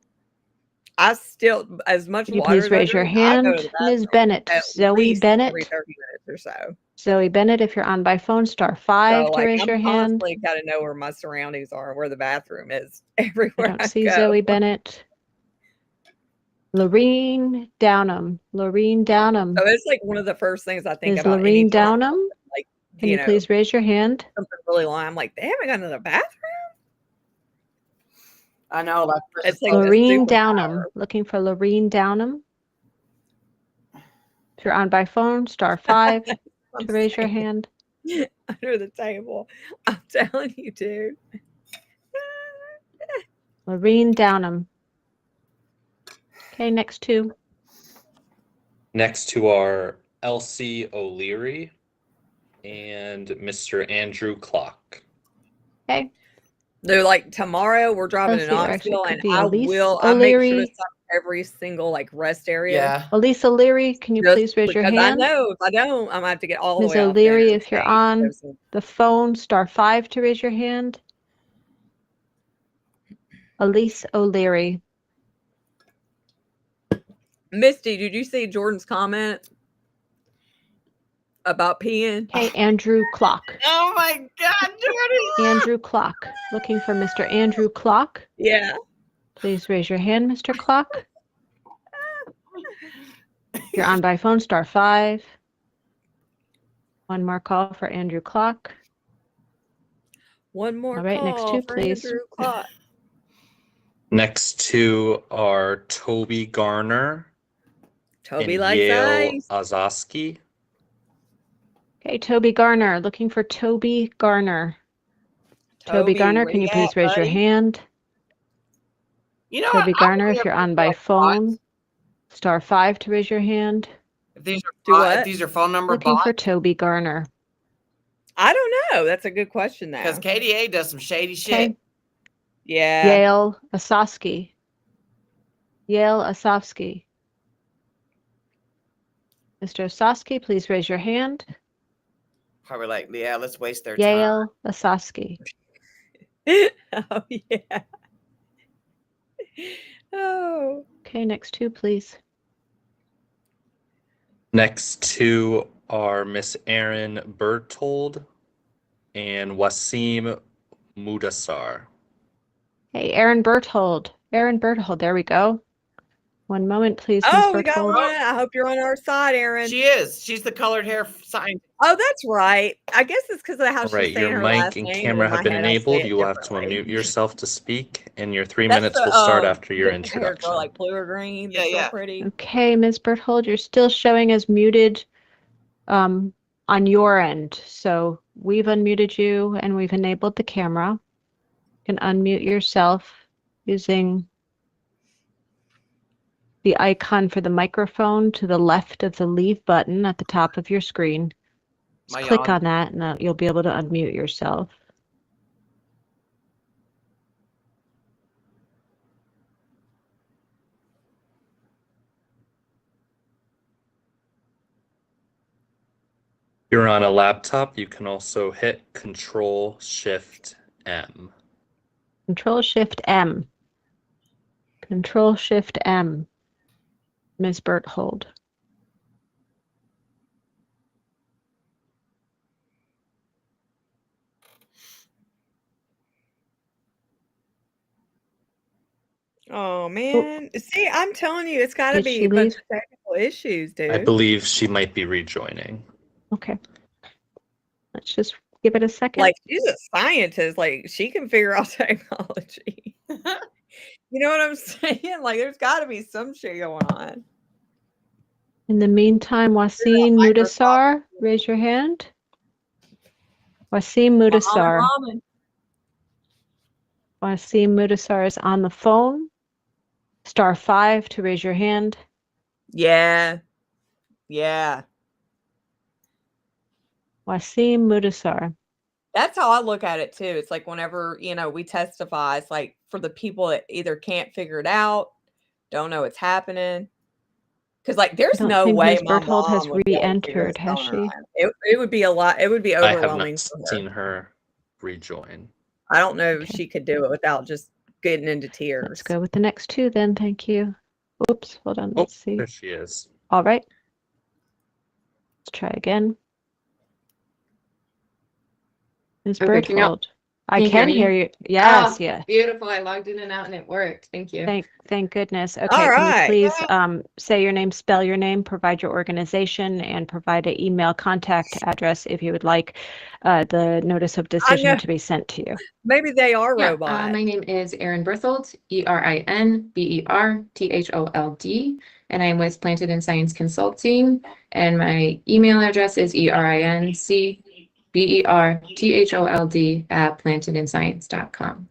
I still, as much Can you water please as I raise your drink, I go to hand? the Ms. bathroom Bennett. at Zoe least Bennett. every 30 minutes or so. Zoe Bennett, if you're on by phone, star 5 So to like raise I'm your hand. constantly got to know where my surroundings are and where the bathroom is I everywhere don't I see go. Zoe Bennett. Laureen Downham. Laureen Downham. So it's like one of the first things I think Is about Laureen anytime I'm Downham? like, Can you please raise your hand? something really long. I'm like, they haven't gone to the bathroom. I know, like It's like Laureen the Downham. Looking for Laureen Downham. If you're on by phone, star 5 to raise your hand. Under the table. I'm telling you, dude. Laureen Downham. Okay, next 2. Next two are Elsie O'Leary and Mr. Andrew Clock. Okay. They're like, tomorrow we're driving Let's to see, or actually it Knoxville could and be I Elise make sure O'Leary. to stop every single like rest area. Yeah. Elise O'Leary, can you Just please raise your because hand? I know if I don't, I'm gonna have to get all the Ms. way out to O'Leary, the if you're state. on There's some- the phone, star 5 to raise your hand. Elise O'Leary. Misty, did you see Jordan's comment about peeing? Okay, Andrew Clock. Oh my God, Jordan! Andrew Clock. Looking for Mr. Andrew Clock. Yeah. Please raise your hand, Mr. Clock. You're on by phone, star 5. One more call for Andrew Clock. One more All right, next call 2, for please. Andrew Clock. Next two are Toby Garner Toby and likes Yale ice. Ozoski. Okay, Toby Garner. Looking for Toby Garner. Toby Garner, where can you you please at, raise your buddy? hand? You know Toby what? I'm Garner, really if you're up on for, by like, phone, bots. star 5 to raise your hand. If these are Do what? if these are phone number Looking bots. for Toby Garner. I don't know. That's a good question, though. Because KDA does some shady shit. Okay. Yeah. Yale Asofsky. Yale Asofsky. Mr. Asofsky, please raise your hand. Probably like, yeah, let's waste their time. Yale Asofsky. Oh, yeah. Oh. Okay, next two, please. Next two are Miss Erin Berthold and Wasim Mudassar. Hey, Erin Berthold. Erin Berthold, there we go. One moment, please, Ms. Oh, we got Berthold. one. I hope you're on our side, Erin. She is. She's the colored hair scientist. Oh, that's right. I guess it's because of how All she's right, saying your her mic last and name. camera In my have been head, I say enabled. it You will have to differently. unmute yourself to speak, and your 3 That's minutes the, will start after your the hair introduction. girl, like blue or green. Yeah, That's yeah. so pretty. Okay, Ms. Berthold, you're still showing as muted on your end. So we've unmuted you and we've enabled the camera. You can unmute yourself using the icon for the microphone to the left of the leave button at the top of your screen. Just click on that and you'll be able to unmute yourself. If you're on a laptop, you can also hit Control-Shift-M. Control-Shift-M. Control-Shift-M. Ms. Berthold. Oh, man. See, I'm telling you, it's got to Did be she a bunch leave? of technical issues, dude. I believe she might be rejoining. Okay. Let's just give it a second. Like, she's a scientist. Like, she can figure out technology. You know what I'm saying? Like, there's got to be some shit going on. In the meantime, Wasim Mudassar, raise your hand. Wasim Mudassar. Wasim Mudassar is on the phone. *5 to raise your hand. Yeah. Yeah. Wasim Mudassar. That's how I look at it too. It's like whenever, we testify, it's like for the people that either can't figure it out, don't know what's happening. Because like there's no way Ms. my Berthold has mom would be able to figure re-entered, this has phone she? out. It would be a lot. It would be I have overwhelming not for her. seen her rejoin. I don't know if she could do it without just getting into tears. Let's go with the next two then. Thank you. Oops, hold on. Let's see. There she is. All right. Let's try again. Ms. Okay, Berthold. I can you can hear hear me? you. Yes, Oh, yeah. beautiful. I logged in and out and it worked. Thank you. Thank goodness. Okay, All can you right. please say your name, spell your name, provide your organization, and provide an email contact address if you would like the notice of decision to be sent to you. Maybe they are Yeah, robots. my name is Erin Berthold, ErinBerthold, and I'm with Planted in Science Consulting, and my email address is erincberthold@plantedandscience.com.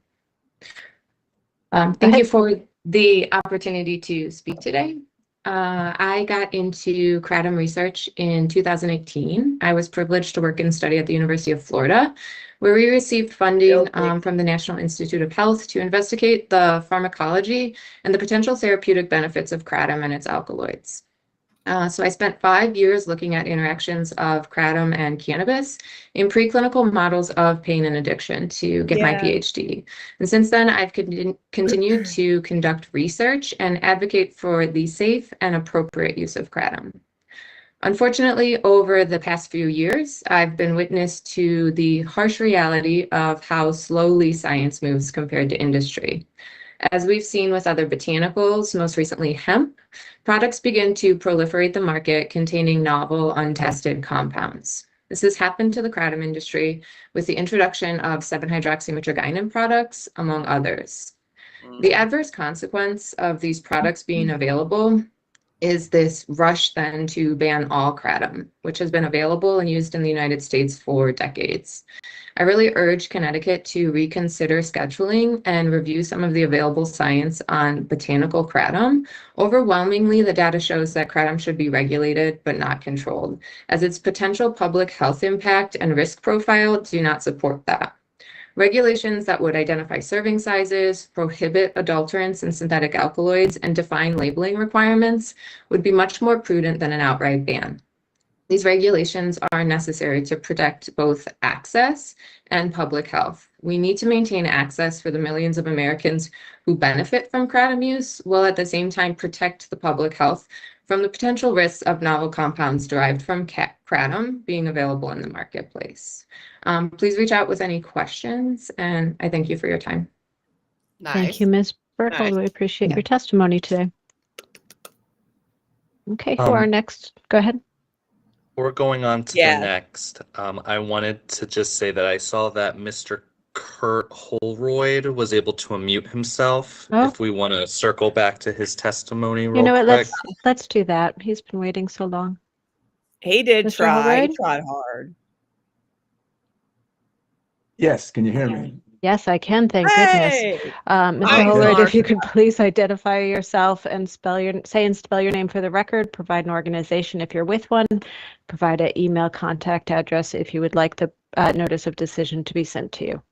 Thank you for the opportunity to speak today. I got into kratom research in 2018. I was privileged to work and study at the University of Florida, where we received funding from the National Institute of Health to investigate the pharmacology and the potential therapeutic benefits of kratom and its alkaloids. So I spent 5 years looking at interactions of kratom and cannabis in preclinical models of pain and addiction to get my PhD. And since then, I've continued to conduct research and advocate for the safe and appropriate use of kratom. Unfortunately, over the past few years, I've been witness to the harsh reality of how slowly science moves compared to industry. As we've seen with other botanicals, most recently hemp, products begin to proliferate the market containing novel, untested compounds. This has happened to the kratom industry with the introduction of 7-hydroxymitragynine products, among others. The adverse consequence of these products being available is this rush then to ban all kratom, which has been available and used in the United States for decades. I really urge Connecticut to reconsider scheduling and review some of the available science on botanical kratom. Overwhelmingly, the data shows that kratom should be regulated but not controlled, as its potential public health impact and risk profile do not support that. Regulations that would identify serving sizes, prohibit adulterants and synthetic alkaloids, and define labeling requirements would be much more prudent than an outright ban. These regulations are necessary to protect both access and public health. We need to maintain access for the millions of Americans who benefit from kratom use, while at the same time protect the public health from the potential risks of novel compounds derived from kratom being available in the marketplace. Please reach out with any questions, and I thank you for your time. Nice. Thank you, Ms. Berthold. Nice. We appreciate your testimony today. Okay, who are next? Go ahead. We're going on to the next. I wanted to just say that I saw that Mr. Kurt Holroyd was able to unmute himself. Oh. If we want to circle back to his testimony real You know what? quick. Let's do that. He's been waiting so long. He did Mr. try. Holroyd? He tried hard. Yes, can you hear me? Yes, I can. Thank Hey! goodness. Mr. Nice. Holroyd, if you could please identify yourself and spell your name for the record. Provide an organization if you're with one. Provide an email contact address if you would like the notice of decision to be sent to you.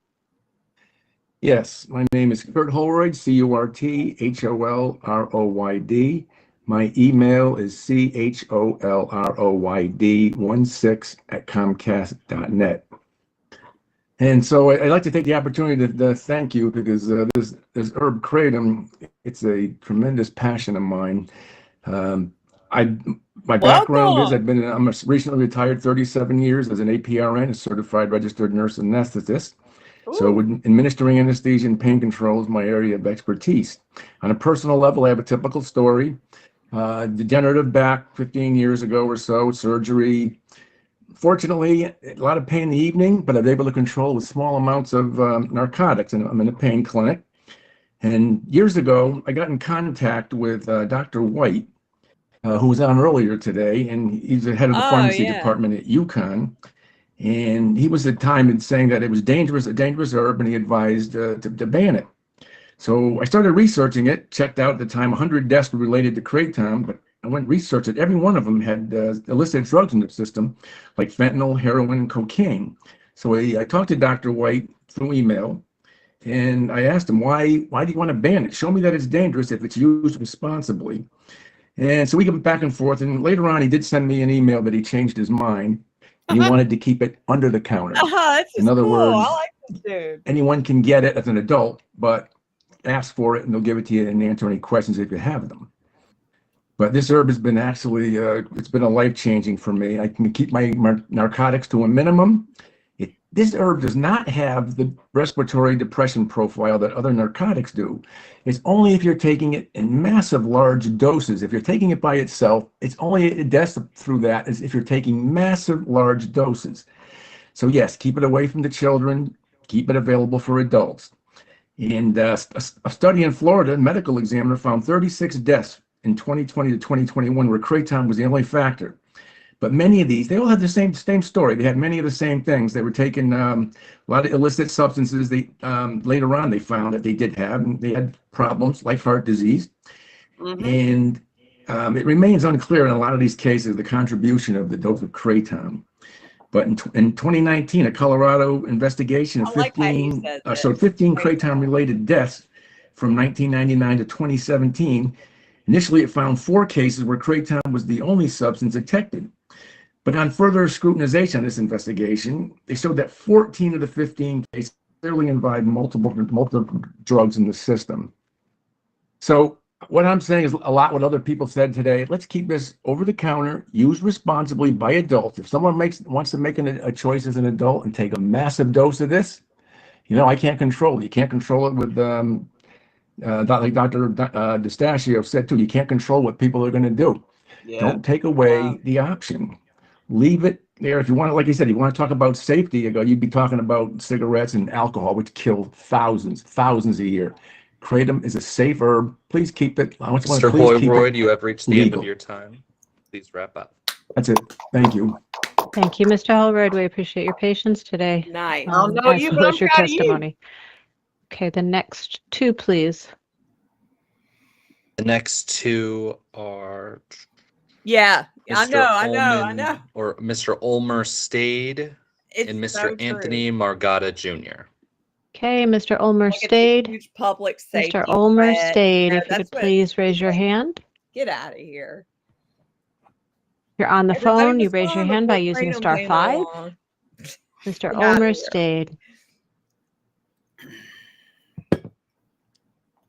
Yes, my name is Kurt Holroyd, CurtHolroyd. My email is CHOLROYD16@comcast.net. And so I'd like to take the opportunity to thank you, because this herb kratom, it's a tremendous passion of mine. My background is I'm a recently retired 37 years as an APRN, a certified registered nurse anesthetist. So administering anesthesia and pain control is my area of expertise. On a personal level, I have a typical story. Degenerative back 15 years ago or so, surgery. Fortunately, a lot of pain in the evening, but I'm able to control with small amounts of narcotics, and I'm in a pain clinic. And years ago, I got in contact with Dr. White, who was on earlier today, and he's the head of the pharmacy department at UConn. And he was at the time saying that it was a dangerous herb, and he advised to ban it. So I started researching it, checked out at the time 100 deaths were related to kratom, but I went and researched it. Every one of them had illicit drugs in the system, like fentanyl, heroin, and cocaine. So I talked to Dr. White through email, and I asked him, why do you want to ban it? Show me that it's dangerous if it's used responsibly. And so we went back and forth, and later on he did send me an email that he changed his mind. He wanted to keep it under the counter. In other words, I like this dude. Anyone can get it as an adult, but ask for it and they'll give it to you and answer any questions if you have them. But this herb has been actually, it's been a life-changing for me. I can keep my narcotics to a minimum. This herb does not have the respiratory depression profile that other narcotics do. It's only if you're taking it in massive large doses. If you're taking it by itself, it's only a death through that is if you're taking massive large doses. So yes, keep it away from the children, keep it available for adults. And a study in Florida, a medical examiner found 36 deaths in 2020 to 2021 where kratom was the only factor. But many of these, they all had the same story. They had many of the same things. They were taking a lot of illicit substances. They later on they found that they did have, and they had problems like heart disease. And it remains unclear in a lot of these cases the contribution of the dose of kratom. But in 2019, a Colorado investigation of 15 kratom-related deaths from 1999 to 2017. Initially, it found 4 cases where kratom was the only substance detected. But on further scrutinization of this investigation, they showed that 14 of the 15 cases clearly involved multiple drugs in the system. So what I'm saying is a lot what other people said today. Let's keep this over the counter, used responsibly by adults. If someone wants to make a choice as an adult and take a massive dose of this, I can't control it. You can't control it with like Dr. DeStachio said too, you can't control what people are going to do. Don't take away the option. Leave it there. If you want to, like you said, you want to talk about safety, you'd be talking about cigarettes and alcohol, which kill thousands a year. Kratom is a safe herb. Please keep it. Mr. Holroyd, you have reached the end of your time. Please wrap up. That's it. Thank you. Thank you, Mr. Holroyd. We appreciate your patience today. Nice. I don't know as you, but I'm was your proud of you. testimony. Okay, the next two, please. The next two are Yeah, I Mr. know. Ullman or Mr. Ulmer Stade It's and so Mr. true. Anthony Margata Jr. Okay, Mr. Ulmer Like, it's a Stade. huge public safety Mr. Ulmer threat. Stade, You know, if you that's could what please raise he's your like. hand. Get out of here. You're on the Everybody phone. You was raise your fine hand by before using Kratom came *5. along. Mr. Get out of Ulmer here. Stade.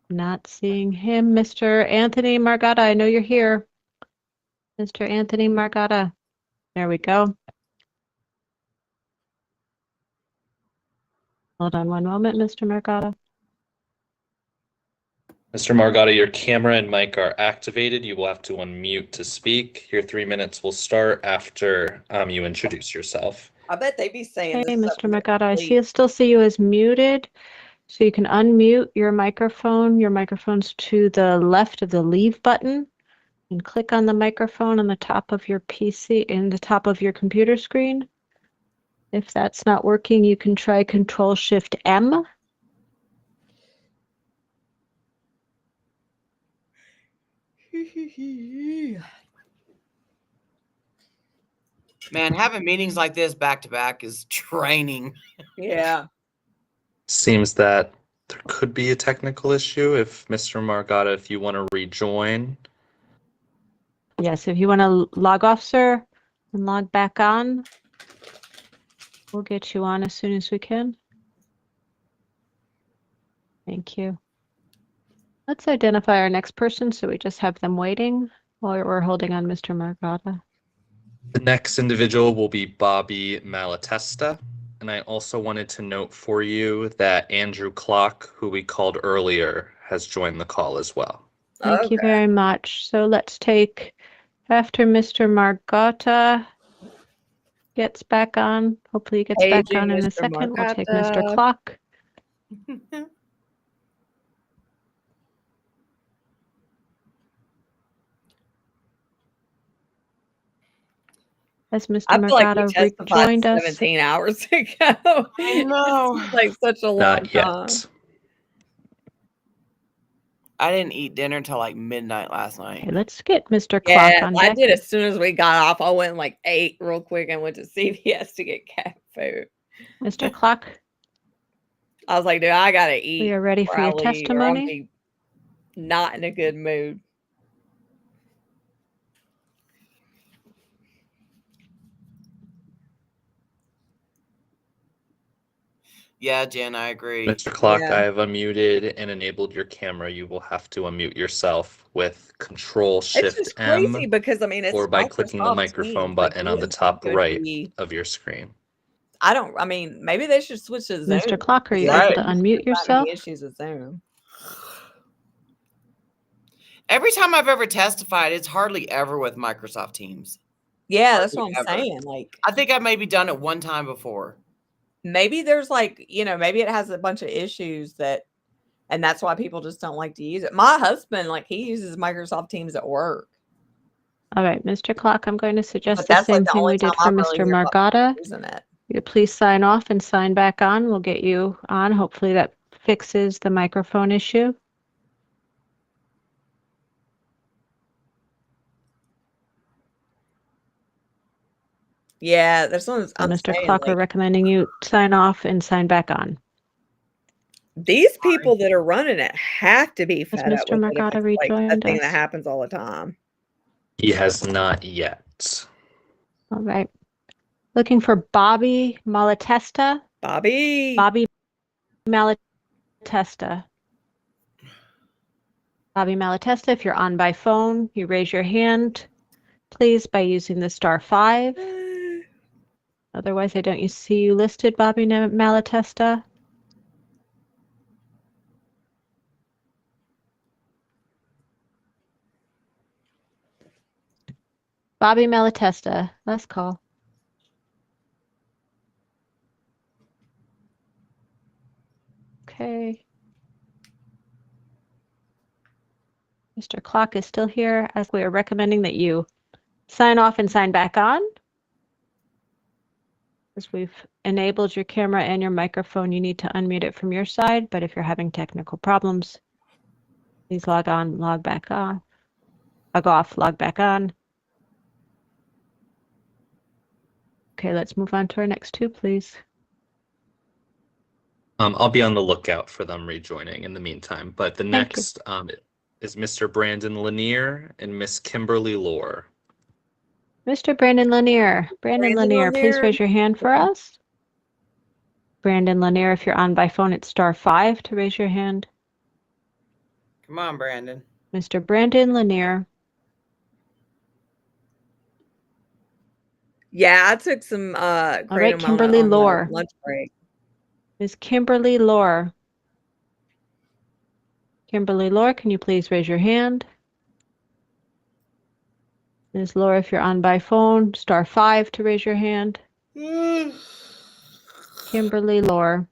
Not seeing him. Mr. Anthony Margata, I know you're here. Mr. Anthony Margata. There we go. Hold on one moment, Mr. Margata. Mr. Margata, your camera and mic are activated. You will have to unmute to speak. Your 3 minutes will start after you introduce yourself. I bet they be saying Okay, this stuff Mr. in their Margata, I sleep. still see you as muted. So you can unmute your microphone. Your microphone's to the left of the leave button. And click on the microphone on the top of your PC, in the top of your computer screen. If that's not working, you can try Control-Shift-M. Man, having meetings like this back to back is draining. Yeah. Seems that there could be a technical issue. If Mr. Margata, if you want to rejoin. Yes, if you want to log off, sir, and log back on, we'll get you on as soon as we can. Thank you. Let's identify our next person so we just have them waiting while we're holding on Mr. Margata. The next individual will be Bobby Malatesta. And I also wanted to note for you that Andrew Clock, who we called earlier, has joined the call as well. Thank you very much. So let's take, after Mr. Margata gets back on, hopefully he gets back Paging on in a Mr. second, we'll take Mr. Margata. Clock. As Mr. I feel like we Margata testified rejoined us. 17 hours ago. I know. It seems like such a long Not yet. time. I didn't eat dinner until like midnight last night. Okay, let's get Mr. Clock Yeah, on I deck. did as soon as we got off. I went and like ate real quick and went to CVS to get cat food. Mr. Clock, I was like, dude, I gotta eat. we are ready before for I your leave, or I'm testimony. be not in a good mood. Yeah, Jen, I agree. Mr. Clock, Yeah. I have unmuted and enabled your camera. You will have to unmute yourself with It's Control-Shift-M just crazy because I mean it's or by clicking the Microsoft microphone Teams. Like button you on the wouldn't think top it would right be. of your screen. I mean, maybe they should switch to Zoom. Mr. Clock, are you Right. able to unmute yourself? Issues with Zoom. Every time I've ever testified, it's hardly ever with Microsoft Teams. Yeah, that's what Hardly I'm ever. saying. Like I think I've maybe done it one time before. maybe there's like, maybe it has a bunch of issues and that's why people just don't like to use it. My husband, like he uses Microsoft Teams at work. All right, Mr. Clock, I'm going to suggest But the that's like same the thing only we did time for I really Mr. hear about Margata. people using it. You please sign off and sign back on. We'll get you on. Hopefully that fixes the microphone issue. Yeah, there's one. So I'm Mr. saying Clock, we're like recommending you sign off and sign back on. these people that are running it have to be Has fed up Mr. with it if Margata it's like a rejoined thing that us? happens all the time. He has not yet. All right. Looking for Bobby Malatesta. Bobby Malatesta. Bobby Malatesta, if you're on by phone, you raise your hand, please, by using the *5. Otherwise, I don't see you listed, Bobby Malatesta. Bobby Malatesta, last call. Okay. Mr. Clock is still here, as we are recommending that you sign off and sign back on. As we've enabled your camera and your microphone, you need to unmute it from your side, but if you're having technical problems, please log on, log back on, log off, log back on. Okay, let's move on to our next two, please. I'll be on the lookout for them rejoining in the meantime, but the next is Mr. Brandon Lanier and Miss Kimberly Lohr. Mr. Brandon Lanier. Brandon Lanier, please raise your hand for us. Brandon Lanier, if you're on by phone, it's *5 to raise your hand. Come on, Brandon. Mr. Brandon Lanier. Yeah, I took some All right, kratom Kimberly on my Lohr. lunch break. Ms. Kimberly Lohr. Kimberly Lohr, can you please raise your hand? Ms. Lohr, if you're on by phone, *5 to raise your hand. Kimberly Lohr.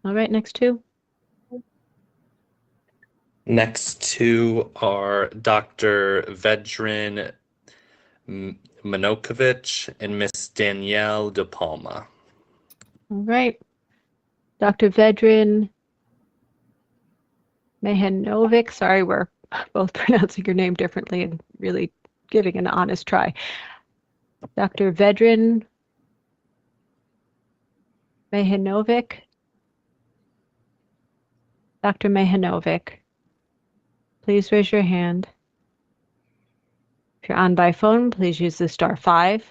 All right, next two. Next two are Dr. Vedran Manokovich and Miss Danielle De Palma. All right. Dr. Vedran Mihanovic. Sorry, we're both pronouncing your name differently and really giving an honest try. Dr. Vedran Mihanovic. Dr. Mihanovic, please raise your hand. If you're on by phone, please use the *5.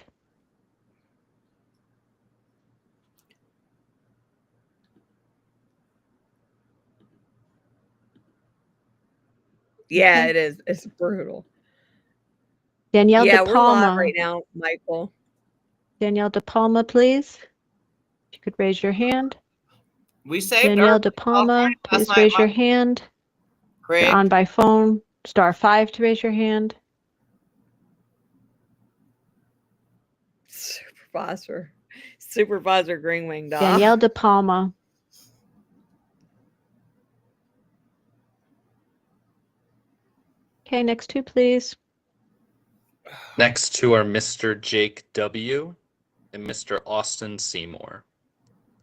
Yeah, it is. It's brutal. Danielle Yeah, De we're live Palma. right now, Michael. Danielle De Palma, please. If you could raise your hand. We saved Danielle our De Palma, please night, raise your hand. If you're on by phone, *5 to raise your hand. Supervisor Greenwing Dog. Danielle De Palma. Okay, next two, please. Next two are Mr. Jake W. and Mr. Austin Seymour.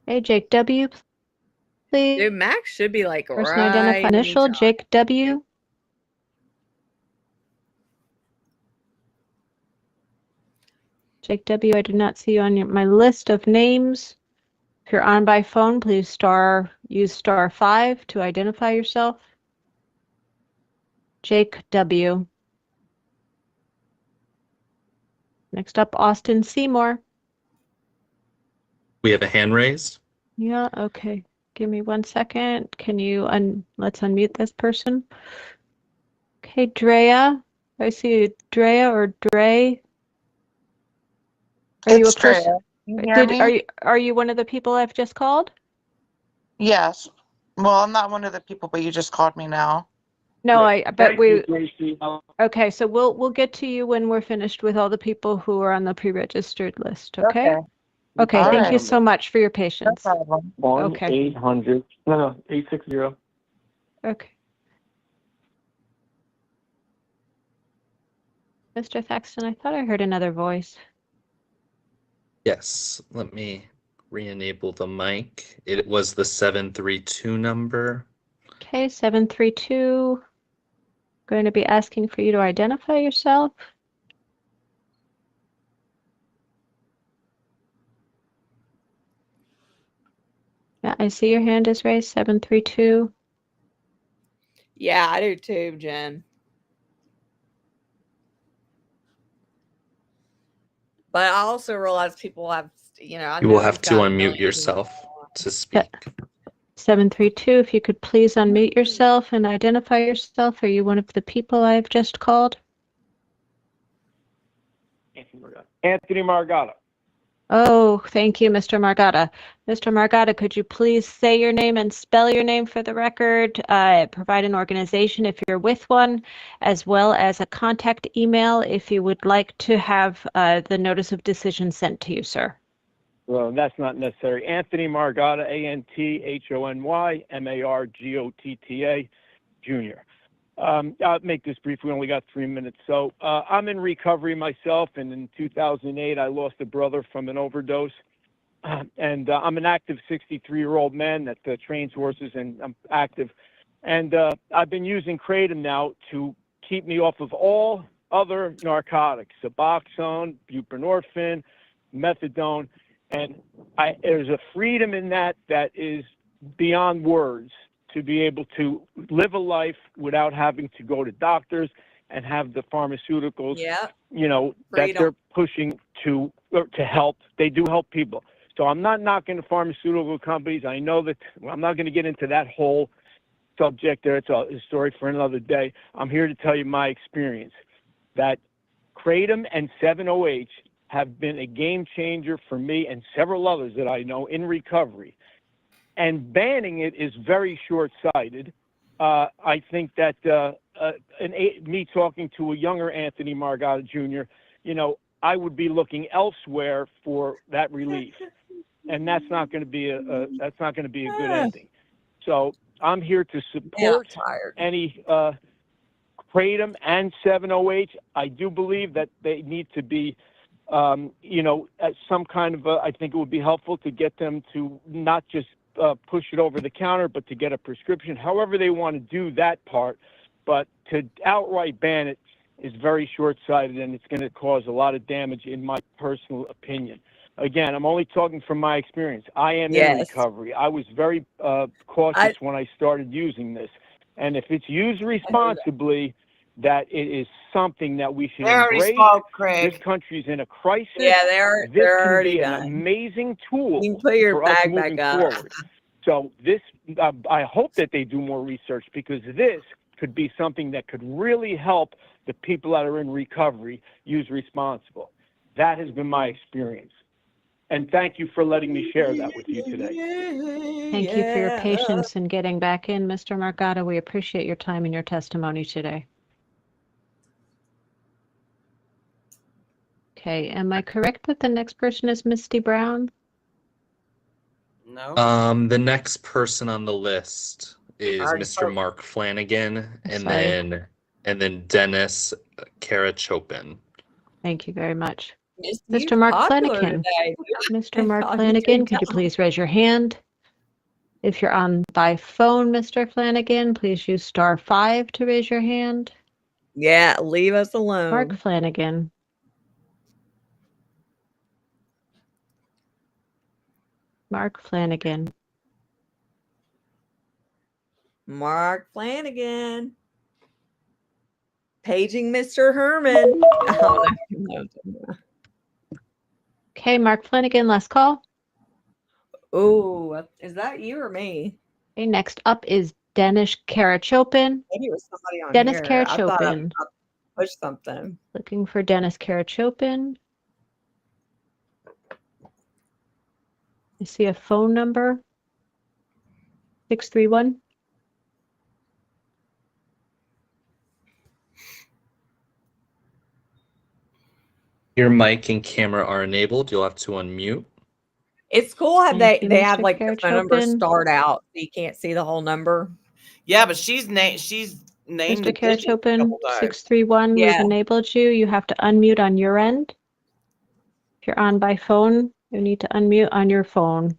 Hey, Jake W, please. Dude, Max should be like Person identify initial, Jake W. Jake W, I do not see you on my list of names. If you're on by phone, please use *5 to identify yourself. Jake W. Next up, Austin Seymour. We have a hand raised. Yeah, okay. Give me 1 second. Can you let's unmute this person. Okay, Drea. I see Drea or Dre. Are you a person? Can you hear me? Are you one of the people I've just called? Yes. Well, I'm not one of the people, but you just called me now. No, okay, so we'll get to you when we're finished with all the people who are on the pre-registered list, okay? Okay, thank you so much for your patience. No problem. 1-800, no, 860. Okay. Mr. Thaxton, I thought I heard another voice. Yes, let me re-enable the mic. It was the 732 number. Okay, 732. Going to be asking for you to identify yourself. Yeah, I see your hand is raised, 732. Yeah, I do too, Jen. But I also realize people have, you will have to unmute yourself to speak. 732, if you could please unmute yourself and identify yourself. Are you one of the people I've just called? Anthony Margata. Oh, thank you, Mr. Margata. Mr. Margata, could you please say your name and spell your name for the record, provide an organization if you're with one, as well as a contact email if you would like to have the notice of decision sent to you, sir? Well, that's not necessary. Anthony Margata, ANTHONY MARGOTTA, Jr. I'll make this brief. We only got 3 minutes. So I'm in recovery myself, and in 2008, I lost a brother from an overdose. And I'm an active 63-year-old man that trains horses, and I'm active. And I've been using Kratom now to keep me off of all other narcotics, Suboxone, buprenorphine, methadone. And there's a freedom in that is beyond words, to be able to live a life without having to go to doctors and have the pharmaceuticals, that they're pushing to help. They do help people. So I'm not knocking the pharmaceutical companies. I know that I'm not going to get into that whole subject there. It's a story for another day. I'm here to tell you my experience, that Kratom and 7-OH have been a game changer for me and several others that I know in recovery. And banning it is very short-sighted. I think that me talking to a younger Anthony Margotto Jr., I would be looking elsewhere for that relief, and that's not going to be a good ending. So I'm here to support any Kratom and 7-OH. I do believe that they need to be, at some kind of I think it would be helpful to get them to not just push it over the counter, but to get a prescription, however they want to do that part. But to outright ban it is very short-sighted, and it's going to cause a lot of damage, in my personal opinion. Again, I'm only talking from my experience. I am in recovery. I was very cautious when I started using this. And if it's used responsibly, that it is something that we should embrace. This country's in a crisis. Yeah, they're already an done. amazing tool You can put your for us bag moving back up. forward. So this, I hope that they do more research, because this could be something that could really help the people that are in recovery use responsible. That has been my experience. And thank you for letting me share that with you today. Thank you for your patience in getting back in, Mr. Margotto. We appreciate your time and your testimony today. Okay, am I correct that the next person is Misty Brown? No. The next person on the list is Already Mr. spoke. Mark Flanagan, and Sorry. then Dennis Karachopin. Thank you very much. He's Mr. Mark popular Flanagan. today. Mr. Mark All you Flanagan, can could you tell. please raise your hand? If you're on by phone, Mr. Flanagan, please use *5 to raise your hand. Yeah, leave us alone. Mark Flanagan. Mark Flanagan. Mark Flanagan. Paging Mr. Herman. Oh, no. Okay, Mark Flanagan, last call. Oh, is that you or me? Okay, next up is Dennis Karachopin. Maybe it was somebody on Dennis here. I thought I Karachopin. pushed something. Looking for Dennis Karachopin. I see a phone number. 631. Your mic and camera are enabled. You'll have to unmute. It's cool how Thank they you, have Mr. like the phone number Karachopin. start out, so you can't see the whole number. Yeah, but she's named Mr. the digits a Karachopin, couple times. 631. We've Yeah. enabled you. You have to unmute on your end. If you're on by phone, you need to unmute on your phone.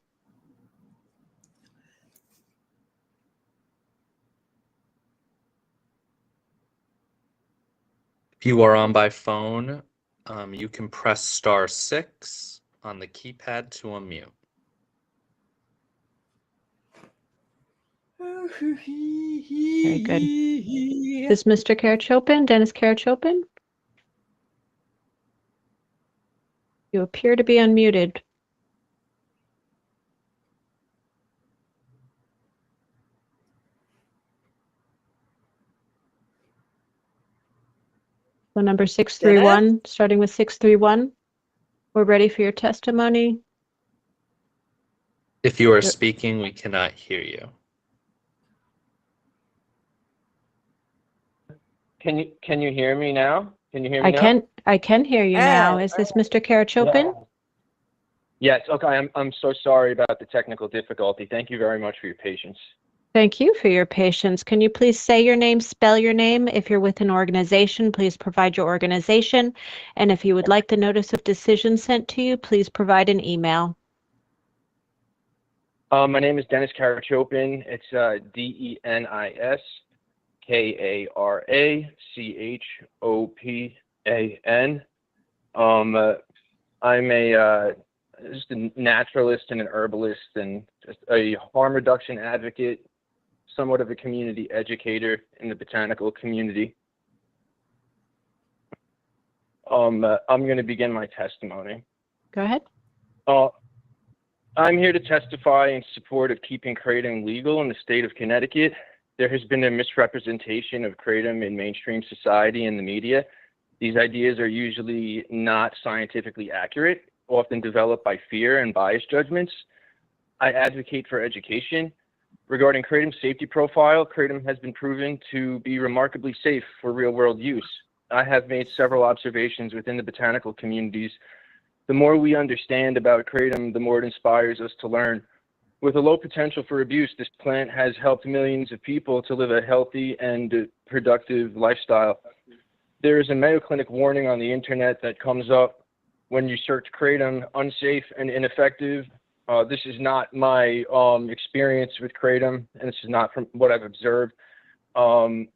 If you are on by phone, you can press *6 on the keypad to unmute. Very good. Is Mr. Karachopin, Dennis Karachopin? You appear to be unmuted. Phone number 631, starting with 631. We're ready for your testimony. If you are speaking, we cannot hear you. Can you hear me now? Can you hear me now? I can hear you now. Is this Mr. Karachopin? Yes. Okay. I'm so sorry about the technical difficulty. Thank you very much for your patience. Thank you for your patience. Can you please say your name, spell your name? If you're with an organization, please provide your organization. And if you would like the notice of decision sent to you, please provide an email. My name is Dennis Karachopin. It's DENIS KARACHOPAN. I'm just a naturalist and an herbalist and just a harm reduction advocate, somewhat of a community educator in the botanical community. I'm going to begin my testimony. Go ahead. I'm here to testify in support of keeping kratom legal in the state of Connecticut. There has been a misrepresentation of kratom in mainstream society and the media. These ideas are usually not scientifically accurate, often developed by fear and bias judgments. I advocate for education. Regarding kratom's safety profile, kratom has been proven to be remarkably safe for real-world use. I have made several observations within the botanical communities. The more we understand about kratom, the more it inspires us to learn. With a low potential for abuse, this plant has helped millions of people to live a healthy and productive lifestyle. There is a Mayo Clinic warning on the internet that comes up when you search kratom, unsafe and ineffective. This is not my experience with kratom, and this is not from what I've observed. The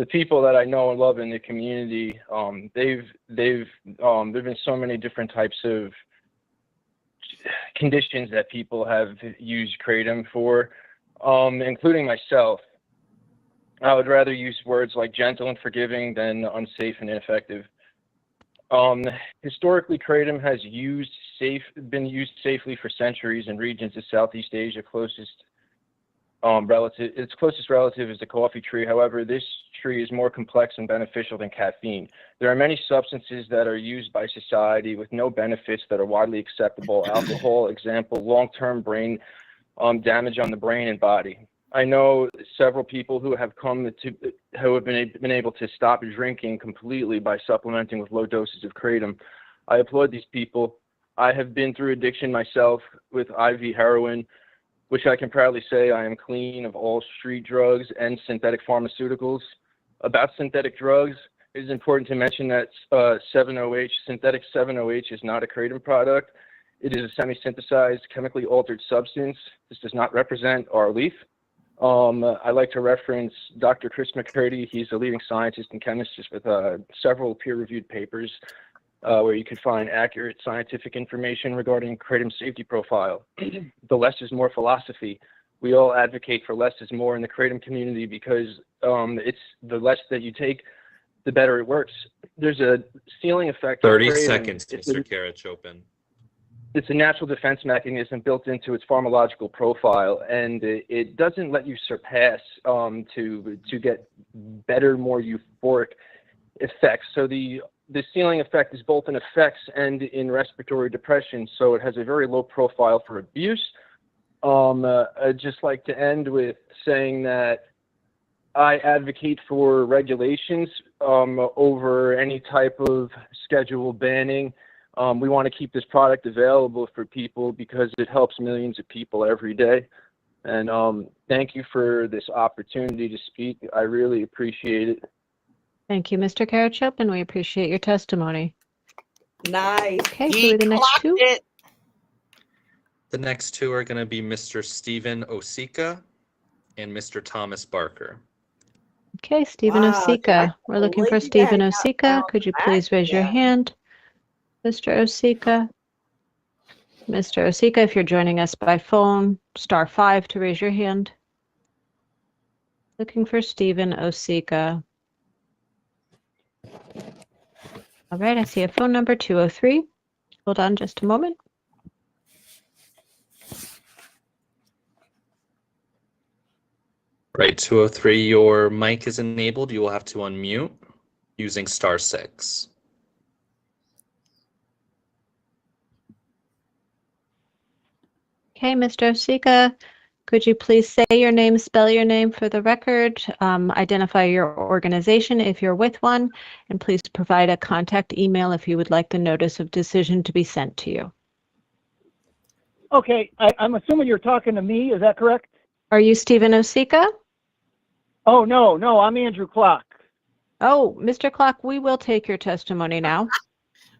people that I know and love in the community, there've been so many different types of conditions that people have used kratom for, including myself. I would rather use words like gentle and forgiving than unsafe and ineffective. Historically, kratom has been used safely for centuries in regions of Southeast Asia. Its closest relative is the coffee tree. However, this tree is more complex and beneficial than caffeine. There are many substances that are used by society with no benefits that are widely acceptable. Alcohol, example, long-term brain damage on the brain and body. I know several people who have been able to stop drinking completely by supplementing with low doses of kratom. I applaud these people. I have been through addiction myself with IV heroin, which I can proudly say I am clean of all street drugs and synthetic pharmaceuticals. About synthetic drugs, it is important to mention that 7-OH, synthetic 7-OH is not a kratom product. It is a semi-synthesized, chemically altered substance. This does not represent our leaf. I like to reference Dr. Chris McCurdy. He's a leading scientist and chemist with several peer-reviewed papers where you can find accurate scientific information regarding kratom's safety profile. The less is more philosophy. We all advocate for less is more in the kratom community because it's the less that you take, the better it works. There's a ceiling effect. 30 seconds, Mr. Karachopin. It's a natural defense mechanism built into its pharmacological profile, and it doesn't let you surpass to get better, more euphoric effects. So the ceiling effect is both in effects and in respiratory depression, so it has a very low profile for abuse. I'd just like to end with saying that I advocate for regulations over any type of schedule banning. We want to keep this product available for people because it helps millions of people every day. And thank you for this opportunity to speak. I really appreciate it. Thank you, Mr. Karachopin. We appreciate your testimony. Nice. Okay, who are the next two? The next two are going to be Mr. Stephen Osika and Mr. Thomas Barker. Okay, Stephen Osika. We're looking for Stephen Osika. Could you please raise your hand? Mr. Osika. Mr. Osika, if you're joining us by phone, *5 to raise your hand. Looking for Stephen Osika. All right, I see a phone number, 203. Hold on just a moment. Right, 203, your mic is enabled. You will have to unmute using *6. Okay, Mr. Osika, could you please say your name, spell your name for the record, identify your organization if you're with one, and please provide a contact email if you would like the notice of decision to be sent to you. Okay, I'm assuming you're talking to me, is that correct? Are you Stephen Osika? Oh, no, I'm Andrew Clark. Oh, Mr. Clark, we will take your testimony now.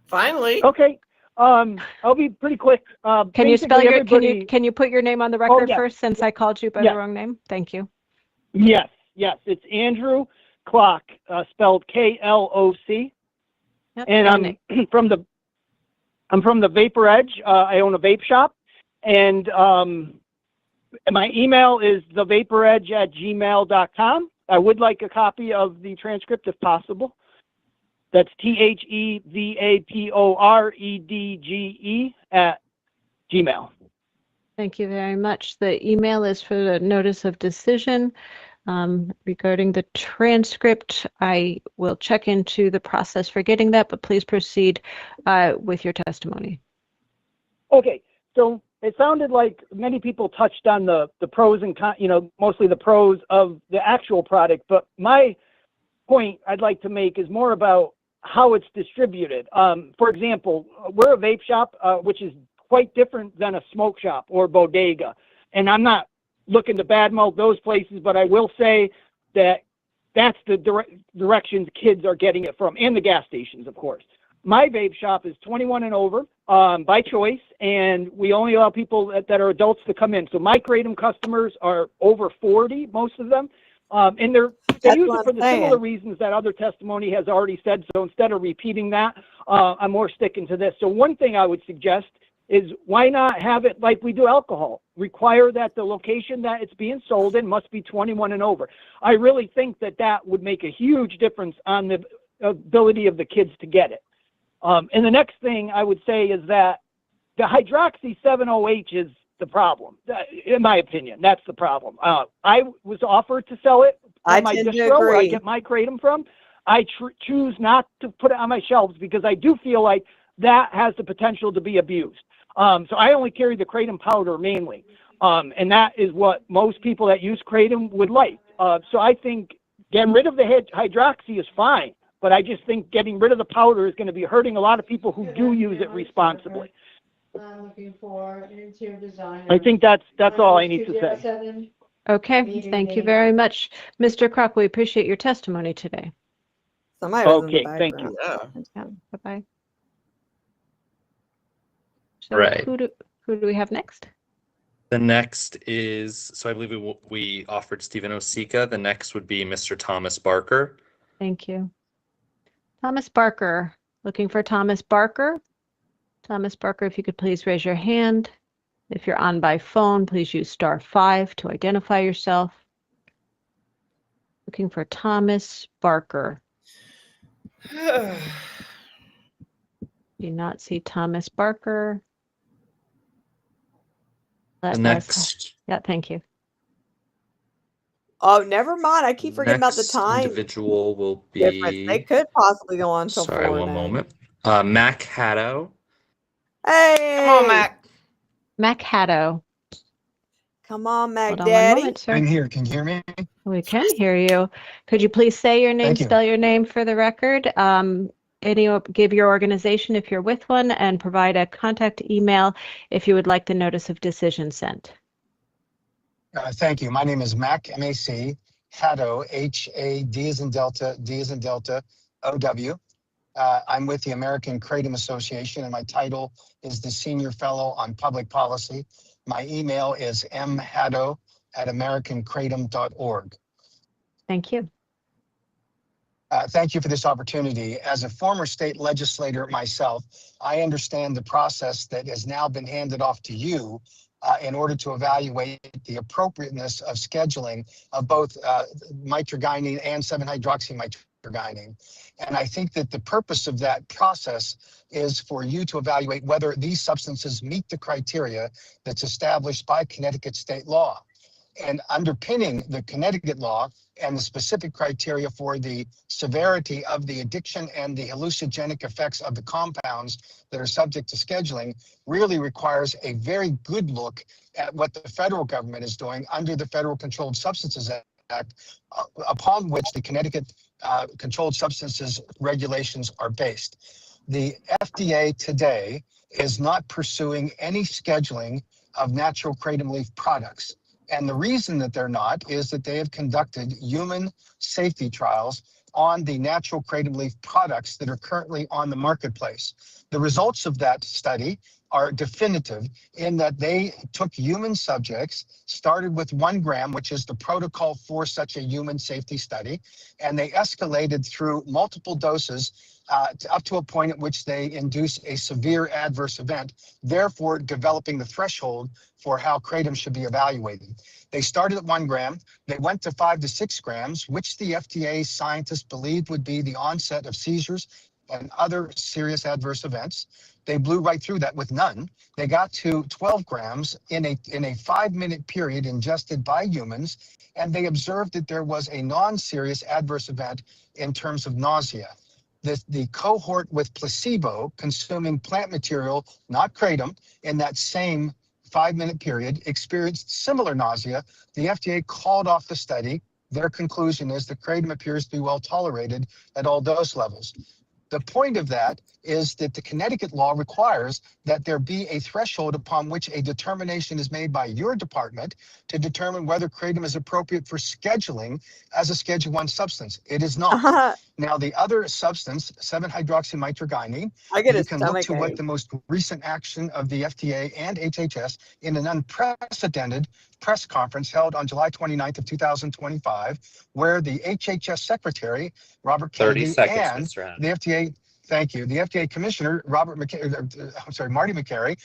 Finally. Okay. I'll be pretty quick. Can you spell your everybody... can you put your name on the record yes. first, since I called you by the wrong name? Thank you. Yes. It's Andrew Clark, spelled Kloc. Yep, and I'm from the Vapor Edge. I own a vape shop, and my email is thevaporedge@gmail.com. I would like a copy of the transcript if possible. That's TheVaporedge @gmail. Thank you very much. The email is for the notice of decision. Regarding the transcript, I will check into the process for getting that, but please proceed with your testimony. Okay, so it sounded like many people touched on the pros and cons, mostly the pros of the actual product, but my point I'd like to make is more about how it's distributed. For example, we're a vape shop, which is quite different than a smoke shop or bodega, and I'm not looking to badmouth those places, but I will say that that's the directions kids are getting it from, and the gas stations, of course. My vape shop is 21 and over by choice, and we only allow people that are adults to come in. So my Kratom customers are over 40, most of them, and they use it for the similar reasons that other testimony has already said. So instead of repeating that, I'm more sticking to this. So one thing I would suggest is, why not have it like we do alcohol? Require that the location that it's being sold in must be 21 and over. I really think that would make a huge difference on the ability of the kids to get it. And the next thing I would say is that the hydroxy 7-OH is the problem. In my opinion, that's the problem. I was offered to sell it from my distro where I get my Kratom from. I choose not to put it on my shelves because I do feel like that has the potential to be abused. So I only carry the Kratom powder mainly. And that is what most people that use Kratom would like. So I think getting rid of the hydroxy is fine, but I just think getting rid of the powder is going to be hurting a lot of people who do use it responsibly. I'm looking for an interior designer. I think that's all I need to say. Okay, thank you very much, Mr. Crock. We appreciate your testimony today. Okay, thank you. Bye-bye. So Right. Who do we have next? The next is, so I believe we offered Stephen Osika. The next would be Mr. Thomas Barker. Thank you. Thomas Barker, looking for Thomas Barker. Thomas Barker, if you could please raise your hand. If you're on by phone, please use *5 to identify yourself. Looking for Thomas Barker. Do not see Thomas Barker. The next. Yeah, thank you. Oh, never mind. I keep forgetting about the Next time individual will difference. be. They could possibly go on till Sorry, 4 one now. moment. Mac Haddo. Hey, come on, Mac. Mac Haddo. Come on, Mac Hold on one Daddy. moment, sir. I'm here. Can you hear me? We can hear you. Could you please say your name, Thank you. spell your name for the record? Give your organization if you're with one, and provide a contact email if you would like the notice of decision sent. Thank you. My name is Mac, M-A-C, Haddo, H-A-D as in Delta, D as in Delta, O-W. I'm with the American Kratom Association, and my title is the Senior Fellow on Public Policy. My email is mhaddo@americankratom.org. Thank you. Thank you for this opportunity. As a former state legislator myself, I understand the process that has now been handed off to you in order to evaluate the appropriateness of scheduling of both mitragynine and 7-hydroxymitragynine. And I think that the purpose of that process is for you to evaluate whether these substances meet the criteria that's established by Connecticut state law. And underpinning the Connecticut law and the specific criteria for the severity of the addiction and the hallucinogenic effects of the compounds that are subject to scheduling really requires a very good look at what the federal government is doing under the Federal Controlled Substances Act, upon which the Connecticut controlled substances regulations are based. The FDA today is not pursuing any scheduling of natural kratom leaf products. And the reason that they're not is that they have conducted human safety trials on the natural kratom leaf products that are currently on the marketplace. The results of that study are definitive in that they took human subjects, started with 1 gram, which is the protocol for such a human safety study, and they escalated through multiple doses up to a point at which they induce a severe adverse event, therefore developing the threshold for how kratom should be evaluated. They started at 1 gram, they went to 5 to 6 grams, which the FDA scientists believed would be the onset of seizures and other serious adverse events. They blew right through that with none. They got to 12 grams in a 5-minute period ingested by humans, and they observed that there was a non-serious adverse event in terms of nausea. The cohort with placebo consuming plant material, not kratom, in that same 5-minute period experienced similar nausea. The FDA called off the study. Their conclusion is that kratom appears to be well tolerated at all dose levels. The point of that is that the Connecticut law requires that there be a threshold upon which a determination is made by your department to determine whether kratom is appropriate for scheduling as a Schedule 1 substance. It is not. Now, the other substance, 7-hydroxymitragynine, I get you a can look stomach to what ache. the most recent action of the FDA and HHS in an unprecedented press conference held on July 29th of 2025, where the HHS Secretary, Robert 30 Kennedy, seconds, and Mr. Haddon. the FDA, thank you, the FDA Commissioner, Marty McCary,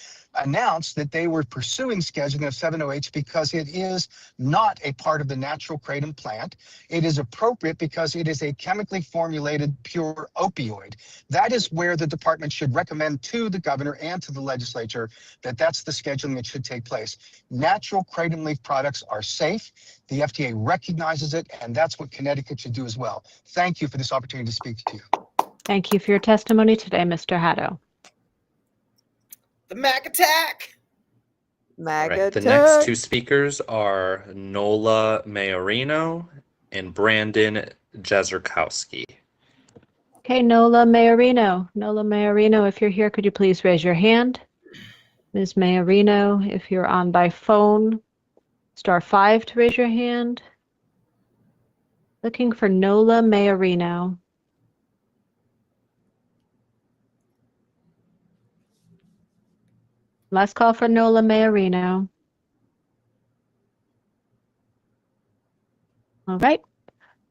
announced that they were pursuing scheduling of 7-OH because it is not a part of the natural kratom plant. It is appropriate because it is a chemically formulated pure opioid. That is where the department should recommend to the governor and to the legislature that that's the scheduling that should take place. Natural kratom leaf products are safe. The FDA recognizes it, and that's what Connecticut should do as well. Thank you for this opportunity to speak to you. Thank you for your testimony today, Mr. Haddo. The Mac attack. All right, the next 2 speakers are Nola Mayorino and Brandon Jezerkowski. Okay, Nola Mayorino. Nola Mayorino, if you're here, could you please raise your hand? Ms. Mayorino, if you're on by phone, *5 to raise your hand. Looking for Nola Mayorino. Last call for Nola Mayorino. All right.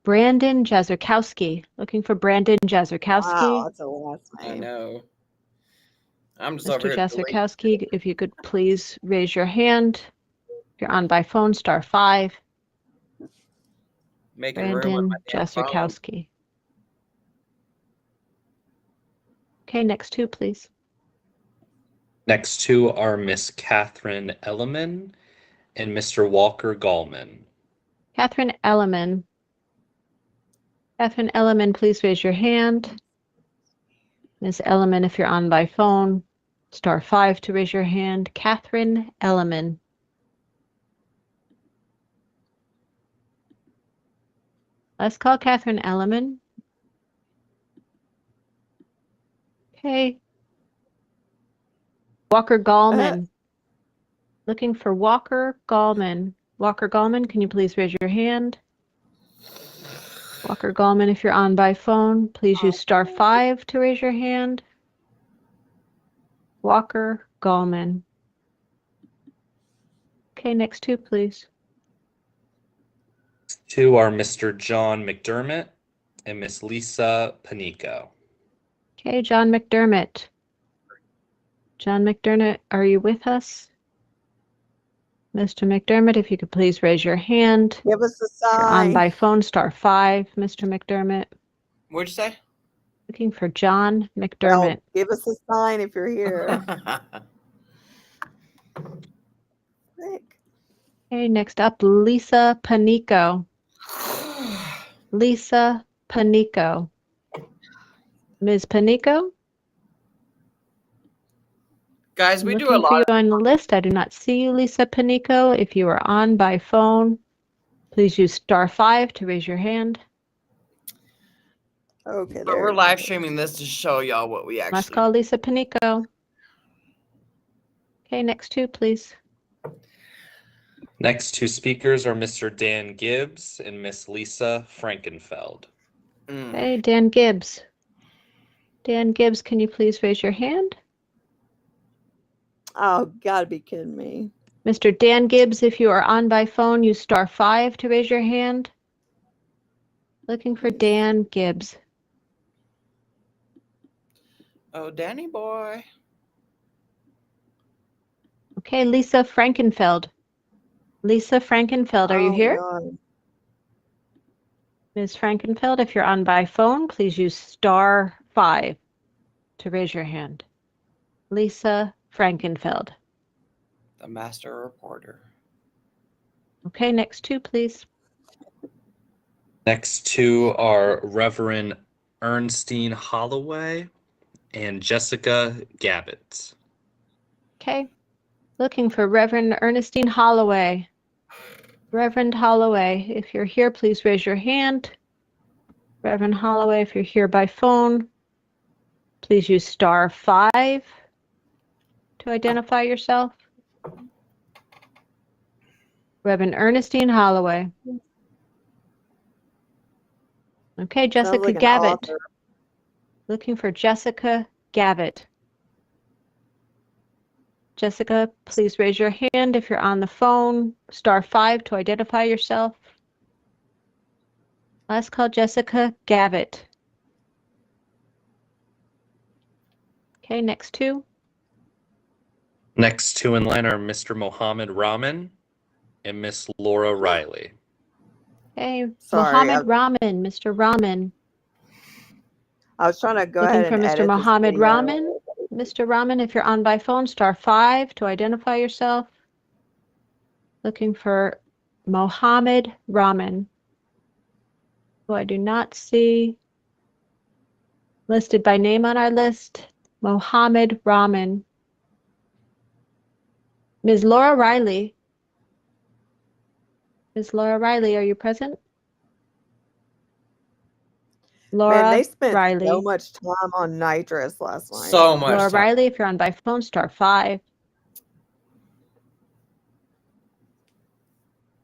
Brandon Jezerkowski. Looking for Brandon Jezerkowski. Wow, that's a last name. I know. I'm just over Mr. here deleting. Jezerkowski, if you could please raise your hand. If you're on by phone, *5. Making room on Brandon my damn phone. Jezerkowski. Okay, next 2, please. Next 2 are Miss Catherine Elliman and Mr. Walker Gallman. Catherine Elliman. Catherine Elliman, please raise your hand. Ms. Elliman, if you're on by phone, *5 to raise your hand. Catherine Elliman. Let's call Catherine Elliman. Okay. Walker Gallman. Looking for Walker Gallman. Walker Gallman, can you please raise your hand? Walker Gallman, if you're on by phone, please use *5 to raise your hand. Walker Gallman. Okay, next 2, please. 2 are Mr. John McDermott and Miss Lisa Panico. Okay, John McDermott. John McDermott, are you with us? Mr. McDermott, if you could please raise your hand. Give us a If you're on sign. by phone, *5, Mr. McDermott. What'd you say? Looking for John Well, McDermott. give us a sign if you're here. Okay, next up, Lisa Panico. Lisa Panico. Ms. Panico? Guys, we I'm do a looking for lot you on the list. I do not see you, Lisa Panico. If you are on by phone, please use *5 to raise your hand. Okay, but we're live streaming this to show y'all what we Let's actually call Lisa Panico. Okay, next 2, please. Next two speakers are Mr. Dan Gibbs and Miss Lisa Frankenfeld. Hey, Dan Gibbs. Dan Gibbs, can you please raise your hand? Oh, gotta be kidding me. Mr. Dan Gibbs, if you are on by phone, use *5 to raise your hand. Looking for Dan Gibbs. Oh, Danny boy. Okay, Lisa Frankenfeld. Lisa Frankenfeld, are you here? God. Ms. Frankenfeld, if you're on by phone, please use *5 to raise your hand. Lisa Frankenfeld. The master reporter. Okay, next two, please. Next two are Reverend Ernestine Holloway and Jessica Gabbett. Okay, looking for Reverend Ernestine Holloway. Reverend Holloway, if you're here, please raise your hand. Reverend Holloway, if you're here by phone, please use *5 to identify yourself. Reverend Ernestine Holloway. Okay, Jessica like an Gabbett. author. Looking for Jessica Gabbett. Jessica, please raise your hand if you're on the phone. *5 to identify yourself. Last call, Jessica Gabbett. Okay, next two. Next two in line are Mr. Mohammed Rahman and Miss Laura Riley. Okay, Sorry, Mohammed Rahman, Mr. Rahman. I was trying to go Looking ahead for and Mr. edit this Mohammed video. Rahman. Mr. Rahman, if you're on by phone, *5 to identify yourself. Looking for Mohammed Rahman, who I do not see listed by name on our list. Mohammed Rahman. Ms. Laura Riley. Ms. Laura Riley, are you present? Laura Man, they spent Riley. so much time on nitrous last night. So much Laura time. Riley, if you're on by phone, *5.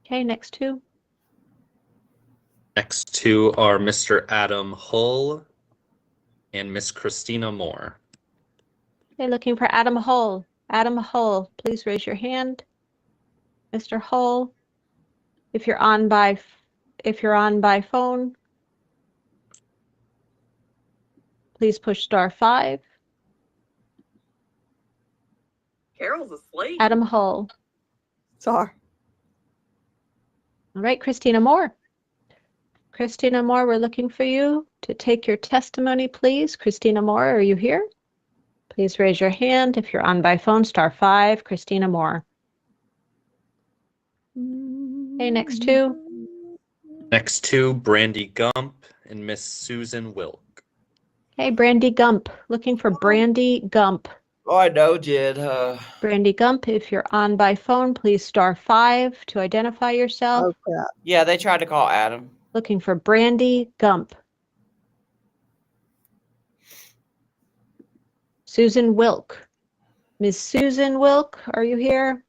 Okay, next two. Next two are Mr. Adam Hull and Miss Christina Moore. Okay, looking for Adam Hull. Adam Hull, please raise your hand. Mr. Hull, if you're on by phone, please push *5. Carol's asleep. Adam Hull. Sorry. All right, Christina Moore. Christina Moore, we're looking for you to take your testimony, please. Christina Moore, are you here? Please raise your hand if you're on by phone, *5, Christina Moore. Okay, next two. Next two, Brandy Gump and Miss Susan Wilk. Hey, Brandy Gump. Looking for Brandy Gump. Oh, I know, Jed. Brandy Gump, if you're on by phone, please *5 to identify yourself. Oh, crap. Yeah, they tried to call Adam. Looking for Brandy Gump. Susan Wilk. Ms. Susan Wilk, are you here?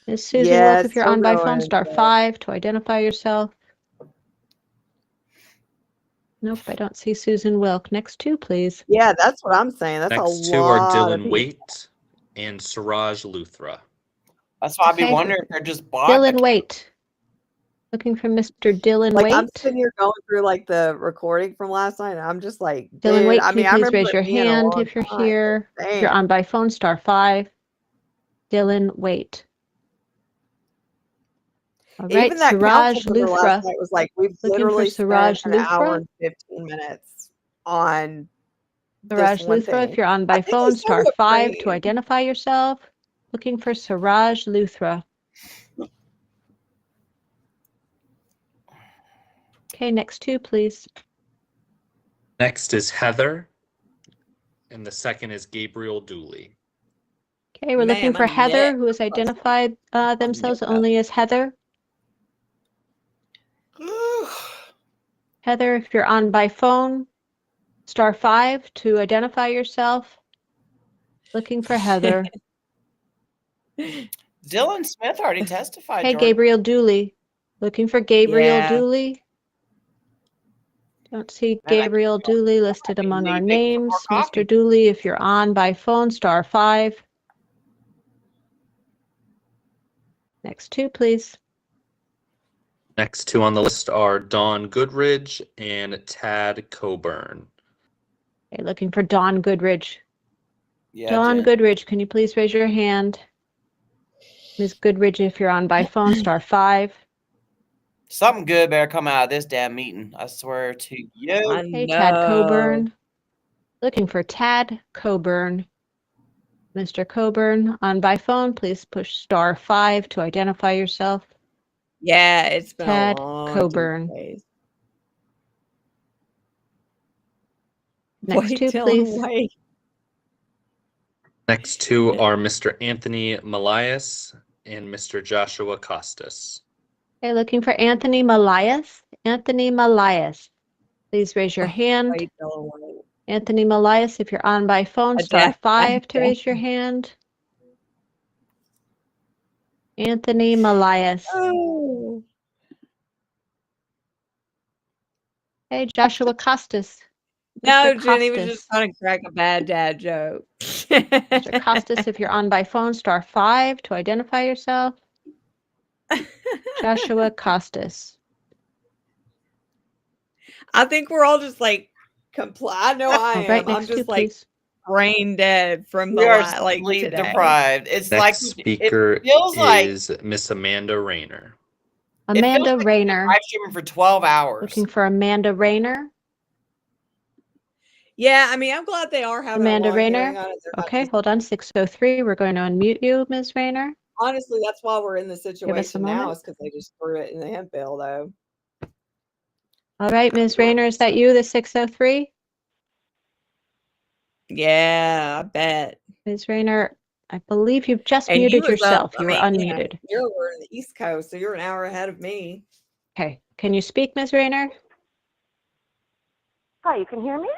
Ms. Susan Yeah, Wilk, if you're still on by phone, going. *5 to identify yourself. Nope, I don't see Susan Wilk. Next two, please. Yeah, that's what I'm saying. That's Next a two are lot of Dylan people. Waite and Siraj Luthra. That's why I'd be Okay. wondering if they're just bought. Dylan Waite. Looking for Mr. Dylan Like, I'm Waite. sitting here going through like the recording from last night, and I'm just like, Dylan dude, Waite, I can you mean, I please remember raise it your being a hand long if you're time, here? but If you're damn. on by phone, *5. Dylan Waite. All right, Even that council Siraj member last Luthra. night was like, we've Looking for literally spent Siraj an hour Luthra. and 15 minutes on this Siraj one Luthra, thing. if you're on I by think he phone, started with *5 to green. identify yourself. Looking for Siraj Luthra. Okay, next two, please. Next is Heather, and the second is Gabriel Dooley. Okay, we're looking Man, for my Heather, neck. who has identified themselves only as Heather. Heather, if you're on by phone, *5 to identify yourself. Looking for Heather. Dylan Smith already testified. Hey, Jordan. Gabriel Dooley. Looking for Gabriel Yeah. Dooley? Don't see Man, I Gabriel Dooley listed be among our leaving for more names. coffee. Mr. Dooley, if you're on by phone, *5. Next two, please. Next two on the list are Dawn Goodridge and Tad Coburn. Okay, looking for Dawn Goodridge. Yeah, Dawn Jen. Goodridge, can you please raise your hand? Ms. Goodridge, if you're on by phone, *5. Something good better come out of this damn meeting. I swear to you. I Hey, Tad know. Coburn. Looking for Tad Coburn. Mr. Coburn, on by phone, please push *5 to identify yourself. Yeah, it's been Tad a long Coburn. days. Next Wait, two, Dylan, please. wait. Next two are Mr. Anthony Malias and Mr. Joshua Costas. Okay, looking for Anthony Malias. Anthony Malias. Please raise your hand. Wait, Dylan, wait. Anthony Malias, if you're on by phone, *5 to raise your hand. Anthony Malias. Oh. Hey, Joshua Costas. No, Mr. Jenny was Costas. just trying to crack a bad dad joke. Mr. Costas, if you're on by phone, *5 to identify yourself. Joshua Costas. I think we're all just like I know I All right, am. I'm next two, just like please. brain dead from We the are like sleep today. deprived. It's Next like speaker it feels like is Miss Amanda Rayner. Amanda Rayner. live streaming for 12 hours. Looking for Amanda Rayner. Yeah, I mean, I'm glad they are having Amanda a long Rayner. hearing on it. They're not Okay, just, hold on. 603. We're going to unmute you, Ms. Rayner. honestly, that's why we're in the Give us a situation now, moment. is because they just threw it in the hemp bill, though. All right, Ms. Rayner, is that you, the 603? Yeah, I bet. Ms. Rayner, I believe you've just And you muted was yourself. up, You were unmuted. you're over in the East Coast, so you're an hour ahead of me. Okay, can you speak, Ms. Rayner? Hi, you can hear me?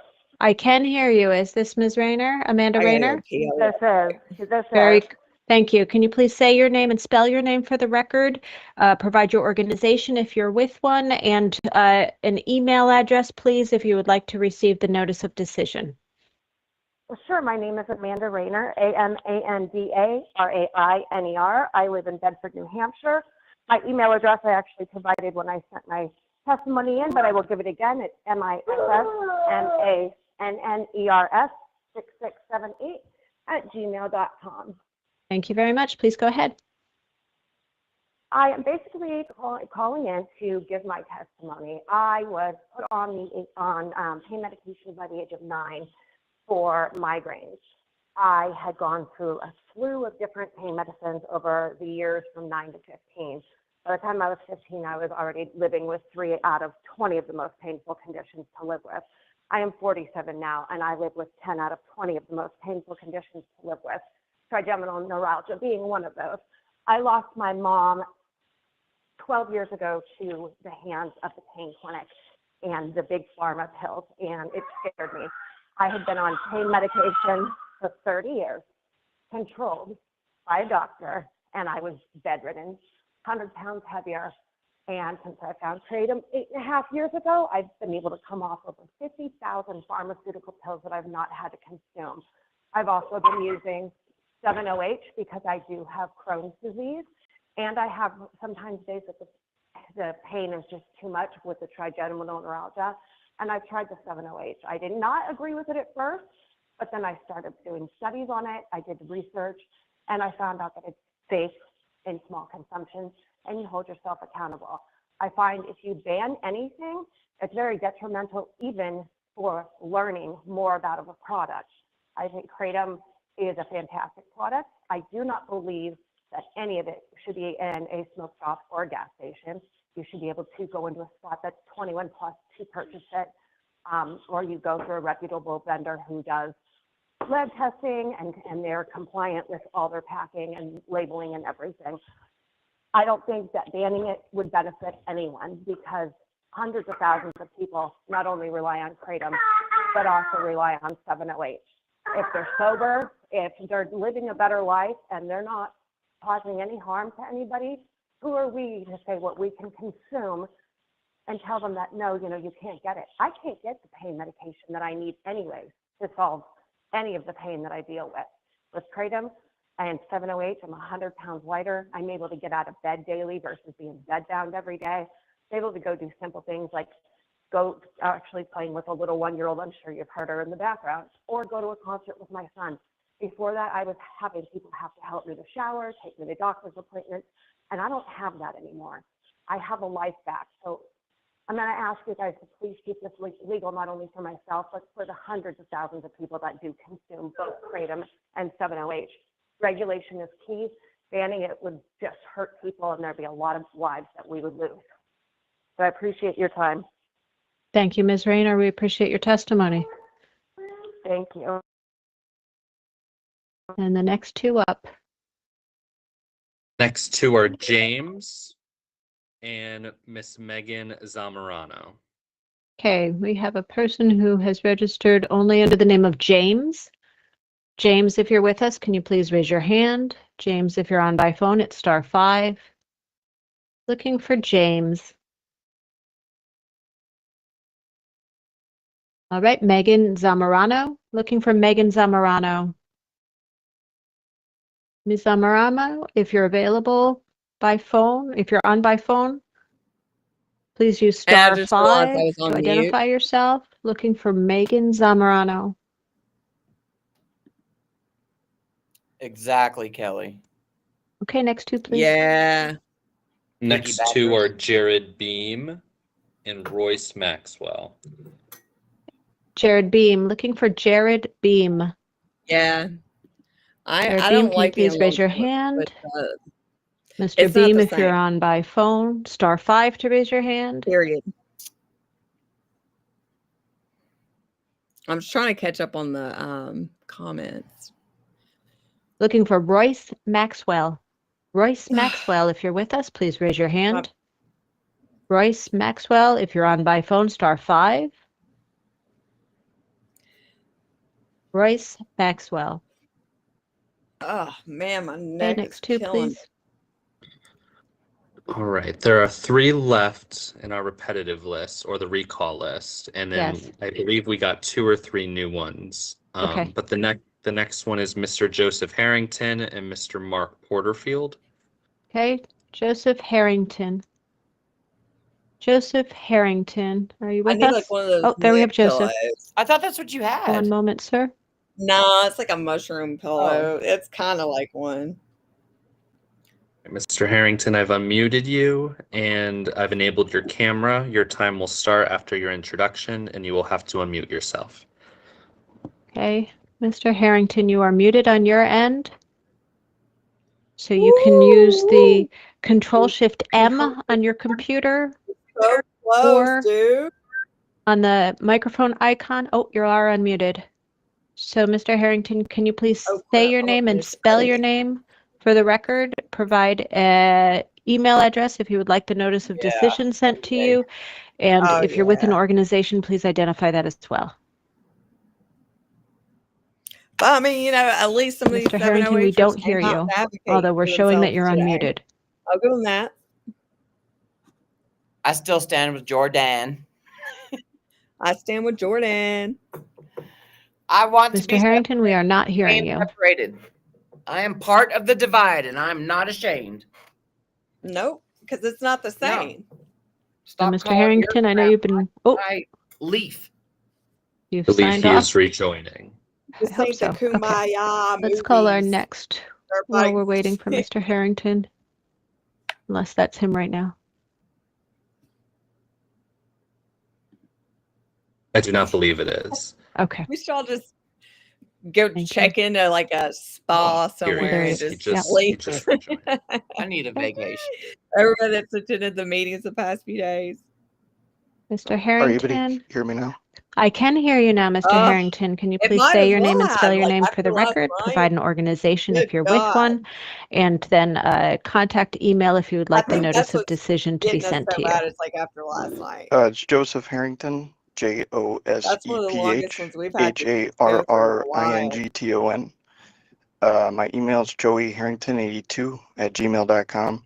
I can hear you. Is this Ms. Rayner? Amanda I gotta Rayner? go pee. This Very, is. thank you. Can you please say your name and spell your name for the record? Provide your organization if you're with one, and an email address, please, if you would like to receive the notice of decision. Well, sure. My name is Amanda Rayner, AmandaRainer. I live in Bedford, New Hampshire. My email address I actually provided when I sent my testimony in, but I will give it again. It's MISSMANNERS6678@gmail.com. Thank you very much. Please go ahead. I am basically calling in to give my testimony. I was put on pain medication by the age of 9 for migraines. I had gone through a slew of different pain medicines over the years from 9 to 15. By the time I was 15, I was already living with 3 out of 20 of the most painful conditions to live with. I am 47 now, and I live with 10 out of 20 of the most painful conditions to live with, trigeminal neuralgia being one of those. I lost my mom 12 years ago to the hands of the pain clinic and the big pharma pills, and it scared me. I had been on pain medication for 30 years, controlled by a doctor, and I was bedridden, 100 pounds heavier. And since I found Kratom 8.5 years ago, I've been able to come off over 50,000 pharmaceutical pills that I've not had to consume. I've also been using 7-OH because I do have Crohn's disease, and I have sometimes days that the pain is just too much with the trigeminal neuralgia, and I tried the 7-OH. I did not agree with it at first, but then I started doing studies on it. I did research, and I found out that it's safe in small consumptions, and you hold yourself accountable. I find if you ban anything, it's very detrimental even for learning more about a product. I think Kratom is a fantastic product. I do not believe that any of it should be in a smoke shop or a gas station. You should be able to go into a spot that's 21 plus to purchase it, or you go through a reputable vendor who does lab testing and they're compliant with all their packing and labeling and everything. I don't think that banning it would benefit anyone because hundreds of thousands of people not only rely on Kratom, but also rely on 7-OH. If they're sober, if they're living a better life and they're not causing any harm to anybody, who are we to say what we can consume and tell them that, no, you can't get it. I can't get the pain medication that I need anyways to solve any of the pain that I deal with. With Kratom and 708, I'm 100 pounds lighter. I'm able to get out of bed daily versus being bedbound every day. I'm able to go do simple things like go actually playing with a little 1-year-old, I'm sure you've heard her in the background, or go to a concert with my son. Before that, I was having people have to help me to shower, take me to doctor's appointments, and I don't have that anymore. I have a life back. So I'm going to ask you guys to please keep this legal, not only for myself, but for the hundreds of thousands of people that do consume both Kratom and 708. Regulation is key. Banning it would just hurt people, and there'd be a lot of lives that we would lose. So I appreciate your time. Thank you, Ms. Rayner. We appreciate your testimony. Thank you. And the next two up. Next two are James and Miss Megan Zamorano. Okay, we have a person who has registered only under the name of James. James, if you're with us, can you please raise your hand? James, if you're on by phone, it's *5. Looking for James. All right, Megan Zamorano. Looking for Megan Zamorano. Ms. Zamorano, if you're available by phone, if you're on by phone, please use I just realized I *5 was to on mute. identify yourself. Looking for Megan Zamorano. Exactly, Kelly. Okay, next two, please. Yeah. Next two are Jared Beam and Royce Maxwell. Jared Beam. Looking for Jared Beam. Yeah. Jared I Beam, don't can you like being please raise your lumped with, hand? but Mr. it's not Beam, the if you're same. on by phone, *5 to raise your hand. Period. I'm just trying to catch up on the comments. Looking for Royce Maxwell. Royce Maxwell, if you're with us, please raise your hand. Royce Maxwell, if you're on by phone, *5. Royce Maxwell. Oh man, my Okay, neck is next two, killing me. please. All right, there are 3 left in our repetitive list or the recall list, and then Yes. I believe we got 2 or 3 new ones. Okay. But the next one is Mr. Joseph Harrington and Mr. Mark Porterfield. Okay, Joseph Harrington. Joseph Harrington, are you I with need us? like one of those Oh, there we have neck Joseph. pillows. I thought that's what you had. One moment, sir. No, it's like a mushroom pillow. It's kind of like one. Mr. Harrington, I've unmuted you and I've enabled your camera. Your time will start after your introduction and you will have to unmute yourself. Okay, Mr. Harrington, you are muted on your end. So you can use the Control-Shift-M on your computer So close, or dude. on the microphone icon. Oh, you are unmuted. So, Mr. Harrington, can you please say your name and spell your name for the record? Provide an email address if you would like the notice of decision sent to you. And Oh, if you're with an yeah. organization, please identify that as well. But I mean, at least some of these Mr. Harrington, we 708ers don't came hear out you, to advocate although we're for showing that themselves you're today. unmuted. I'll give them that. I still stand with Jordan. I stand with Jordan. I want to Mr. be Harrington, we are not hearing you. separated. I am part of the divide, and I'm not ashamed. Nope, because it's not the same. So, Mr. Harrington, I know you've been. Oh, leaf. You've I believe signed he off. is rejoining. This I hope ain't the so. Okay. Kumbaya Let's call our movies. next Everybody- while we're waiting for Mr. Harrington. Unless that's him right now. I do not believe it is. Okay. We should all just go check into like a spa somewhere and He just just sleep. rejoined. I need a vacation. Everybody that's attended the meetings the past few days. Mr. Are you able to Harrington. hear me now? I can hear you now, Mr. Harrington. Can you it please might say as your name well and spell have, your like, name for the after last record? night. Provide an organization if Good you're with God. one, and then contact email if you would like the think notice that's of what's decision to be Getting us sent so to you. bad, it's like after last night. It's Joseph Harrington, That's one of the longest ones we've had to go through in a while. JOSEPHHARRINGTON. My email is joeyharrington82@gmail.com.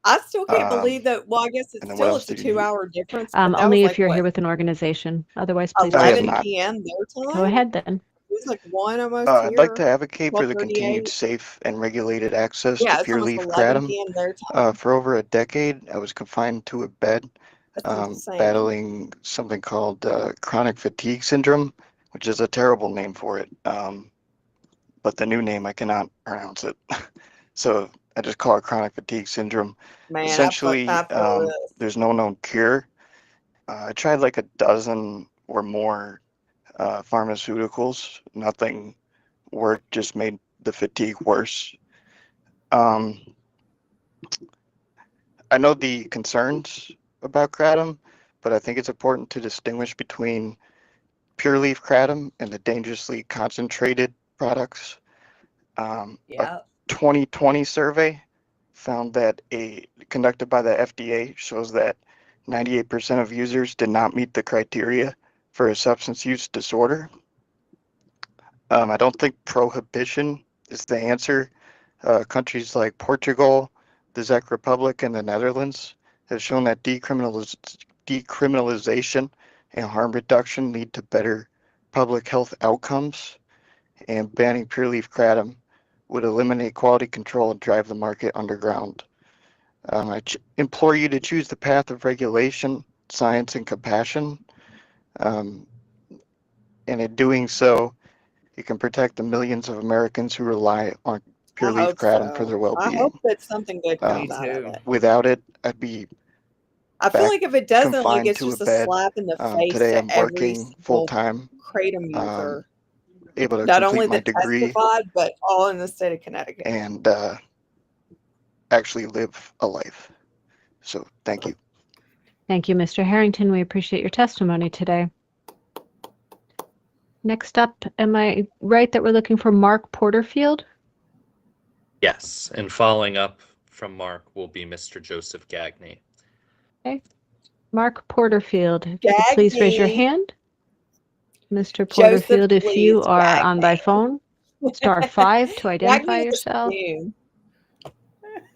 I still can't believe that. Well, I guess and it's then what still else it's a did you need? 2-hour difference, but that Only was if like you're what, here with an organization. Otherwise, please I have 11 not. p.m. their go time? ahead then. It was like 1 almost I'd like to here, advocate for the 12:38. continued safe and regulated access Yeah, to it's pure almost leaf 11 kratom. p.m. their time. For over a decade, I was confined to a bed, That's insane. battling something called chronic fatigue syndrome, which is a terrible name for it. But the new name, I cannot pronounce it. So I just call it chronic fatigue syndrome. Man, Essentially, I feel this. there's no known cure. I tried like a dozen or more pharmaceuticals. Nothing worked, just made the fatigue worse. I know the concerns about kratom, but I think it's important to distinguish between pure leaf kratom and the dangerously concentrated products. A Yeah. 2020 survey found that conducted by the FDA shows that 98% of users did not meet the criteria for a substance use disorder. I don't think prohibition is the answer. Countries like Portugal, the Czech Republic, and the Netherlands have shown that decriminalization and harm reduction lead to better public health outcomes, and banning pure leaf kratom would eliminate quality control and drive the market underground. I implore you to choose the path of regulation, science, and compassion. And in doing so, you can protect the millions of Americans who rely on pure I leaf hope kratom for so. their I well-being. hope that something good comes out of it. Without it, I'd be I feel back like if it doesn't, like confined it's to a just a bed. slap in the face Today to I'm every working single full-time, kratom user, able to not only complete my that degree testified, but all in the state of Connecticut. and actually live a life. So thank you. Thank you, Mr. Harrington. We appreciate your testimony today. Next up, am I right that we're looking for Mark Porterfield? Yes, and following up from Mark will be Mr. Joseph Gagney. Okay. Mark Porterfield, if you could please raise your Gagney. hand. Mr. Porterfield, Joseph, if you please, are on by Gagney. phone, *5 to identify Gagney with a yourself. spoon.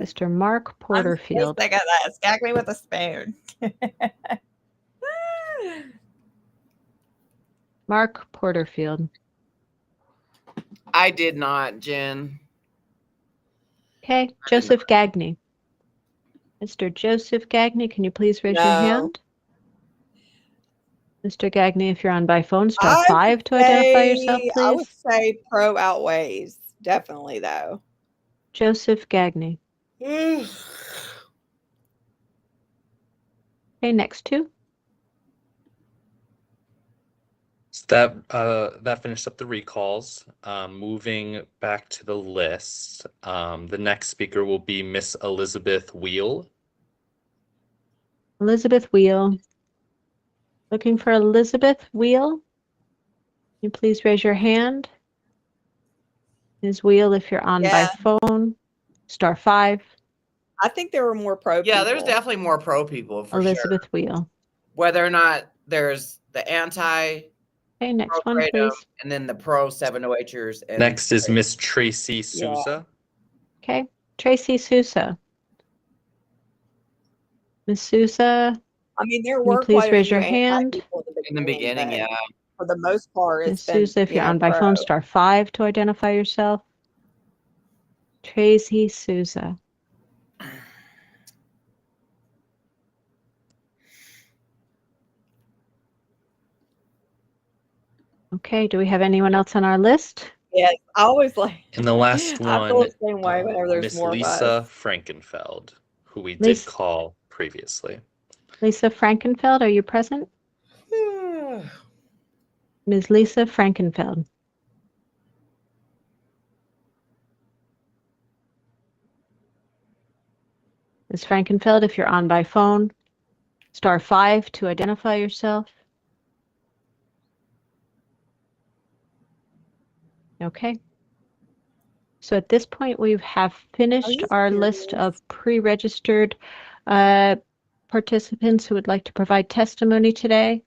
Mr. Mark I'm Porterfield. sick of this. Gagney with a spoon. Mark Porterfield. I did not, Jen. Okay, Joseph Gagney. Mr. Joseph Gagney, can you please raise your No. hand? Mr. Gagney, if you're on by phone, I would *5 to identify yourself, say, I would please. say pro outweighs. Definitely, though. Joseph Gagney. Okay, next two. So that finished up the recalls. Moving back to the list, the next speaker will be Miss Elizabeth Wheel. Elizabeth Wheel. Looking for Elizabeth Wheel. Can you please raise your hand? Ms. Wheel, if you're on by phone, *5. I think there were more pro Yeah, people. there's definitely more pro people for Elizabeth sure. Wheel. Whether or not there's the anti Okay, next pro one, kratom please. and then the pro 708ers. And Next is Miss Tracy Souza. Okay, Tracy Souza. Ms. Souza, I mean, there can you were please quite a raise few your anti hand? people in the beginning, but yeah. for the most part, Ms. it's been, Souza, if you you're know, on by pro. phone, *5 to identify yourself. Tracy Souza. Okay, do we have anyone else on our list? Yes, I always like. And the last I one, feel the same way whenever there's Miss more of Lisa us. Frankenfeld, who we did Lisa- call previously. Lisa Frankenfeld, are you present? Ms. Lisa Frankenfeld. Ms. Frankenfeld, if you're on by phone, *5 to identify yourself. Okay. So at this point, we have finished our list of pre-registered participants who would like to provide testimony today.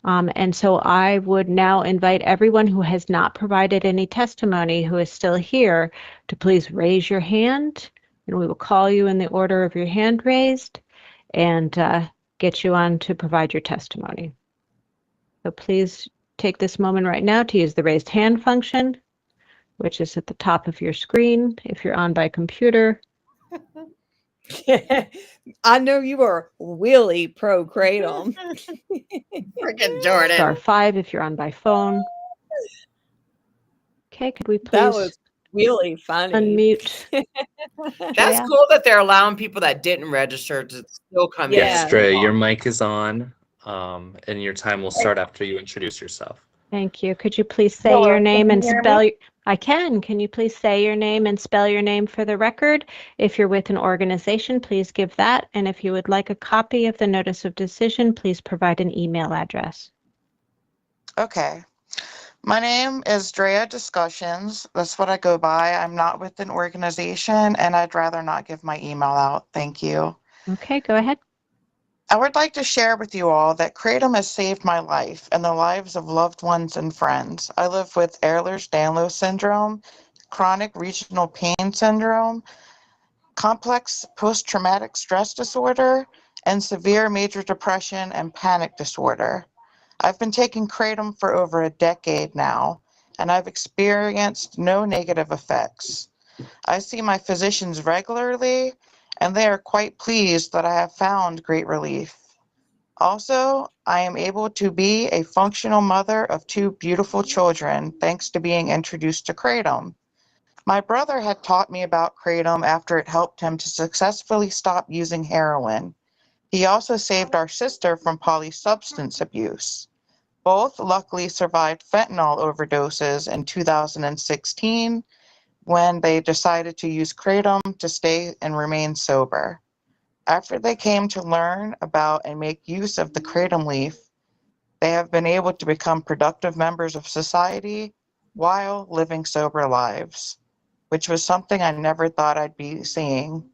And so I would now invite everyone who has not provided any testimony who is still here to please raise your hand, and we will call you in the order of your hand raised and get you on to provide your testimony. So please take this moment right now to use the raised hand function, which is at the top of your screen if you're on by computer. I know you are really pro kratom. Freaking Jordan. Star 5 if you're on by phone. Okay, could we please That was really funny. unmute? That's Drea? cool that they're allowing people that didn't register to still come in. Yes, Dre, your mic is on, and your time will start after you introduce yourself. Thank you. Could you please say Hello, your name can and you hear spell? me? I can. Can you please say your name and spell your name for the record? If you're with an organization, please give that. And if you would like a copy of the notice of decision, please provide an email address. Okay. My name is Drea Discussions. That's what I go by. I'm not with an organization and I'd rather not give my email out. Thank you. Okay, go ahead. I would like to share with you all that Kratom has saved my life and the lives of loved ones and friends. I live with Ehlers-Danlos syndrome, chronic regional pain syndrome, complex post-traumatic stress disorder, and severe major depression and panic disorder. I've been taking Kratom for over a decade now, and I've experienced no negative effects. I see my physicians regularly, and they are quite pleased that I have found great relief. Also, I am able to be a functional mother of 2 beautiful children thanks to being introduced to Kratom. My brother had taught me about Kratom after it helped him to successfully stop using heroin. He also saved our sister from polysubstance abuse. Both luckily survived fentanyl overdoses in 2016 when they decided to use Kratom to stay and remain sober. After they came to learn about and make use of the Kratom leaf, they have been able to become productive members of society while living sober lives, which was something I never thought I'd be seeing.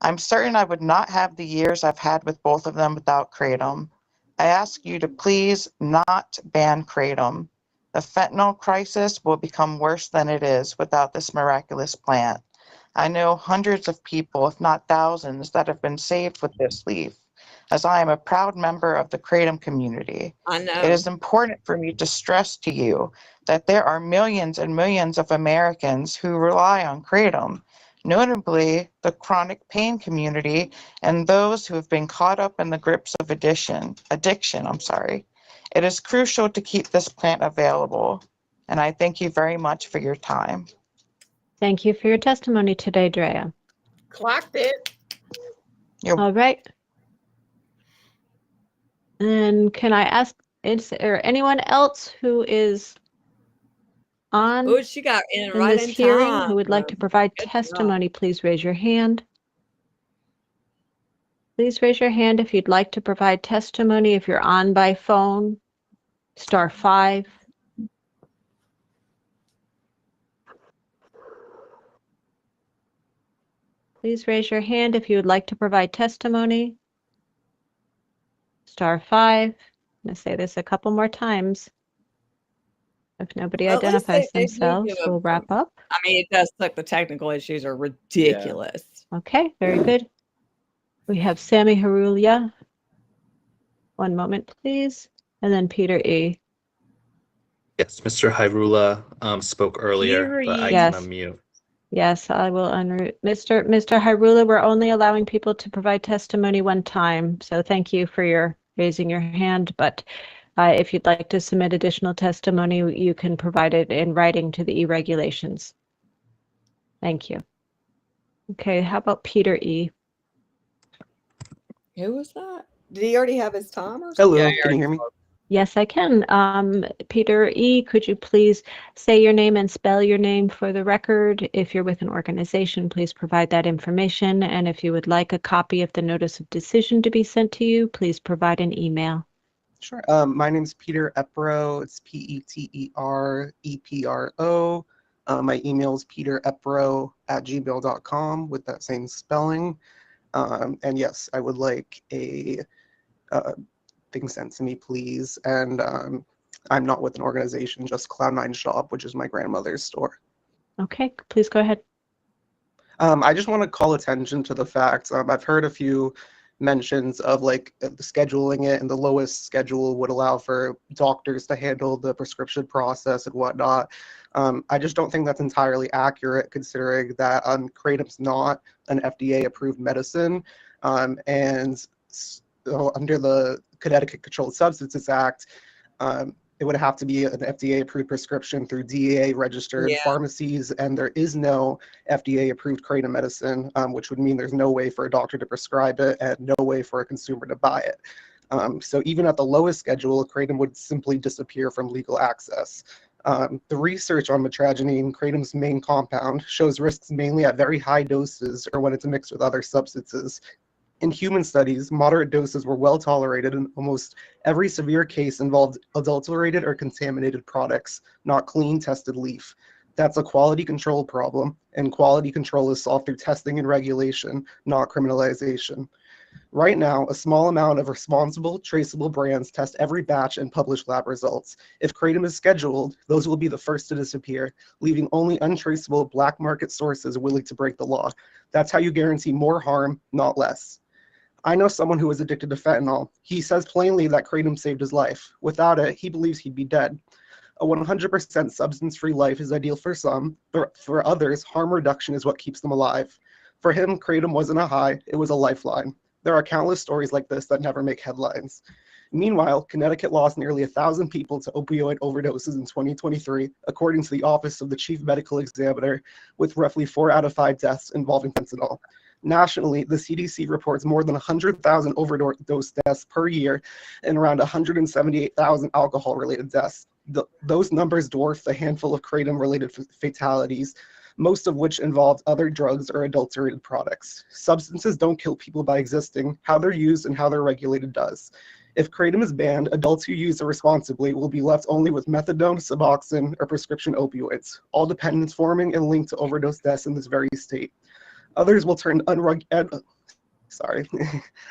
I'm certain I would not have the years I've had with both of them without Kratom. I ask you to please not ban Kratom. The fentanyl crisis will become worse than it is without this miraculous plant. I know hundreds of people, if not thousands, that have been saved with this leaf, as I am a proud member of the Kratom community. I know. It is important for me to stress to you that there are millions and millions of Americans who rely on Kratom, notably the chronic pain community and those who have been caught up in the grips of addiction. It is crucial to keep this plant available, and I thank you very much for your time. Thank you for your testimony today, Drea. Clocked it. All right. And can I ask, is there anyone else who is on Oh, she got in right this in hearing time. who would like to provide Good job. testimony? Please raise your hand. Please raise your hand if you'd like to provide testimony. If you're on by phone, star 5. Please raise your hand if you would like to provide testimony. Star 5. I'm going to say this a couple more times. If nobody Well, at least identifies they do themselves, give we'll wrap up. I mean, it does look the technical issues are ridiculous. Okay, very good. We have Sammy Harulia. One moment, please. And then Peter E. Yes, Mr. Hyrule spoke earlier, but I can Yes. unmute. Yes, I will unmute. Mr. Hyrule, we're only allowing people to provide testimony one time. So thank you for your raising your hand. But if you'd like to submit additional testimony, you can provide it in writing to the e-regulations. Thank you. Okay, how about Peter E? Who was that? Did he already have his time or something? Hello, Yeah, he can you already hear me? spoke. Yes, I can. Peter E, could you please say your name and spell your name for the record? If you're with an organization, please provide that information. And if you would like a copy of the notice of decision to be sent to you, please provide an email. Sure. My name is Peter Epro. It's PeterEpro. My email is peterepro@gmail.com with that same spelling. And yes, I would like a things sent to me, please. And I'm not with an organization, just Cloud9 Shop, which is my grandmother's store. Okay, please go ahead. I just want to call attention to the fact, I've heard a few mentions of like the scheduling it, and the lowest schedule would allow for doctors to handle the prescription process and whatnot. I just don't think that's entirely accurate, considering that kratom's not an FDA approved medicine, and so under the Connecticut Controlled Substances Act, it would have to be an FDA approved prescription through DEA registered pharmacies, and there is no FDA approved kratom medicine, which would mean there's no way for a doctor to prescribe it and no way for a consumer to buy it. So even at the lowest schedule, kratom would simply disappear from legal access. The research on metragenine, kratom's main compound, shows risks mainly at very high doses or when it's mixed with other substances. In human studies, moderate doses were well tolerated, and almost every severe case involved adulterated or contaminated products, not clean tested leaf. That's a quality control problem, and quality control is solved through testing and regulation, not criminalization. Right now, a small amount of responsible, traceable brands test every batch and publish lab results. If kratom is scheduled, those will be the first to disappear, leaving only untraceable black market sources willing to break the law. That's how you guarantee more harm, not less. I know someone who was addicted to fentanyl. He says plainly that kratom saved his life. Without it, he believes he'd be dead. A 100% substance-free life is ideal for some, but for others, harm reduction is what keeps them alive. For him, kratom wasn't a high, it was a lifeline. There are countless stories like this that never make headlines. Meanwhile, Connecticut lost nearly 1,000 people to opioid overdoses in 2023, according to the Office of the Chief Medical Examiner, with roughly 4 out of 5 deaths involving fentanyl. Nationally, the CDC reports more than 100,000 overdose deaths per year and around 178,000 alcohol-related deaths. Those numbers dwarf the handful of kratom-related fatalities, most of which involved other drugs or adulterated products. Substances don't kill people by existing. How they're used and how they're regulated does. If kratom is banned, adults who use it responsibly will be left only with methadone, Suboxone, or prescription opioids, all dependence forming and linked to overdose deaths in this very state. Others will turn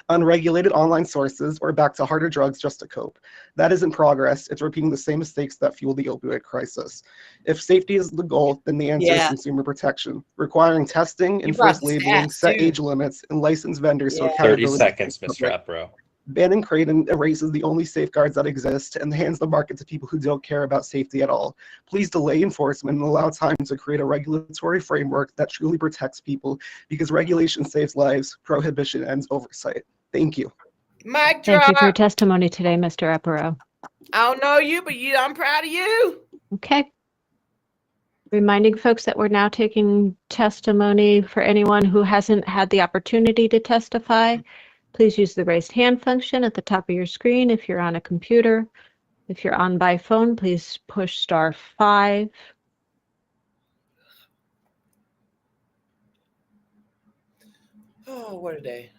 unregulated online sources or back to harder drugs just to cope. That isn't progress. It's repeating the same mistakes that fuel the opioid crisis. If safety is the goal, then the answer is consumer protection, requiring testing, enforced labeling, set age limits, and licensed vendors so 30 accountability. seconds, Mr. Epro. Banning kratom erases the only safeguards that exist and hands the market to people who don't care about safety at all. Please delay enforcement and allow time to create a regulatory framework that truly protects people, because regulation saves lives, prohibition ends oversight. Thank you. Mic Thank you for your drop. testimony today, Mr. Epero. I don't know you, but I'm proud of you. Okay. Reminding folks that we're now taking testimony for anyone who hasn't had the opportunity to testify. Please use the raised hand function at the top of your screen if you're on a computer. If you're on by phone, please push *5. Oh, what a day.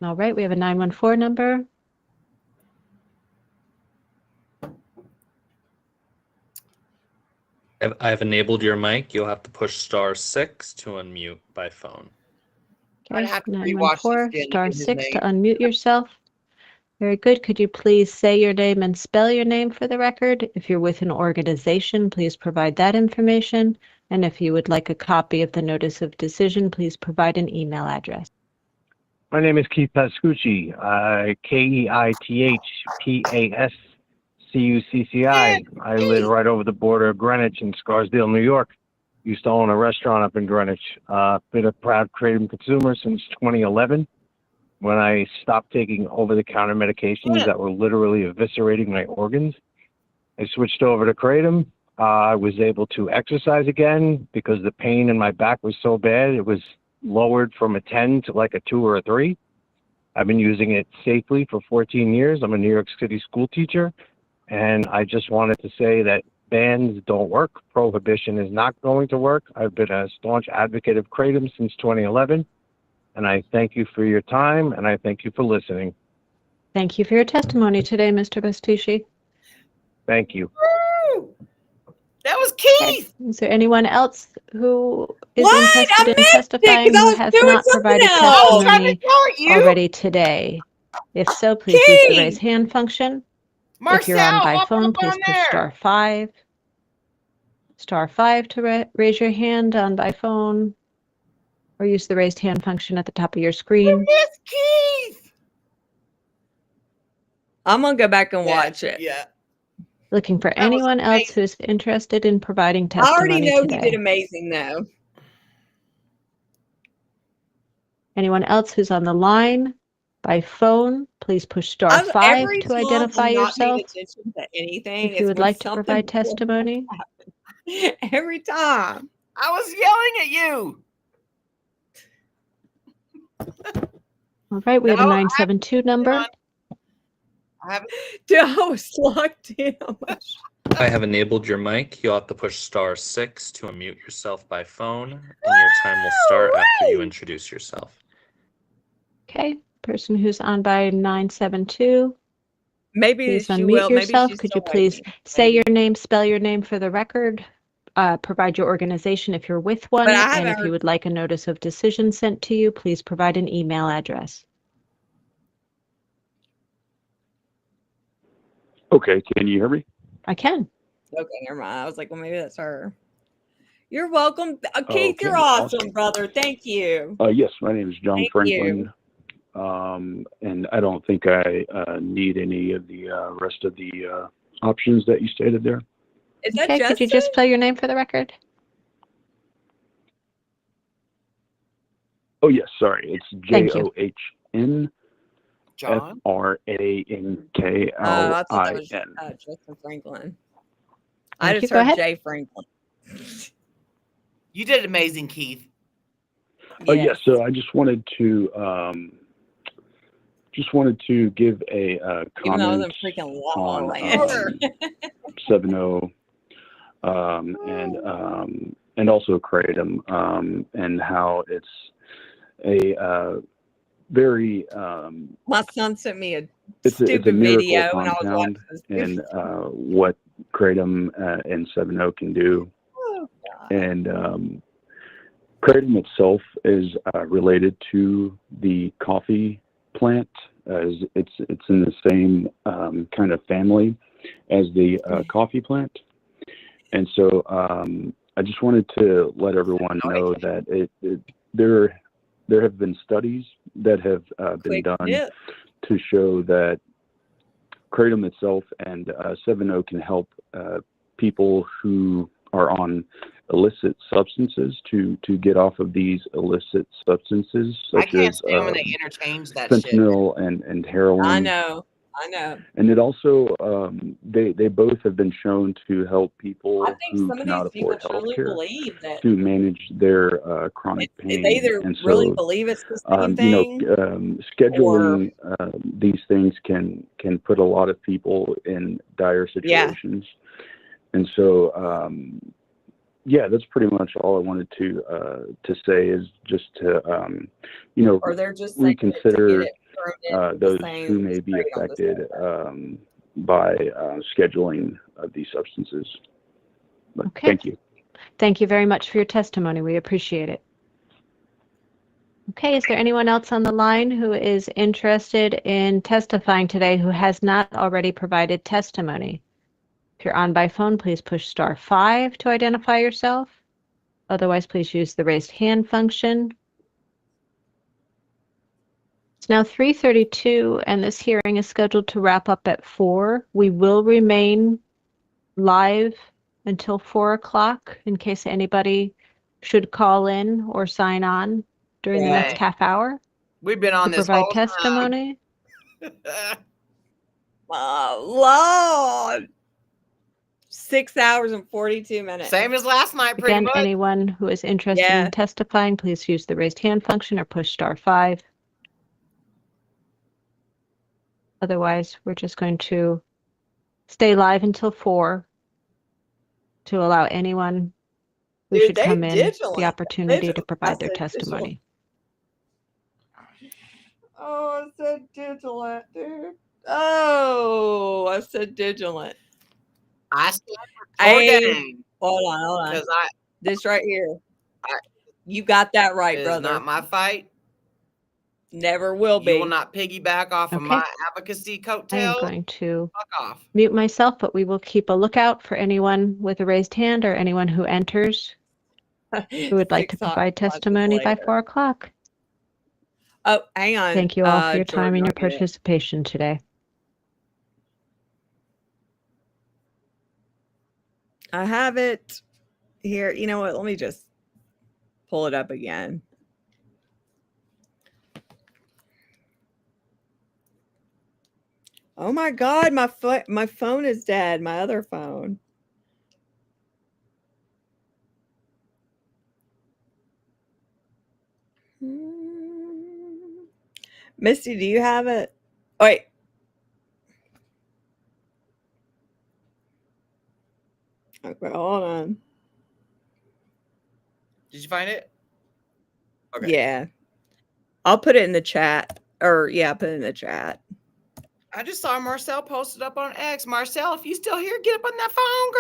All right, we have a 914 number. I have enabled your mic. You'll have to push *6 to unmute by phone. Okay, I'd have to rewatch this 914 again to get his *6 to name. unmute yourself. Very good. Could you please say your name and spell your name for the record? If you're with an organization, please provide that information. And if you would like a copy of the notice of decision, please provide an email address. My name is Keith Pascucci, KeithPascucci. I live right over the border of Greenwich in Scarsdale, New York. Used to own a restaurant up in Greenwich. Been a proud kratom consumer since 2011, when I stopped taking over-the-counter medications that were literally eviscerating my organs. I switched over to kratom. I was able to exercise again because the pain in my back was so bad. It was lowered from a 10 to like a 2 or a 3. I've been using it safely for 14 years. I'm a New York City school teacher, and I just wanted to say that bans don't work. Prohibition is not going to work. I've been a staunch advocate of kratom since 2011, and I thank you for your time, and I thank you for listening. Thank you for your testimony today, Mr. Bastucci. Thank you. Woo! That was Keith. Is there anyone else who is What? interested I in missed it testifying 'cause I who was has doing not something provided else. I was trying to testimony tell you. already today? If so, please use the raise hand function. If you're on Marcel, by hop phone, up please on push there. star 5. Star 5 to raise your hand on by phone, or use the raised hand function at the top of your screen. Miss Keith. I'm gonna go back and watch it. Yeah. Looking for anyone else who's interested in providing I already testimony know today. he did amazing though. Anyone else who's on the line by phone, please push star Every 5 to time identify I'm not paying yourself. attention to anything, If you it's would when like to something provide important testimony. happens. Every time. I was yelling at you. All right, we have a No, 972 number. I haven't. Dude, I was locked in. I have enabled your mic. You'll have to push star 6 to unmute yourself by phone, and your time will start after you introduce yourself. Okay, person who's on by 972. Maybe Please she unmute will. Maybe yourself. she's Could you still please waiting. say your name, spell your name for the record, provide your organization if you're with one, But I and haven't if you heard. would like a notice of decision sent to you, please provide an email address. Okay, can you hear me? I can. Okay, never mind. I was like, well, maybe that's her. You're welcome. Keith, Okay, you're awesome, awesome. brother. Thank you. Yes, my name is John Thank Franklin. you. And I don't think I need any of the rest of the options that you stated there. Is that Okay, could you just spell your name for the record? Oh, yes, sorry. It's Thank you. JOHN John? FRANKLIN. Oh, I thought that was Justin Franklin. I Thank just you. Go heard ahead. Jay Franklin. You did amazing, Keith. Oh, yes. So I just wanted to give a Even though I was comment in freaking La La on Land. 7.0 and also Kratom and how it's a very My son sent me a it's a stupid miracle video and I was compound watching this. and what Kratom and 7.0 can do. Oh, And Kratom itself is related to the coffee plant, as it's in the same kind of family as the coffee plant. And so I just wanted to let everyone know that there have been studies that have been done to show that Kratom itself and 7.0 can help people who are on illicit substances to get off of these illicit substances I such can't as stand when they interchange that shit. fentanyl and heroin. I know. And it also they both have been shown to help people I think who some of cannot these people afford truly healthcare believe that to manage their chronic pain. they either and really so believe it's the same you know, thing scheduling these things can put a lot of people in dire Yeah. situations. And so yeah, that's pretty much all I wanted to say is just to you know, or they're just saying it to reconsider get it permanent, those saying who may be straight on this affected by scheduling of these substances. But Okay. thank you. Thank you very much for your testimony. We appreciate it. Okay, is there anyone else on the line who is interested in testifying today who has not already provided testimony? If you're on by phone, please push star 5 to identify yourself. Otherwise, please use the raised hand function. It's now 3:32 and this hearing is scheduled to wrap up at 4. We will remain live until 4 o'clock in case anybody should call in or sign on during the next Right. half hour We've been on to this provide whole testimony. Oh, Lord. 6 hours and 42 minutes. Same as last night, pretty Again, much. anyone who is interested in testifying, please use the raised hand function or push star 5. Otherwise, we're just going to stay live until 4 to allow anyone who should come in the opportunity to provide their testimony. Oh, I said vigilant, dude. Oh, I said vigilant. I stand ordained. Hold on. Because This right here. You got that right, it brother. is not my fight. Never will be. You will not piggyback off of Okay. my advocacy I am coattail. going to Fuck off. mute myself, but we will keep a lookout for anyone with a raised hand or anyone who enters who would like to 6 hot provide flushes testimony by later. 4 o'clock. Oh, hang on. Thank you all for your Jordan, time and I'll your get it. participation today. I have it here. You know what? Let me just pull it up again. Oh my God, my phone is dead. My other phone. Misty, do you have it? Oh, wait. Okay, hold on. Did you find it? Okay. Yeah. I'll put it in the chat. Or, yeah, put it in the chat. I just saw Marcel posted up on X. Marcel, if you still here, get up on that phone,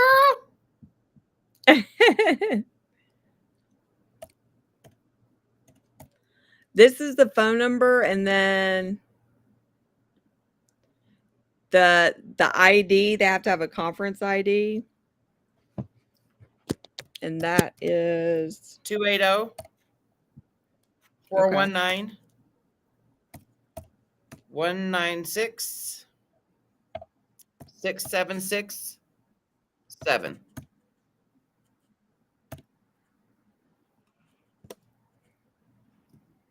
girl. This is the phone number, and then the ID. They have to have a conference ID. And that is 280 419 196 676 7.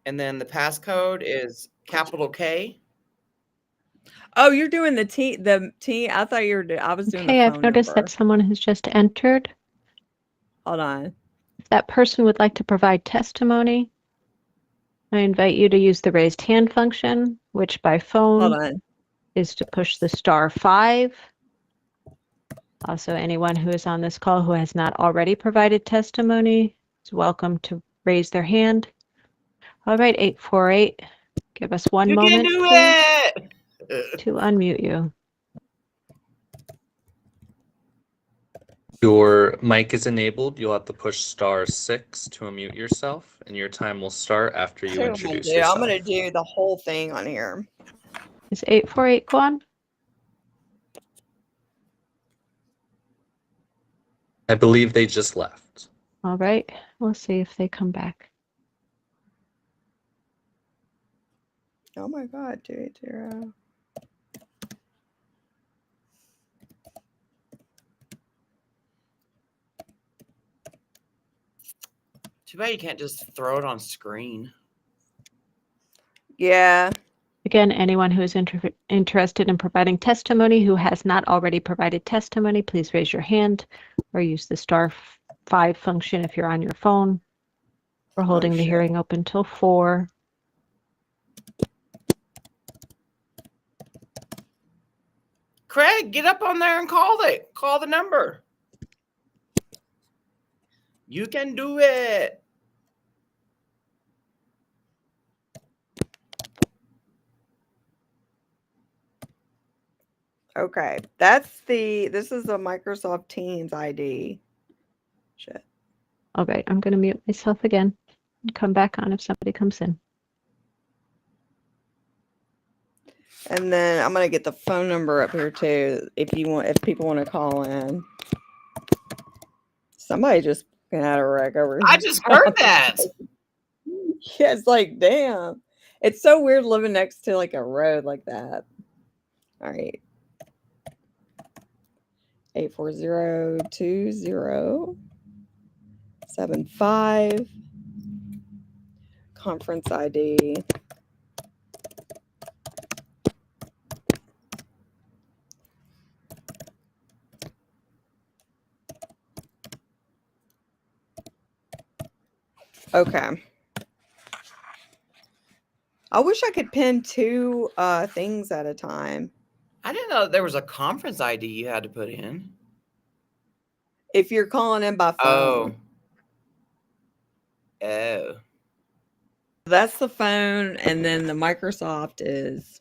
And then the passcode is capital K. Oh, you're doing the T. I thought you were. I was doing Okay, the I've phone noticed number. that someone has just entered. Hold on. If that person would like to provide testimony, I invite you to use the raised hand function, which by phone Hold on. is to push the *5. Also, anyone who is on this call who has not already provided testimony is welcome to raise their hand. All right, 848. Give us one You moment, can do please, it. to unmute you. Your mic is enabled. You'll have to push *6 to unmute yourself, and your time will start after you introduce yourself. I'm gonna do the whole thing on here. Is 848 gone? I believe they just left. All right, we'll see if they come back. Oh my God, 280. Too bad you can't just throw it on screen. Yeah. Again, anyone who is interested in providing testimony who has not already provided testimony, please raise your hand or use the *5 function if you're on your phone. We're holding the hearing open till 4. Craig, get up on there and call it. Call the number. You can do it. Okay. This is the Microsoft Teams ID. Shit. All right, I'm going to mute myself again and come back on if somebody comes in. And then I'm gonna get the phone number up here too. If people want to call in. Somebody just had a wreck over here. I just heard that. Yeah, it's like, damn. It's so weird living next to like a road like that. All right. 840-2075. Conference ID. Okay. I wish I could pin 2 things at a time. I didn't know there was a conference ID you had to put in. If you're calling in by phone. Oh. That's the phone, and then the Microsoft is.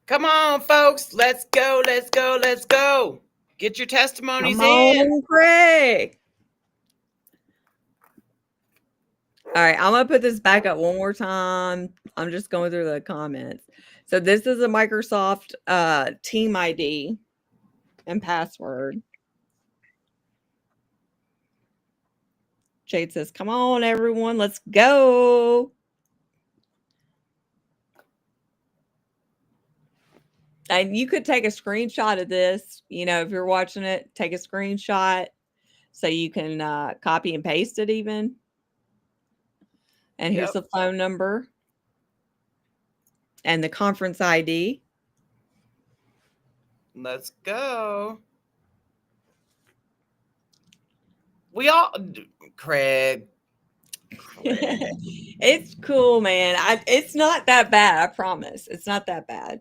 Come on, folks. Let's go. Let's go. Let's go. Get your testimonies Come on, in. Craig. All right, I'm gonna put this back up one more time. I'm just going through the comments. So this is a Microsoft Team ID and password. Jade says, "Come on, everyone, let's go." And you could take a screenshot of this, you know, if you're watching it, take a screenshot so you can copy and paste it even. And here's the phone number and the conference ID. Let's go. We all, Craig. It's cool, man. It's not that bad. I promise. It's not that bad.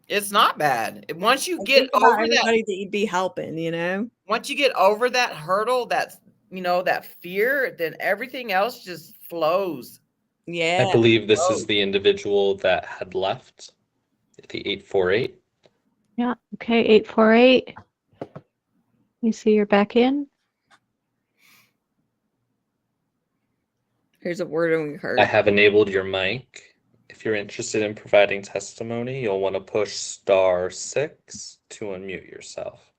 It's not bad. Once you I get think about over everybody that you'd be helping, you know. Once you get over that hurdle, that's that fear, then everything else just flows. Yeah. I believe this is the individual that had left, the 848. Yeah. Okay, 848. You see you're back in. Here's a word we heard. I have enabled your mic. If you're interested in providing testimony, you'll want to push *6 to unmute yourself.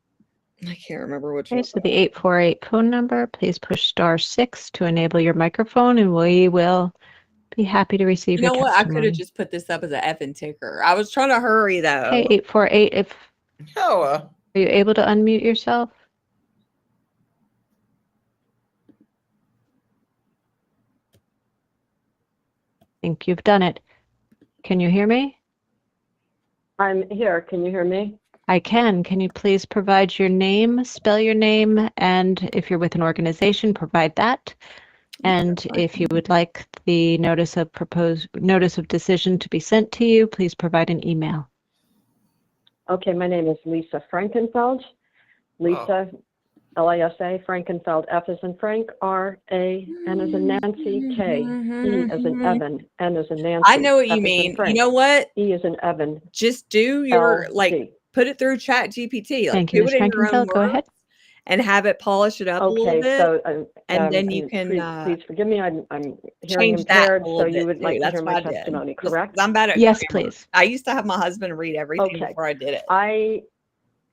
I can't remember which Okay, one. so the 848 phone number, please push *6 to enable your microphone, and we will be happy to receive You know your what? I could have testimony. just put this up as an effing ticker. I was trying to hurry though. Okay, 848, if Noah. Are you able to unmute yourself? I think you've done it. Can you hear me? I'm here. Can you hear me? I can. Can you please provide your name, spell your name, and if you're with an organization, provide that. And if you would like the notice of decision to be sent to you, please provide an email. Okay, my name is Lisa Frankenfeld. Lisa, Lisa, Frankenfeld, F as in Frank, R-A-N as in Nancy, K, E as in Evan, N as in Nancy. I know what F you as in mean. You Frank, know what? E as in Evan. Just do your LD. put it through Chat GPT. Like Thank you, do Ms. it in your own Frankenfeld. Go words ahead. and have it polish it up a little Okay, bit. so and then you can please forgive me. I'm hearing change that impaired, a so little you bit would too. like to That's hear what my I did. testimony, Just 'cause correct? I'm bad at Yes, grammar. please. I used to have my husband read everything Okay. before I did it. I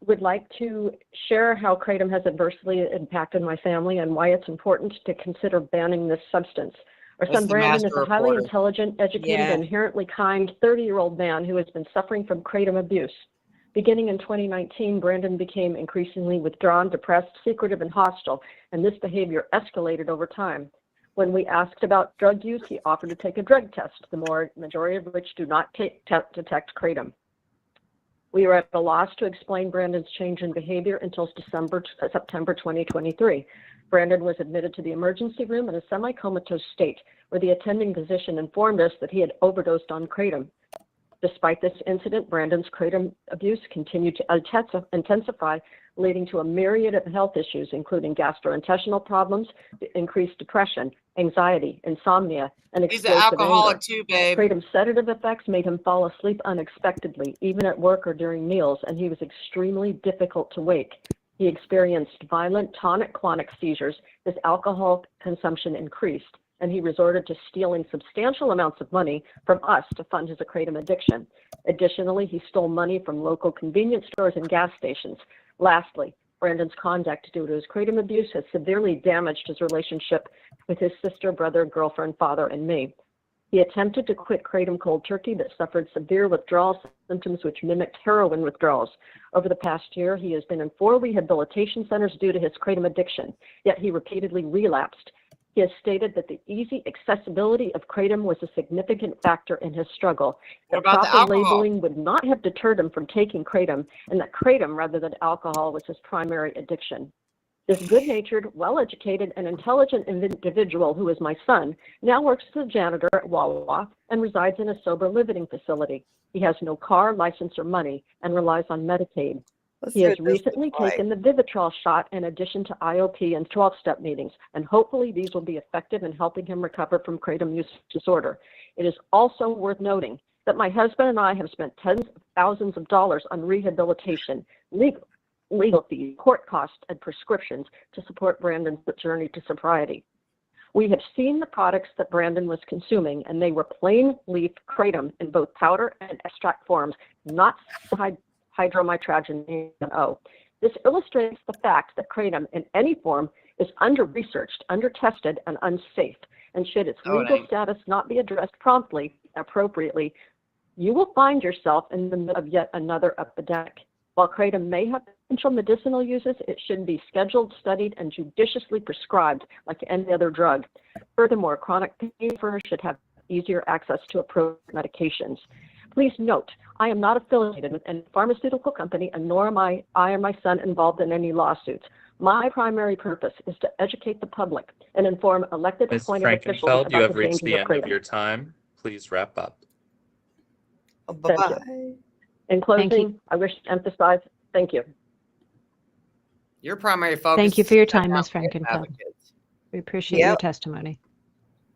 would like to share how kratom has adversely impacted my family and why it's important to consider banning this substance. Our That's son the Brandon is master a highly reporter. intelligent, educated, Yeah. and inherently kind 30-year-old man who has been suffering from kratom abuse. Beginning in 2019, Brandon became increasingly withdrawn, depressed, secretive, and hostile, and this behavior escalated over time. When we asked about drug use, he offered to take a drug test, the majority of which do not detect kratom. We were at a loss to explain Brandon's change in behavior until September 2023. Brandon was admitted to the emergency room in a semi-comatose state, where the attending physician informed us that he had overdosed on kratom. Despite this incident, Brandon's kratom abuse continued to intensify, leading to a myriad of health issues, including gastrointestinal problems, increased depression, anxiety, insomnia, and He's an explosive alcoholic anger. too, babe. Kratom's sedative effects made him fall asleep unexpectedly, even at work or during meals, and he was extremely difficult to wake. He experienced violent tonic-clonic seizures. His alcohol consumption increased, and he resorted to stealing substantial amounts of money from us to fund his kratom addiction. Additionally, he stole money from local convenience stores and gas stations. Lastly, Brandon's conduct due to his kratom abuse has severely damaged his relationship with his sister, brother, girlfriend, father, and me. He attempted to quit kratom cold turkey, but suffered severe withdrawal symptoms which mimicked heroin withdrawals. Over the past year, he has been in 4 rehabilitation centers due to his kratom addiction, yet he repeatedly relapsed. He has stated that the easy accessibility of kratom was a significant factor in his struggle. What That about the proper alcohol? labeling would not have deterred him from taking kratom, and that kratom rather than alcohol was his primary addiction. This good-natured, well-educated, and intelligent individual who is my son now works as a janitor at Wawa and resides in a sober living facility. He has no car, license, or money and relies on Medicaid. He has recently taken the Vivitrol shot in addition to IOP and 12-step meetings, and hopefully these will be effective in helping him recover from kratom use disorder. It is also worth noting that my husband and I have spent tens of thousands of dollars on rehabilitation, legal fees, court costs, and prescriptions to support Brandon's journey to sobriety. We have seen the products that Brandon was consuming, and they were plain leaf kratom in both powder and extract forms, not hydromitragen O. This illustrates the fact that kratom in any form is under-researched, under-tested, and unsafe. And should its legal status not be addressed promptly, appropriately, you will find yourself in the middle of yet another epidemic. While kratom may have potential medicinal uses, it should be scheduled, studied, and judiciously prescribed like any other drug. Furthermore, chronic pain sufferers should have easier access to appropriate medications. Please note, I am not affiliated with any pharmaceutical company, and nor am I or my son involved in any lawsuits. My primary purpose is to educate the public and inform elected Ms. appointed officials Frankenfeld, you about have the reached dangers the of end of kratom. your time. Please wrap up. Thank you. In closing, I wish to emphasize, thank you. Your primary focus. Thank you is for your to cut time, down Ms. kratom Frankenfeld. advocates. We appreciate your testimony.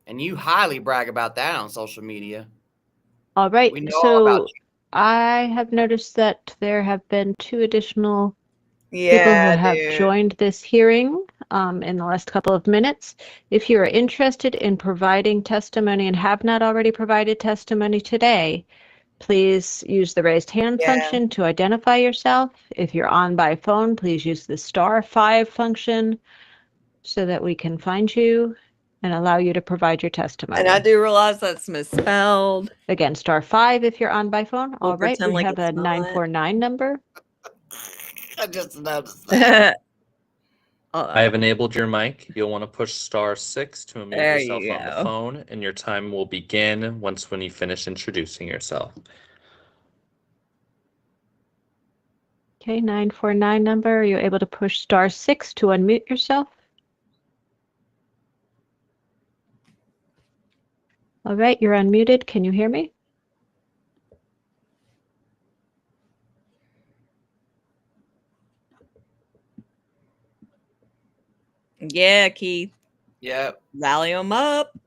And you highly brag about that on social media. All right, We know all about so you. I have noticed that there have been 2 additional people Yeah, who have dude. joined this hearing in the last couple of minutes. If you are interested in providing testimony and have not already provided testimony today, please use the raised hand function to identify yourself. If you're on by phone, please use the *5 function so that we can find you and allow you to provide your testimony. And I do realize that's misspelled. Again, *5 if you're on by phone. We'll All right, pretend we like have a it's not. 949 number. I just noticed that. I have enabled your mic. You'll want to push *6 to unmute There yourself you on the go. phone, and your time will begin when you finish introducing yourself. Okay, 949 number. Are you able to push *6 to unmute yourself? All right, you're unmuted. Can you hear me? Yeah, Keith. Yep. Rally them up. You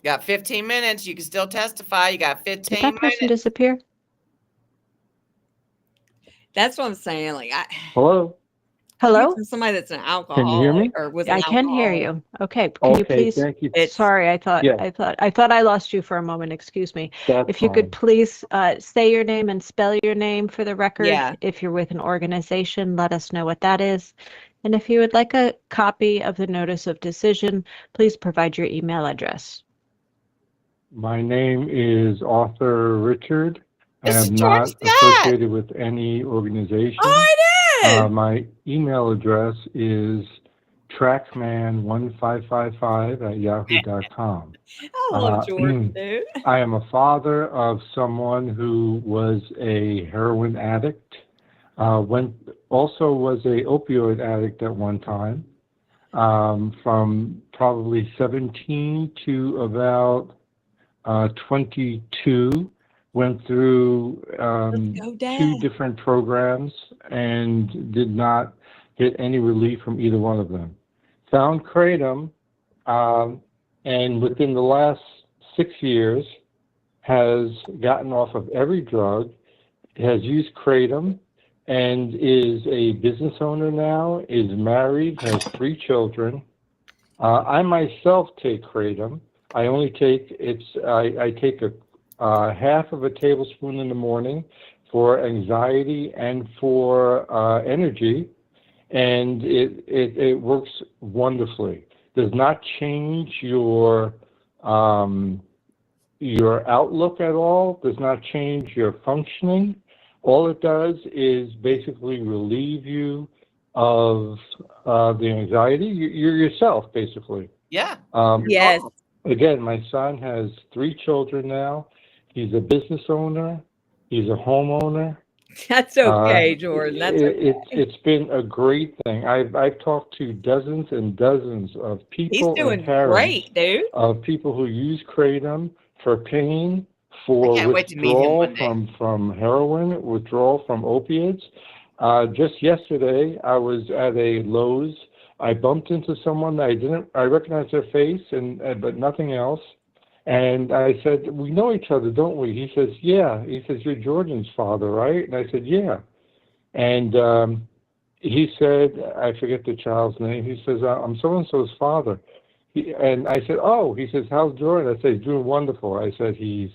got 15 minutes. You can still testify. You got 15 Did that person minutes. disappear? That's what I'm saying. Like, Hello? Hello? Somebody that's an alcoholic Can you hear me? or was I an can hear alcoholic. you. Okay, can you Okay, please? thank you. Sorry, I thought Yeah. I lost you for a moment. Excuse me. That's If you could fine. please say your name and spell your name for the record. Yeah. If you're with an organization, let us know what that is. And if you would like a copy of the notice of decision, please provide your email address. My name is Arthur Richard. I This is am George not associated with any organization. Oh, I did. My email address is trackman1555@yahoo.com. I love George, dude. I am a father of someone who was a heroin addict, also was a opioid addict at one time, from probably 17 to about 22. Went through 2 different programs and did not get any relief from either one of them. Found kratom, and within the last 6 years has gotten off of every drug, has used kratom, and is a business owner now, is married, has 3 children. I myself take kratom. I only take I take a half of a tablespoon in the morning for anxiety and for energy, and it works wonderfully. Does not change your outlook at all. Does not change your functioning. All it does is basically relieve you of the anxiety. You're yourself, basically. Yeah. Yes. Again, my son has 3 children now. He's a business owner. He's a homeowner. That's okay, Jordan. That's okay. It's been a great thing. I've talked to dozens and dozens of people He's doing and parents great, dude. of people who use kratom for pain, for can't wait to meet him withdrawal one day. from heroin, withdrawal from opiates. Just yesterday, I was at a Lowe's. I bumped into someone that I recognized their face, but nothing else. And I said, "We know each other, don't we?" He says, "Yeah." He says, "You're Jordan's father, right?" And I said, "Yeah." And he said, I forget the child's name. He says, "I'm so-and-so's father." And I said, oh, he says, how's Jordan? I said, he's doing wonderful. I said, he's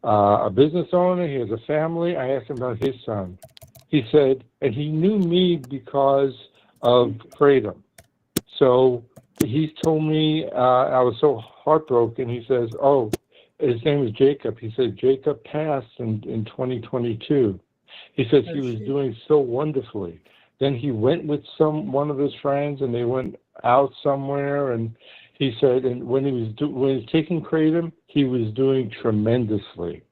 a business owner. He has a family. I asked him about his son. He said, and he knew me because of Kratom. So he's told me, I was so heartbroken. He says, oh, his name is Jacob. He said, Jacob passed in 2022. He says he was doing so wonderfully. Then he went with one of his friends, and they went out somewhere. And he said, and when he was taking Kratom, he was doing tremendously.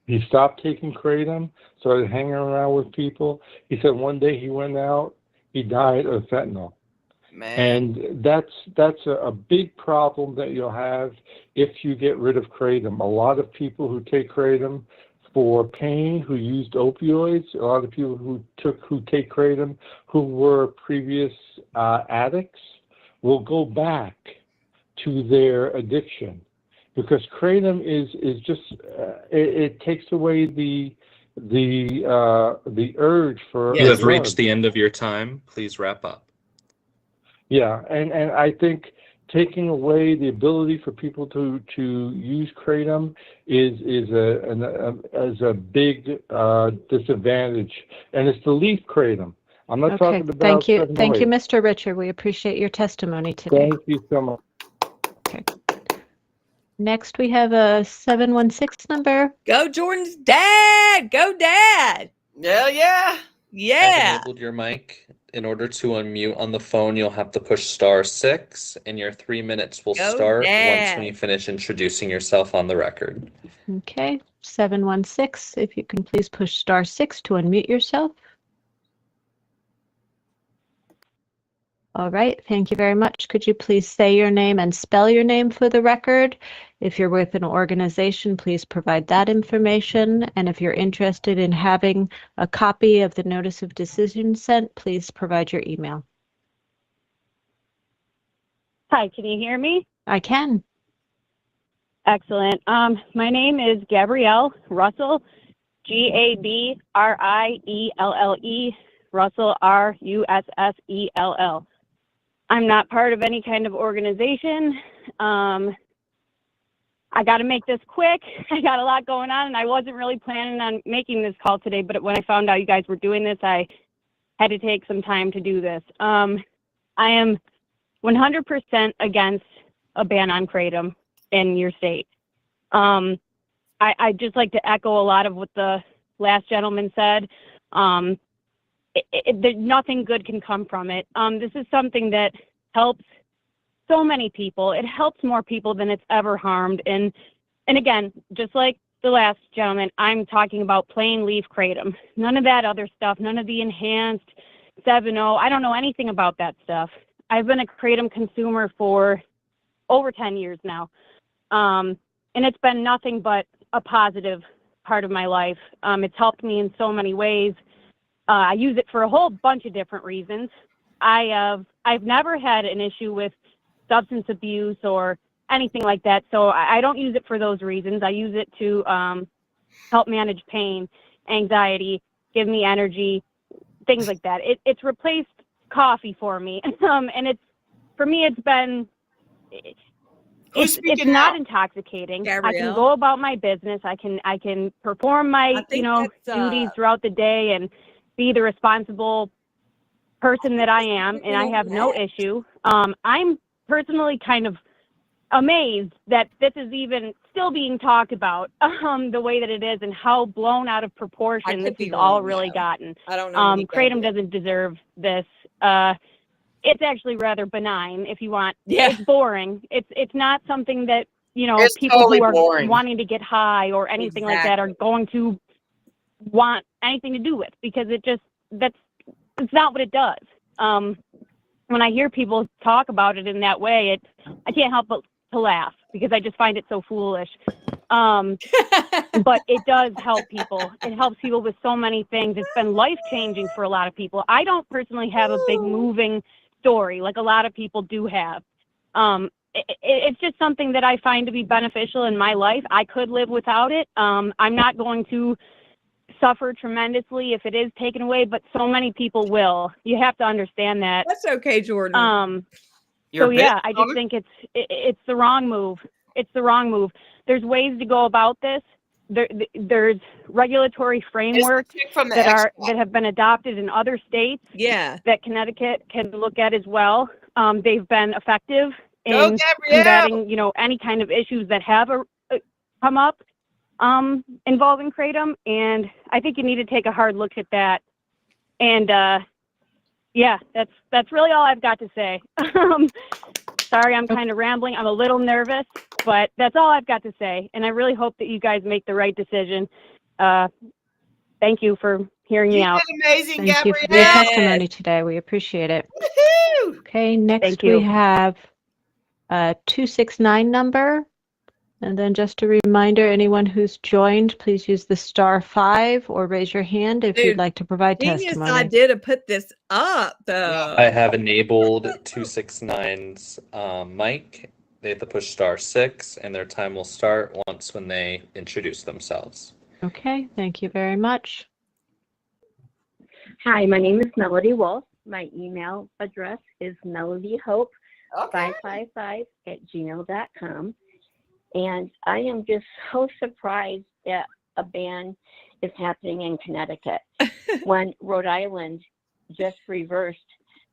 He stopped taking Kratom, started hanging around with people. He said one day he went out, he died of fentanyl. Man. And that's a big problem that you'll have if you get rid of Kratom. A lot of people who take Kratom for pain, who used opioids, a lot of people who take Kratom, who were previous addicts, will go back to their addiction, because Kratom is just it takes away the urge for You a have drug. reached the end of your time. Please wrap up. Yeah, and I think taking away the ability for people to use Kratom is a big disadvantage, and it's the leaf Kratom. I'm not Okay, talking about thank you, 708. Mr. Richard. We appreciate your testimony today. Thank you so much. Okay. Next, we have a 716 number. Go Jordan's dad. Go dad. Yeah. I've Yeah. enabled your mic. In order to unmute on the phone, you'll have to push *6, and your 3 minutes will Go start once Dad. when you finish introducing yourself on the record. Okay, 716. If you can please push *6 to unmute yourself. All right, thank you very much. Could you please say your name and spell your name for the record? If you're with an organization, please provide that information. And if you're interested in having a copy of the notice of decision sent, please provide your email. Hi, can you hear me? I can. Excellent. My name is Gabrielle Russell, Gabrielle, Russell, Russell. I'm not part of any kind of organization. I got to make this quick. I got a lot going on, and I wasn't really planning on making this call today, but when I found out you guys were doing this, I had to take some time to do this. I am 100% against a ban on Kratom in your state. I'd just like to echo a lot of what the last gentleman said. Nothing good can come from it. This is something that helps so many people. It helps more people than it's ever harmed. And again, just like the last gentleman, I'm talking about plain leaf Kratom. None of that other stuff, none of the enhanced 7.0. I don't know anything about that stuff. I've been a Kratom consumer for over 10 years now. And it's been nothing but a positive part of my life. It's helped me in so many ways. I use it for a whole bunch of different reasons. I've never had an issue with substance abuse or anything like that, so I don't use it for those reasons. I use it to help manage pain, anxiety, give me energy, things like that. It's replaced coffee for me, and for me it's been. It's not intoxicating. I Gabrielle? can go about my business. I can perform my duties throughout the day and be the responsible person that I am, and I have no issue. I'm personally kind of amazed that this is even still being talked about the way that it is, and how blown out of proportion this has all really gotten. I don't know. Kratom doesn't deserve this. It's actually rather benign, if you want. Yeah. It's boring. It's not something that It's people totally who are boring. wanting to get high or anything like that are going to want anything to do with, because it's not what it does. When I hear people talk about it in that way, I can't help but to laugh, because I just find it so foolish. But it does help people. It helps people with so many things. It's been life-changing for a lot of people. I don't personally have a big moving story like a lot of people do have. It's just something that I find to be beneficial in my life. I could live without it. I'm not going to suffer tremendously if it is taken away, but so many people will. You have to understand that. That's okay, Jordan. You're So a yeah, I business just think it's the wrong move. It's the wrong move. There's ways to go about this. There's regulatory frameworks that have been adopted in other states. Yeah. That Connecticut can look at as well. They've been effective in combating, you know, any kind of issues that have come up involving kratom, and I think you need to take a hard look at that. And yeah, that's really all I've got to say. Sorry, I'm kind of rambling. I'm a little nervous, but that's all I've got to say. And I really hope that you guys make the right decision. Thank you for hearing me out. Amazing, Thank you for your testimony today. We appreciate it. Woohoo! Okay, next Thank you. we have a 269 number. And then just a reminder, anyone who's joined, please use the *5 or raise your hand if you'd like to provide Genius testimony. idea to put this up, though. I have enabled 269's mic. They have to push *6, and their time will start when they introduce themselves. Okay, thank you very much. Hi, my name is Melody Wolf. My email address is melodyhope555@gmail.com. And I am just so surprised that a ban is happening in Connecticut when Rhode Island just reversed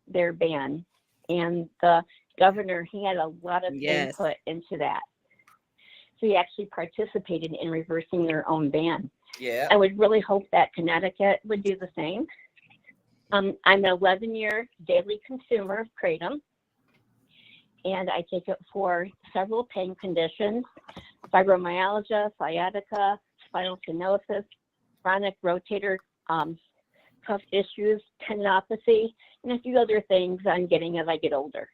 their ban. And the governor, he had a lot of input into that. So he actually participated in reversing their own ban. Yeah. I would really hope that Connecticut would do the same. I'm an 11-year daily consumer of kratom, and I take it for several pain conditions: fibromyalgia, sciatica, spinal stenosis, chronic rotator cuff issues, tendinopathy, and a few other things I'm getting as I get older.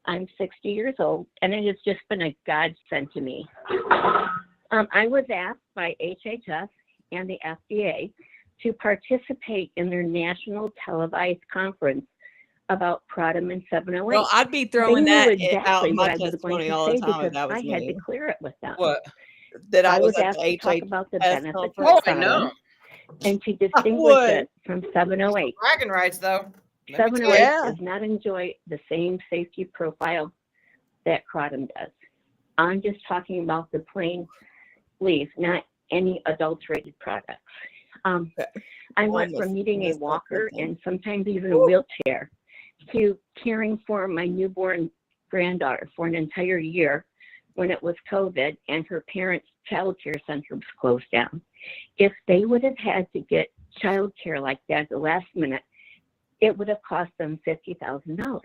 I'm 60 years old, and it has just been a godsend to me. I was asked by HHS and the FDA to participate in their national televised conference about kratom and 708. Well, I'd be throwing They knew that exactly out what my I was going testimony to all say the time if because that was I had me. to clear it with them. What? That I was at asked the to talk about the HHS benefits of conference. Oh, I know. kratom and to distinguish would. it from 708. Bragging rights, though. 708 Yeah. does not enjoy the same safety profile that kratom does. I'm just talking about the plain leaf, not any adulterated products. I went from needing a walker and sometimes even a wheelchair to caring for my newborn granddaughter for an entire year when it was COVID and her parents' child care center was closed down. If they would have had to get child care like that at the last minute, it would have cost them $50,000.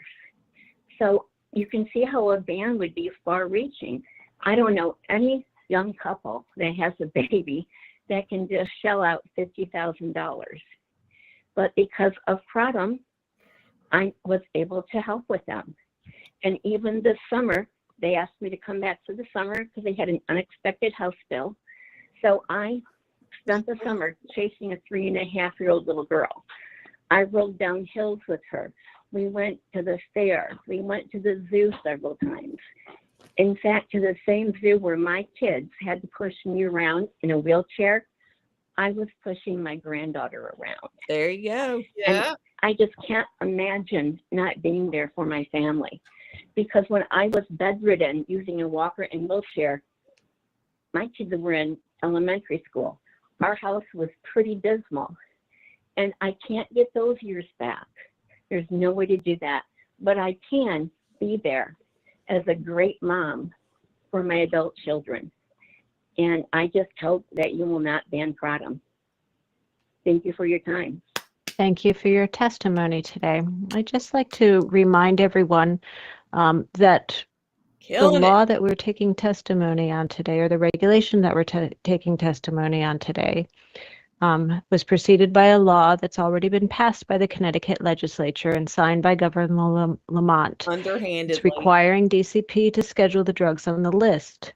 So you can see how a ban would be far-reaching. I don't know any young couple that has a baby that can just shell out $50,000. But because of kratom, I was able to help with them. And even this summer, they asked me to come back for the summer because they had an unexpected house bill. So I spent the summer chasing a 3.5-year-old little girl. I rode down hills with her. We went to the fair. We went to the zoo several times. In fact, to the same zoo where my kids had to push me around in a wheelchair, I was pushing my granddaughter around. There you go. And I just can't imagine not being there for my family. Because when I was bedridden using a walker and wheelchair, my kids were in elementary school. Our house was pretty dismal. And I can't get those years back. There's no way to do that. But I can be there as a great mom for my adult children. And I just hope that you will not ban kratom. Thank you for your time. Thank you for your testimony today. I'd just like to remind everyone that the law that we're taking testimony on today, or the regulation that we're taking testimony on today, was preceded by a law that's already been passed by the Connecticut legislature and signed by Governor Lamont. Underhandedly. It's requiring DCP to schedule the drugs on the list.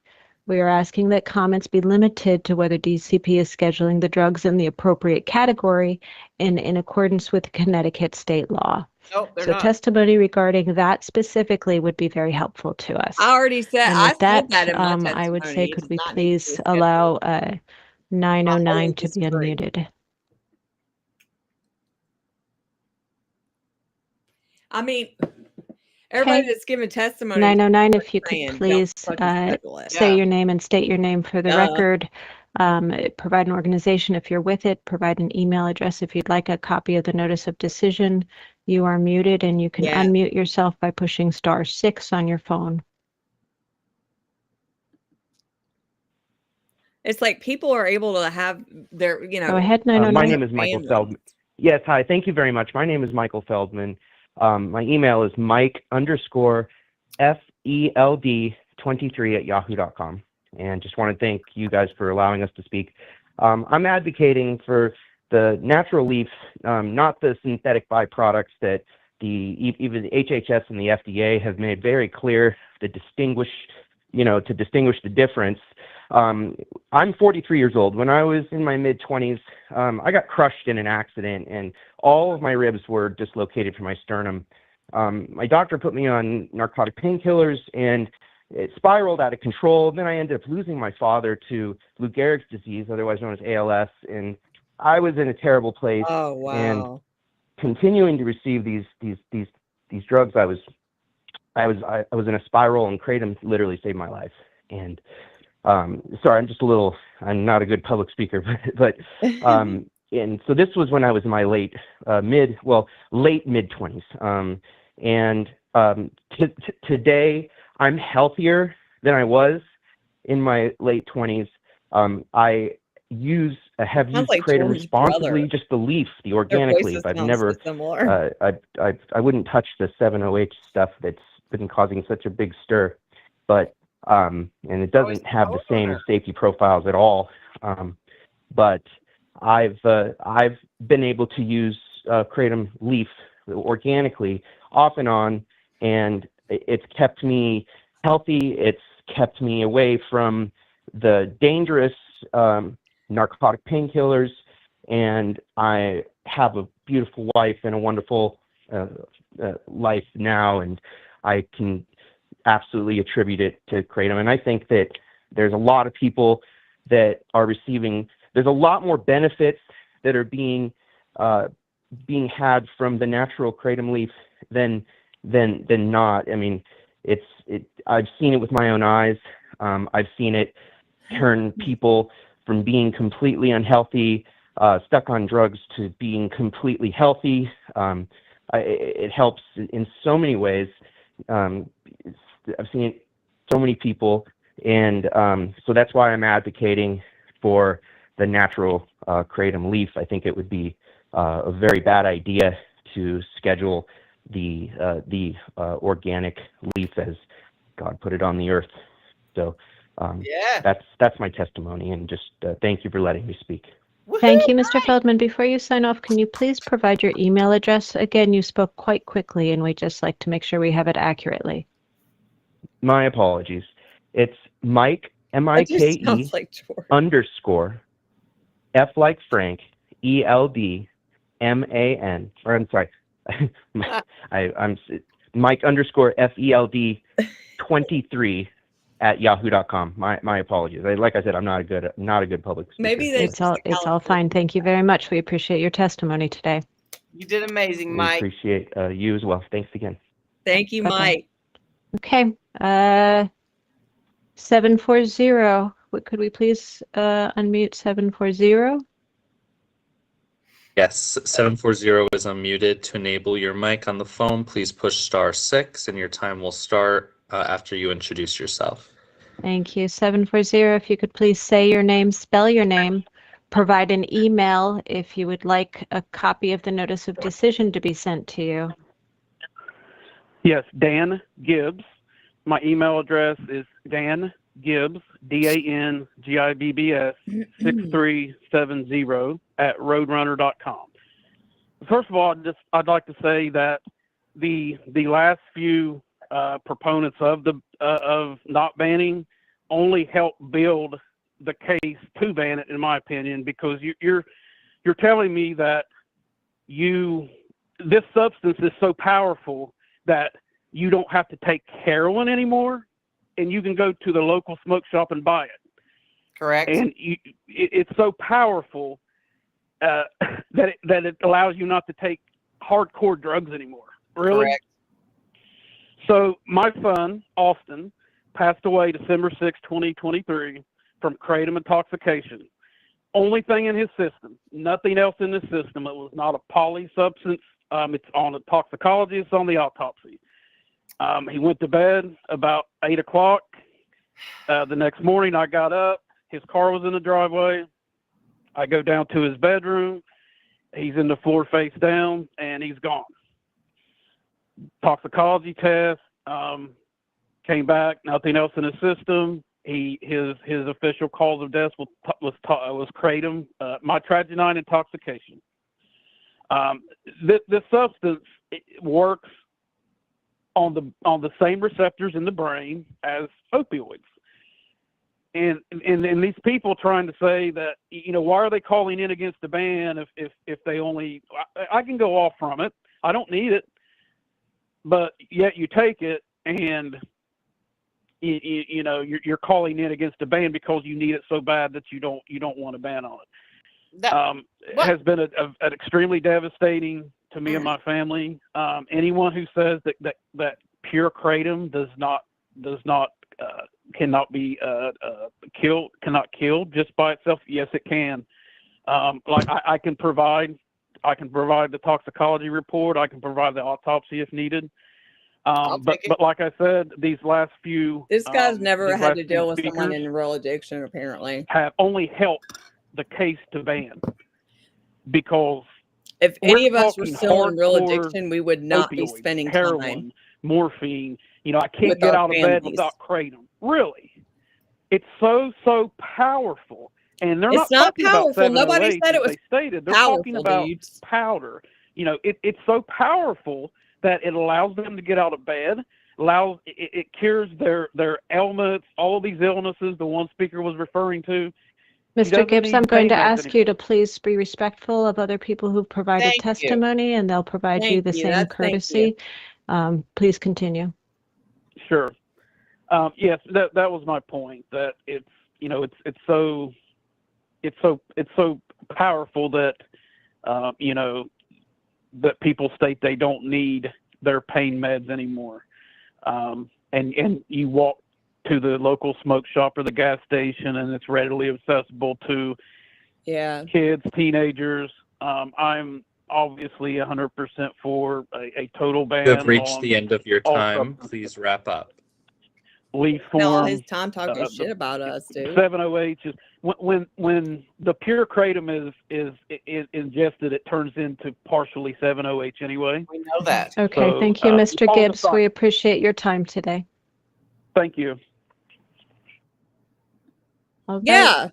We are asking that comments be limited to whether DCP is scheduling the drugs in the appropriate category and in accordance with Connecticut state law. Nope, they're So not. testimony regarding that specifically would be very helpful to us. I already said, And I with that, said that in my testimony. I would say, It could does we not need to be please allow 909 to be disagree. unmuted? I mean, Everybody Okay. that's giving testimony, 909, if you could saying, don't please fucking schedule it. say your name and state your name for the Duh. record. Provide an organization if you're with it. Provide an email address if you'd like a copy of the notice of decision. You are muted, and you can Yeah. unmute yourself by pushing *6 on your phone. It's like people are able to have their, you know. Go ahead, My 909. name is Michael family. Feldman. Yes, hi. Thank you very much. My name is Michael Feldman. My email is Mike_FELD23@yahoo.com. And just want to thank you guys for allowing us to speak. I'm advocating for the natural leaf, not the synthetic byproducts that even the HHS and the FDA have made very clear to distinguish the difference. I'm 43 years old. When I was in my mid-20s, I got crushed in an accident, and all of my ribs were dislocated from my sternum. My doctor put me on narcotic painkillers, and it spiraled out of control. Then I ended up losing my father to Lou Gehrig's disease, otherwise known as ALS, and I was in a terrible place. Oh, wow. And continuing to receive these drugs, I was in a spiral, and kratom literally saved my life. And sorry, I'm not a good public speaker, but and so this was when I was in my late mid-20s. Today I'm healthier than I was in my late 20s. I have used like kratom Tori's responsibly, brother. just the leaf, the Their organic voices leaf. I've sound never, so similar. I wouldn't touch the 7-OH stuff that's been causing such a big stir, but and it doesn't have the same safety profiles at all. But I've been able to use kratom leaf organically off and on, and it's kept me healthy. It's kept me away from the dangerous narcotic painkillers, and I have a beautiful wife and a wonderful life now, and I can absolutely attribute it to kratom. And I think that there's a lot of people that are there's a lot more benefits that are being had from the natural kratom leaf than not. I mean, I've seen it with my own eyes. I've seen it turn people from being completely unhealthy, stuck on drugs, to being completely healthy. It helps in so many ways. I've seen it so many people, and so that's why I'm advocating for the natural kratom leaf. I think it would be a very bad idea to schedule the organic leaf as God put it on the earth. So that's my testimony, and just thank you for letting me speak. Thank you, Mr. Feldman. Before you sign off, can you please provide your email address? Again, you spoke quite quickly, and we'd just like to make sure we have it accurately. My apologies. It's Mike, M-I-K-E _ F like Frank, E-L-D-M-A-N, or I'm sorry, I'm Mike _ F-E-L-D 23 at yahoo.com. My apologies. Like I said, I'm not a good public speaker. Maybe it's all fine. Thank you very much. We appreciate your testimony today. You did amazing, We Mike. appreciate you as well. Thanks again. Thank you, Mike. Okay. 740. Could we please unmute 740? Yes, 740 is unmuted. To enable your mic on the phone, please push *6, and your time will start after you introduce yourself. Thank you. 740, if you could please say your name, spell your name, provide an email if you would like a copy of the notice of decision to be sent to you. Yes, Dan Gibbs. My email address is Dan Gibbs, DANGIBBS 6370 @roadrunner.com. First of all, I'd like to say that the last few proponents of not banning only help build the case to ban it, in my opinion, because you're telling me that this substance is so powerful that you don't have to take heroin anymore, and you can go to the local smoke shop and buy it. Correct. And it's so powerful that it allows you not to take hardcore drugs anymore. Really? Correct. So my son, Austin, passed away December 6, 2023 from kratom intoxication. Only thing in his system, nothing else in his system. It was not a poly substance. It's on the toxicology. It's on the autopsy. He went to bed about 8 o'clock. The next morning I got up. His car was in the driveway. I go down to his bedroom. He's in the floor face down, and he's gone. Toxicology test came back, nothing else in his system. His official cause of death was kratom, mitragynine intoxication. This substance works on the same receptors in the brain as opioids. And these people trying to say that, why are they calling in against the ban if they only, I can go off from it. I don't need it. But yet you take it and you're calling in against the ban because you need it so bad that you don't want a ban on it. It has been an extremely devastating to me and my family. Anyone who says that pure kratom cannot be cannot kill just by itself. Yes, it can. I can provide the toxicology report. I can provide the autopsy if needed. But like I said, these last few This guy's never had to deal with someone in real addiction, apparently. Have only helped the case to ban, because if any of us were still in real addiction, we would not be spending heroin, time. Morphine. I can't get out of bed without kratom. Really, it's so powerful. And they're It's not talking powerful. about 708, Nobody said it was they stated. They're powerful, talking about dudes. powder. It's so powerful that it allows them to get out of bed. It cures their ailments, all of these illnesses the one speaker was referring to. Mr. Gibbs, I'm going to ask you to please be respectful of other people who've provided Thank you. testimony, and they'll provide you Thank the you. same Thank you. courtesy. Please continue. Sure. Yes, that was my point. That it's so powerful that that people state they don't need their pain meds anymore. And you walk to the local smoke shop or the gas station, and it's readily accessible to kids, teenagers. I'm obviously 100% for a total ban. You have reached on the end of your all time. substances. Please wrap up. Leaf Spent all form. his time talking shit about us, dude. 708 is when the pure kratom is ingested, it turns into partially 708 anyway. We know that. Okay, So, thank you, Mr. all the Gibbs. We appreciate your time today. Thank you. All right. Yeah.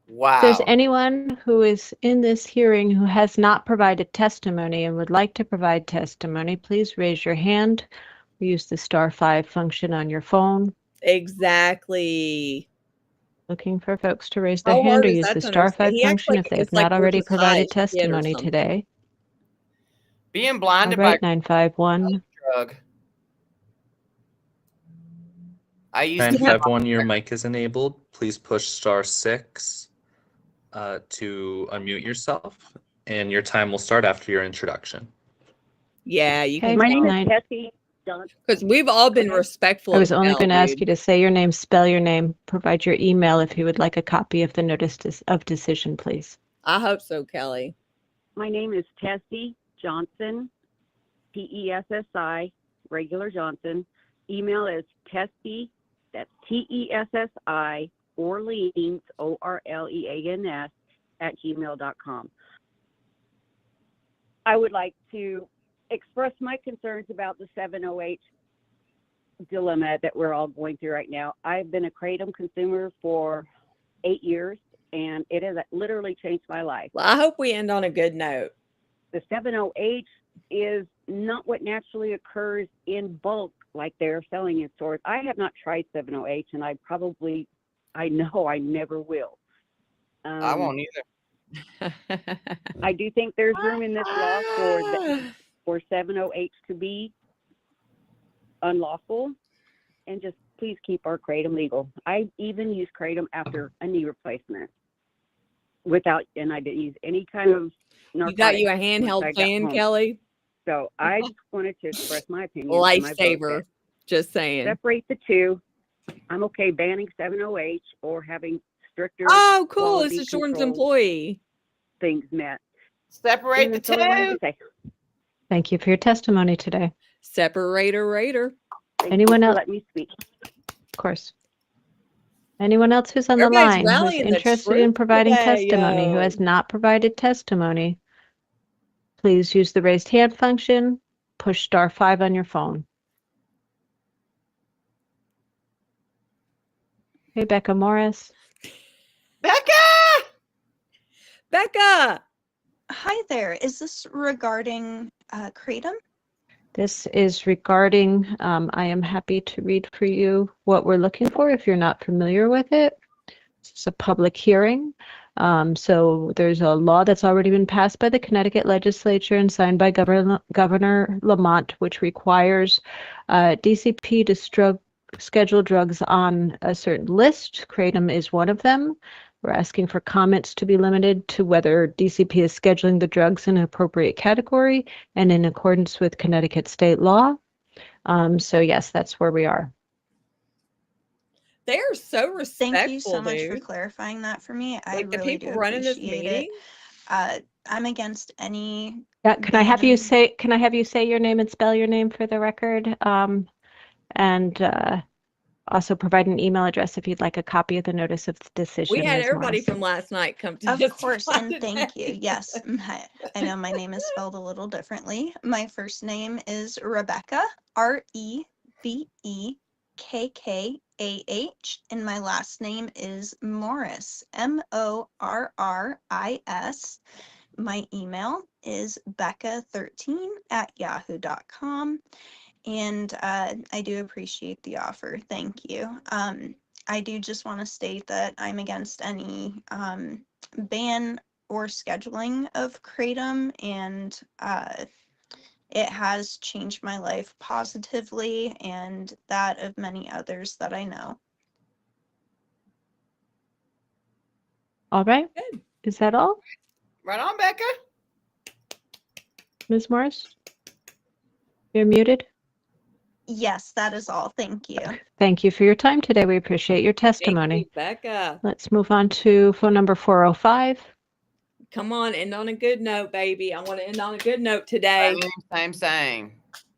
Wow. If there's anyone who is in this hearing who has not provided testimony and would like to provide testimony, please raise your hand. Use the *5 function on your phone. Exactly. Looking for folks to raise their How hand hard or is use that the to understand? *5 He acts function like if they have it's like not we're already just high provided as shit or testimony something. today. Being All blinded right, by 951. drug. I used to 951, your mic is enabled. Please push *6 to unmute yourself, and your time will start after your introduction. Yeah, you Okay, can. My name is nine- Tessie Johnson. Because we've all been respectful. I was of only Mel, going to ask dude. you to say your name, spell your name, provide your email if you would like a copy of the notice of decision, please. I hope so, Kelly. My name is Tessie Johnson, Tessi, regular Johnson. Email is Tessie, that's TESSI, Orleans, ORLEANS, @gmail.com. I would like to express my concerns about the 708 dilemma that we're all going through right now. I've been a kratom consumer for 8 years, and it has literally changed my life. Well, I hope we end on a good note. The 708 is not what naturally occurs in bulk like they're selling in stores. I have not tried 708, and I know I never will. I won't either. I do think there's room in this law for 708 to be unlawful, and just please keep our kratom legal. I even use kratom after a knee replacement and I didn't use any kind of narcotic. You got you a handheld fan, Kelly? So I just wanted to express my opinion. and my vote Lifesaver. that Just saying. separate the two. I'm okay banning 7-OH or having stricter Oh, cool. quality It's a Shorten's control employee. things met. Separate And the that's all I wanted two. to say. Thank you for your testimony today. Separator Raider. Thank Anyone you for else? letting me speak. Of course. Anyone else who's on the Everybody's line who is rallying the interested in troops providing today, testimony, who yo. has not provided testimony, please use the raised hand function, push *5 on your phone. Hey, Becca Morris. Becca! Becca! Hi there. Is this regarding Kratom? This is regarding, I am happy to read for you what we're looking for if you're not familiar with it. It's a public hearing. So there's a law that's already been passed by the Connecticut legislature and signed by Governor Lamont, which requires DCP to schedule drugs on a certain list. Kratom is one of them. We're asking for comments to be limited to whether DCP is scheduling the drugs in an appropriate category and in accordance with Connecticut state law. So yes, that's where we are. They are so respectful, Thank you so much for dude. clarifying that for me. I Like the really people do running this appreciate meeting. it. I'm against any Yeah, can I have you ban. say your name and spell your name for the record? And also provide an email address if you'd like a copy of the notice of decision. We had Ms. everybody Morris. from last night come to Of course, testify and thank you. today. Yes, I know my name is spelled a little differently. My first name is Rebecca, Rebekkah, and my last name is Morris, Morris. My email is becca13@yahoo.com. And I do appreciate the offer. Thank you. I do just want to state that I'm against any ban or scheduling of Kratom, and it has changed my life positively and that of many others that I know. All right. Good. Is that all, Right on, Becca. Ms. Morris? You're muted. Yes, that is all. Thank you. Thank you for your time today. We appreciate your Thank testimony. you, Becca. Let's move on to phone number 405. Come on, end on a good note, baby. I want to end on a good note today. Same.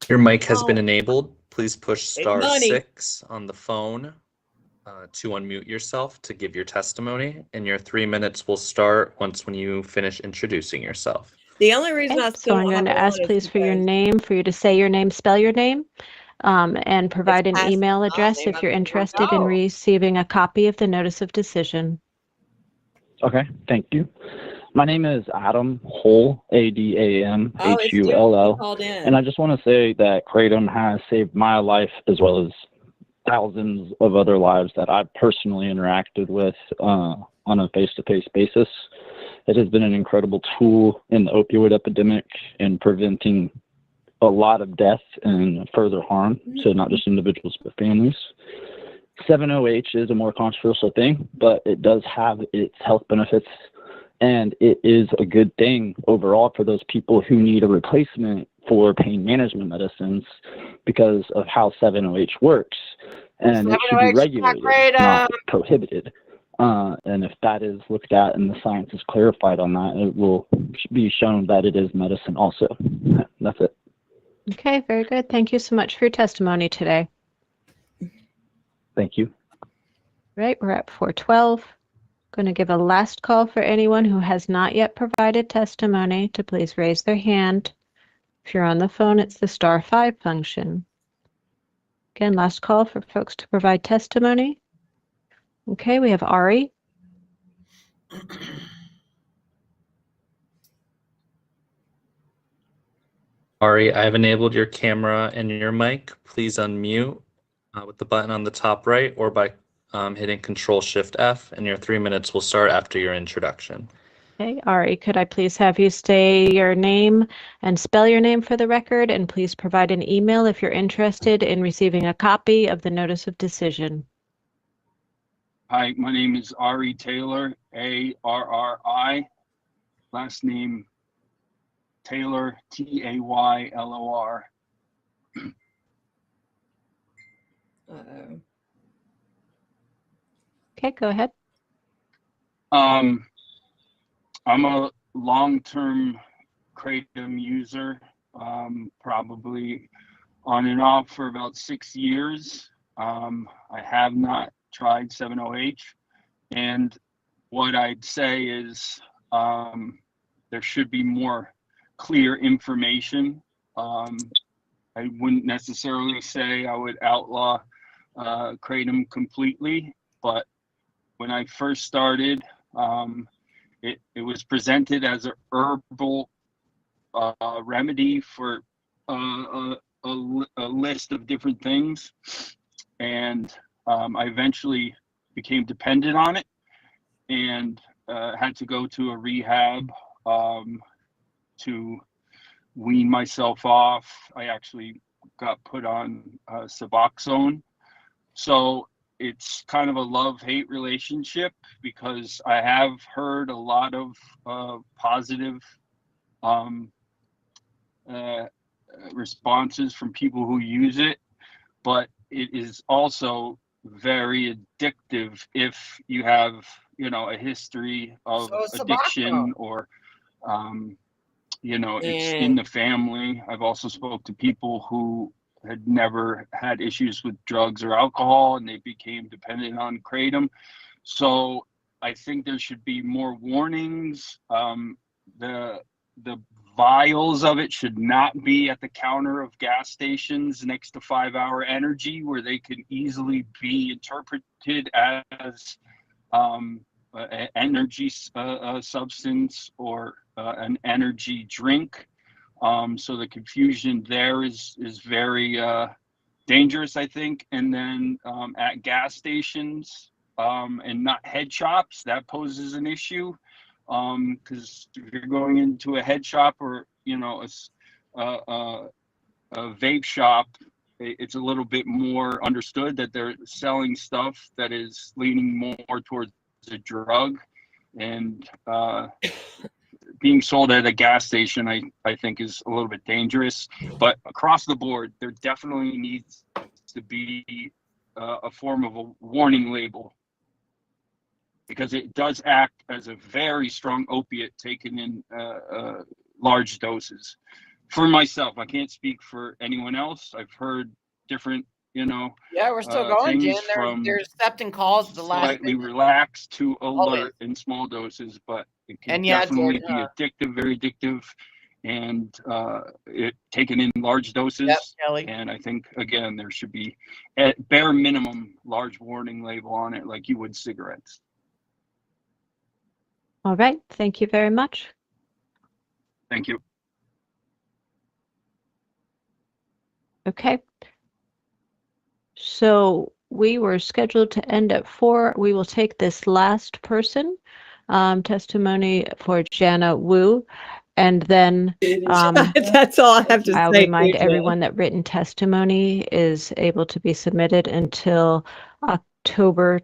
Your mic has Oh. been enabled. Please push Big money. *6 on the phone to unmute yourself to give your testimony, and your 3 minutes will start when you finish introducing yourself. The only reason I So still I'm don't going have to it ask on is please for your because name, for you to say your name, spell your name, and provide an past email my address name. if I you're don't know where to interested in go. receiving a copy of the notice of decision. Okay, thank you. My name is Adam Hull, ADAM Oh, it's Julie. HULL, He called in. and I just want to say that Kratom has saved my life as well as thousands of other lives that I've personally interacted with on a face-to-face basis. It has been an incredible tool in the opioid epidemic in preventing a lot of death and further harm to not just individuals but families. 7-OH is a more controversial thing, but it does have its health benefits, and it is a good thing overall for those people who need a replacement for pain management medicines because of how 7-OH works. And it should be 7-OH is not regulated, not prohibited. And if that is looked at and the science is clarified on that, it will be shown that it is medicine also. That's it. Okay, very good. Thank you so much for your testimony today. Thank you. Right, we're at 412. Going to give a last call for anyone who has not yet provided testimony to please raise their hand. If you're on the phone, it's the *5 function. Again, last call for folks to provide testimony. Okay, we have Ari. Ari, I have enabled your camera and your mic. Please unmute with the button on the top right or by hitting Control-Shift-F, and your 3 minutes will start after your introduction. Okay, Ari, could I please have you say your name and spell your name for the record, and please provide an email if you're interested in receiving a copy of the notice of decision. Hi, my name is Ari Taylor, Arri, last name Taylor, Taylor. Uh-oh. Okay, go ahead. I'm a long-term kratom user, probably on and off for about 6 years. I have not tried 7OH, and what I'd say is there should be more clear information. I wouldn't necessarily say I would outlaw kratom completely, but when I first started, it was presented as a herbal remedy for a list of different things, and I eventually became dependent on it and had to go to a rehab to wean myself off. I actually got put on Suboxone. So it's kind of a love-hate relationship because I have heard a lot of positive responses from people who use it, but it is also very addictive if you have, a history of So it's addiction Suboxone. or it's in the family. I've also spoke to people who had never had issues with drugs or alcohol and they became dependent on kratom. So I think there should be more warnings. The vials of it should not be at the counter of gas stations next to 5 Hour Energy, where they can easily be interpreted as an energy substance or an energy drink. So the confusion there is very dangerous, I think. And then at gas stations and not head shops, that poses an issue. Because if you're going into a head shop or a vape shop, it's a little bit more understood that they're selling stuff that is leaning more towards a drug, and being sold at a gas station, I think is a little bit dangerous. But across the board, there definitely needs to be a form of a warning label, because it does act as a very strong opiate taken in large doses. For myself, I can't speak for anyone else. I've heard different, Yeah, we're still going, Jen. things from They're accepting calls the last slightly minute. relaxed to Always. alert in small doses, but it can And yeah, definitely Jen, be addictive, very addictive, and it taken in large doses. Yep, Kelly. And I think, again, there should be at bare minimum large warning label on it, like you would cigarettes. All right, thank you very much. Thank you. Okay. So we were scheduled to end at 4. We will take this last person, testimony for Jana Wu, and then that's all I have to I'll say. remind Jen. everyone that written testimony is able to be submitted until October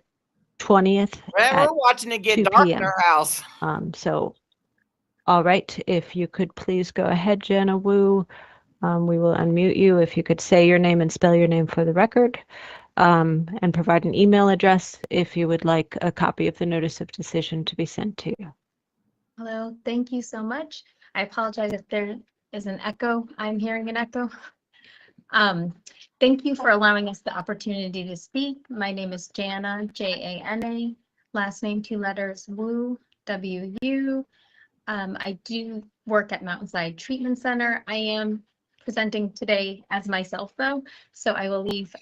20th Man, at we're watching it get 2 dark in p.m. our house. So, all right, if you could please go ahead, Jana Wu. We will unmute you. If you could say your name and spell your name for the record, and provide an email address if you would like a copy of the notice of decision to be sent to you. Hello, thank you so much. I apologize if there is an echo. I'm hearing an echo. Thank you for allowing us the opportunity to speak. My name is Jana, Jana, last name 2 letters, Wu, W-U. I do work at Mountainside Treatment Center. I am presenting today as myself though, so I will leave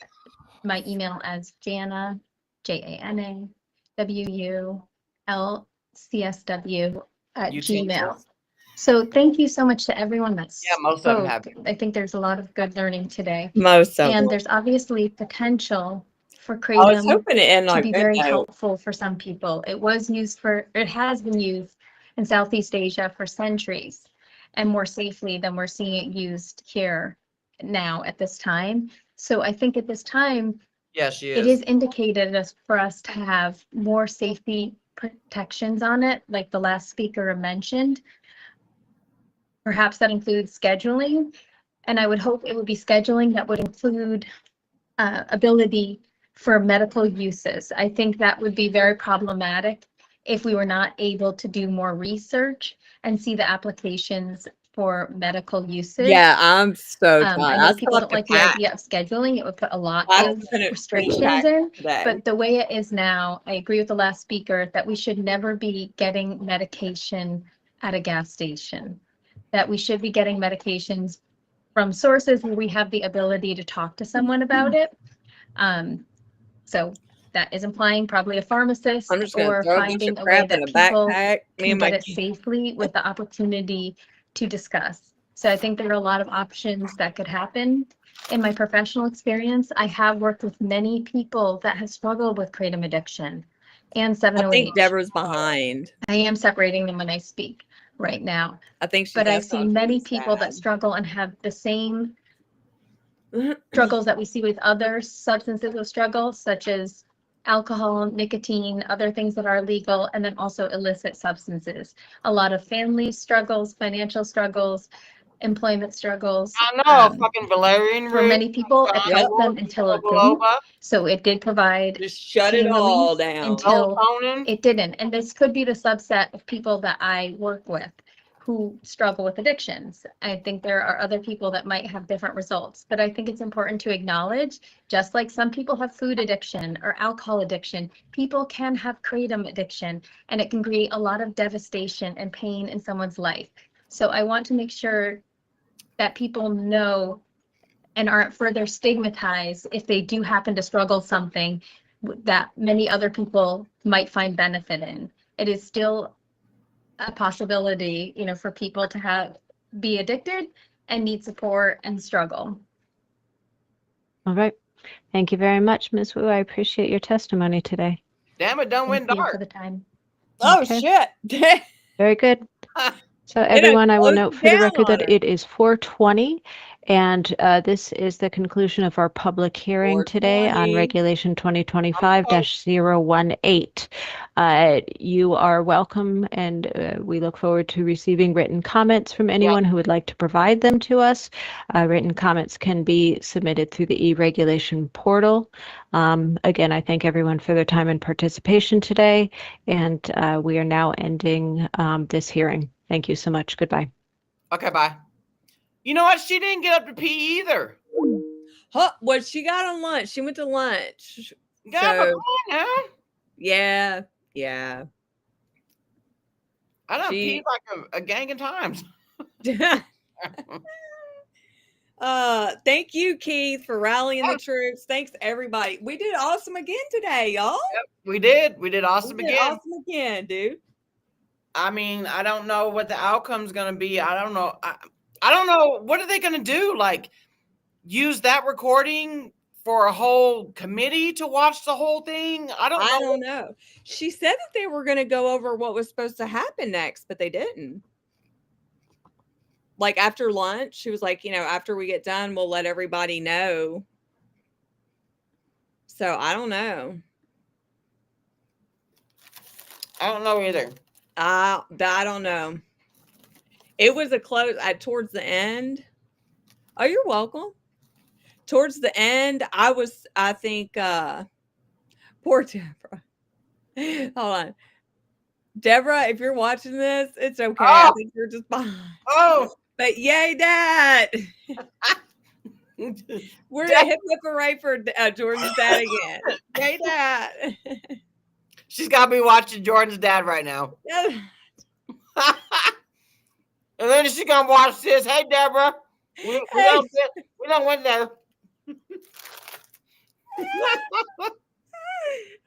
my email as Jana, Jana, WULCSW at Gmail. So thank you so much to everyone that's most of them have. I think there's a lot of good learning today. Most of and them. there's obviously potential for I was kratom hoping to end to on be good very note. helpful for some people. It has been used in Southeast Asia for centuries and more safely than we're seeing it used here now at this time. So I think at this time, Yes, it is indicated for us to have more safety protections on it, like the last speaker mentioned. Perhaps that includes scheduling, and I would hope it would be scheduling that would include ability for medical uses. I think that would be very problematic if we were not able to do more research and see the applications for medical usage. Yeah, I'm so I tired. know I people still have don't to like the pack. idea of scheduling. It would put a lot I of finish restrictions packing in, today. but the way it is now, I agree with the last speaker that we should never be getting medication at a gas station, that we should be getting medications from sources where we have the ability to talk to someone about it. So that is implying probably a pharmacist I'm just gonna or throw a bunch of finding a way crap in that a people backpack. Me can and my get it safely with the opportunity to discuss. So I think there are a lot of options that could happen. In my professional experience, I have worked with many people that have struggled with kratom addiction and I 7-OH. think Deborah's behind. I am separating them when I speak right now. I think she's But I've asking seen if many she's people that sad. struggle and have the same struggles that we see with other substances of struggle, such as alcohol, nicotine, other things that are illegal, and then also illicit substances. A lot of family struggles, financial struggles, employment struggles. I know, fucking valerian For root, many people, it helped them until it didn't. biloba. So it did provide Just shut it pain all relief down. until Melatonin. it didn't. And this could be the subset of people that I work with who struggle with addictions. I think there are other people that might have different results, but I think it's important to acknowledge, just like some people have food addiction or alcohol addiction, people can have kratom addiction, and it can create a lot of devastation and pain in someone's life. So I want to make sure that people know and aren't further stigmatized if they do happen to struggle something that many other people might find benefit in. It is still a possibility, you know, for people to be addicted and need support and struggle. All right. Thank you very much, Ms. Wu. I appreciate your testimony today. Damn it, don't win Thank you dark. for the time. Oh Okay. shit. Very good. So It everyone, I will closed note for the down record on that her. it is 4:20, and this is the conclusion of our public hearing today on 4:20. Regulation 2025-018. You are welcome, and we look forward to receiving written comments from anyone who would like to provide them to us. Written comments can be submitted through the e-regulation portal. Again, I thank everyone for their time and participation today, and we are now ending this hearing. Thank you so much. Goodbye. Okay, bye. You know what? She didn't get up to pee either. Huh, what she got on lunch? She went to lunch. God, but So, come on now. yeah. I done She- peed like a gang of times. Thank you, Keith, for rallying the troops. Thanks, everybody. We did awesome again today, y'all. Yep, we did. We did awesome We did again. awesome again, dude. I mean, I don't know what the outcome's going to be. I don't know. I don't know. What are they going to do? Like, use that recording for a whole committee to watch the whole thing? I don't know. She said that they were going to go over what was supposed to happen next, but they didn't. Like after lunch, she was like, you know, after we get done, we'll let everybody know. So I don't know. I don't know either. I don't know. It was a close towards the end. Oh, you're welcome. Towards the end, I think poor Deborah. Hold on. Deborah, if you're watching this, it's okay. I think you're just behind. Oh. But yay, Dad. We're gonna hip hooray for Jordan's dad again. Yay, Dad. She's got to be watching Jordan's dad right now. And then she's going to watch this. Hey, Deborah. We don't win there.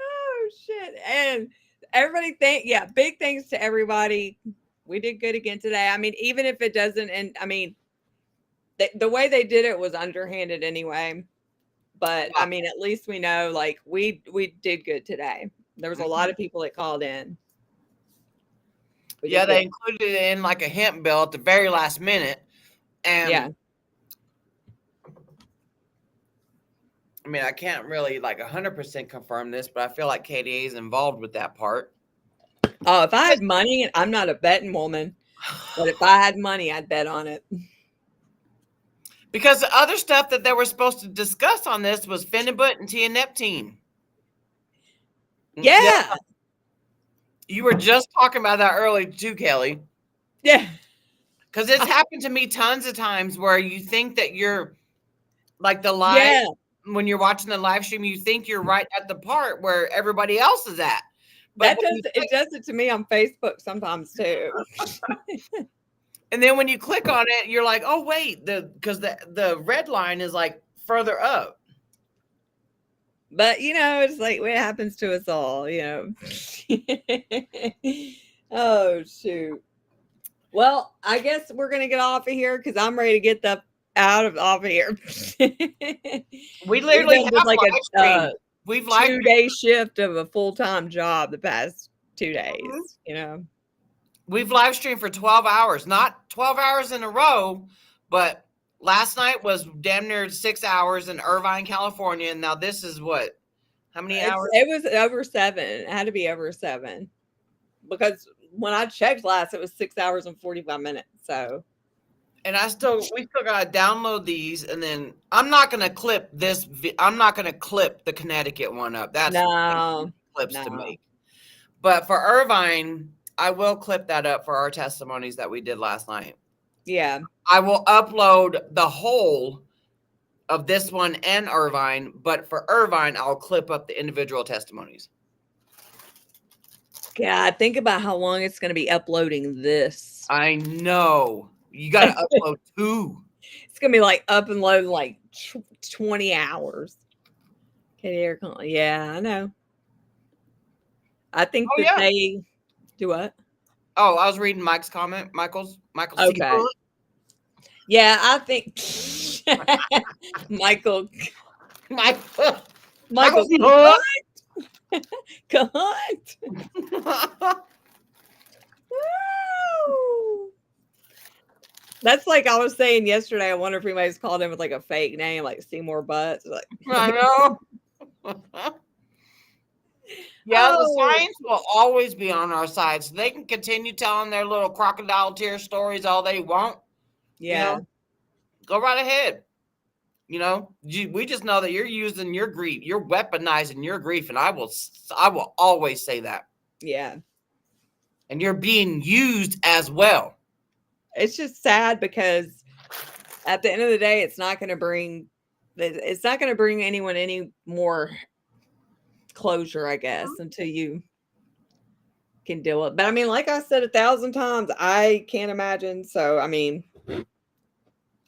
Oh, shit. And everybody big thanks to everybody. We did good again today. I mean, even if it doesn't, and I mean, the way they did it was underhanded anyway. But I mean, at least we know, like, we did good today. There was a lot of people that called in. Yeah, they included it in like a hemp bill at the very last minute. And I mean, I can't really like 100% confirm this, but I feel like KDA is involved with that part. Oh, if I had money, and I'm not a betting woman, But if I had money, I'd bet on it. Because the other stuff that they were supposed to discuss on this was Phenibut and tianeptine. Yeah. You were just talking about that earlier too, Kelly. Yeah. Because it's happened to me tons of times where you think that you're like the live, when you're watching the live stream, you think you're right at the part where everybody else is at. But It does it to me on Facebook sometimes too. And then when you click on it, you're like, oh wait, because the red line is like further up. But it's like what happens to us all, Oh shoot. Well, I guess we're gonna get off of here because I'm ready to get off of here. We literally have like live stream. We've 2-day shift of a full-time job the past 2 days. We've live streamed for 12 hours, not 12 hours in a row, but last night was damn near 6 hours in Irvine, California. And now this is what? How many hours? It was over 7. It had to be over 7 because when I checked last, it was 6 hours and 45 minutes. So, and we still gotta download these, and then I'm not gonna clip this. I'm not gonna clip the Connecticut one up. That's clips to make. But for Irvine, I will clip that up for our testimonies that we did last night. Yeah. I will upload the whole of this one and Irvine, but for Irvine, I'll clip up the individual testimonies. God, think about how long it's going to be uploading this. I know. You got to upload 2. It's going to be like up and load like 20 hours. Yeah, I know. I think they do what? Oh, I was reading Mike's comment. Michael's. Okay. Yeah, I think Michael. Cunt. That's like I was saying yesterday. I wonder if anybody's called him with like a fake name, like Seymour Butts. Like, I know. Yeah, the science will always be on our side, so they can continue telling their little crocodile tear stories all they want. Yeah, go right ahead. We just know that you're using your grief, you're weaponizing your grief, and I will always say that. Yeah, and you're being used as well. It's just sad because at the end of the day, it's not going to bring anyone any more closure, I guess, until you can deal with it. But I mean, like I said 1,000 times, I can't imagine. So I mean,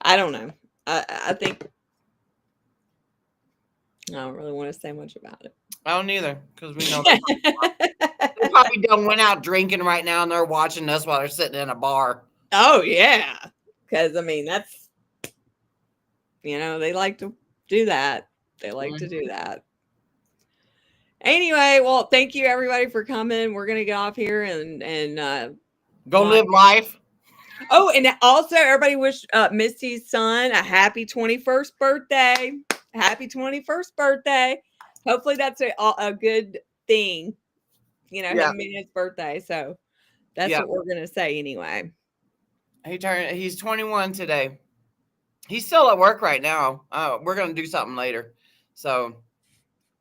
I don't know. I think I don't really want to say much about it. I don't either, because we know they probably don't went out drinking right now and they're watching us while they're sitting in a bar. Oh yeah, because I mean that's they like to do that. They like to do that. Anyway, well, thank you everybody for coming. We're gonna get off here and go live life. Oh, and also everybody wish Misty's son a happy 21st birthday. Happy 21st birthday. Hopefully that's a good thing. Him being his birthday. So that's what we're gonna say anyway. He's 21 today. He's still at work right now. We're gonna do something later. So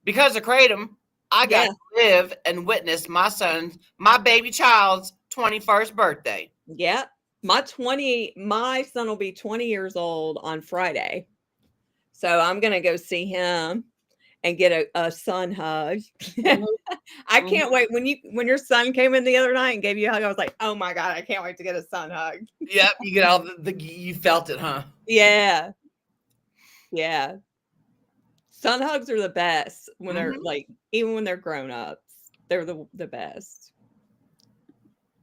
because of Kratom, I got to live and witness my baby child's 21st birthday. Yep. My son will be 20 years old on Friday. So I'm going to go see him and get a son hug. I can't wait. When your son came in the other night and gave you a hug, I was like, oh my God, I can't wait to get a son hug. Yep. You get all you felt it, huh? Yeah. Yeah. Son hugs are the best when they're like, even when they're grown ups, they're the best.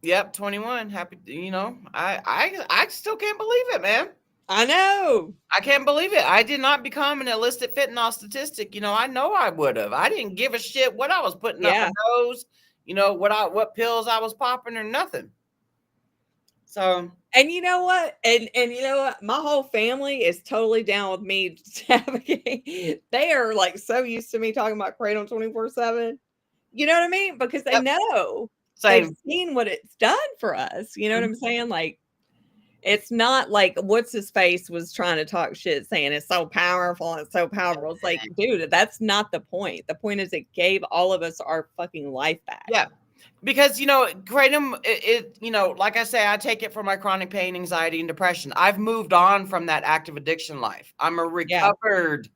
Yep, 21. Happy, I still can't believe it, man. I know. I can't believe it. I did not become an illicit fentanyl statistic. I know I would have. I didn't give a shit what I was putting up my nose, what pills I was popping or nothing. So, and you know what? And you know what? My whole family is totally down with me advocating. They are like so used to me talking about Kratom 24/7. You know what I mean? Because they know. Same. they've seen what it's done for us. You know what I'm saying? Like, it's not like what's his face was trying to talk shit saying it's so powerful. It's so powerful. It's like, dude, that's not the point. The point is it gave all of us our fucking life back. Yeah. Because, you know, kratom, you know, like I say, I take it for my chronic pain, anxiety, and depression. I've moved on from that active addiction life. I'm a recovered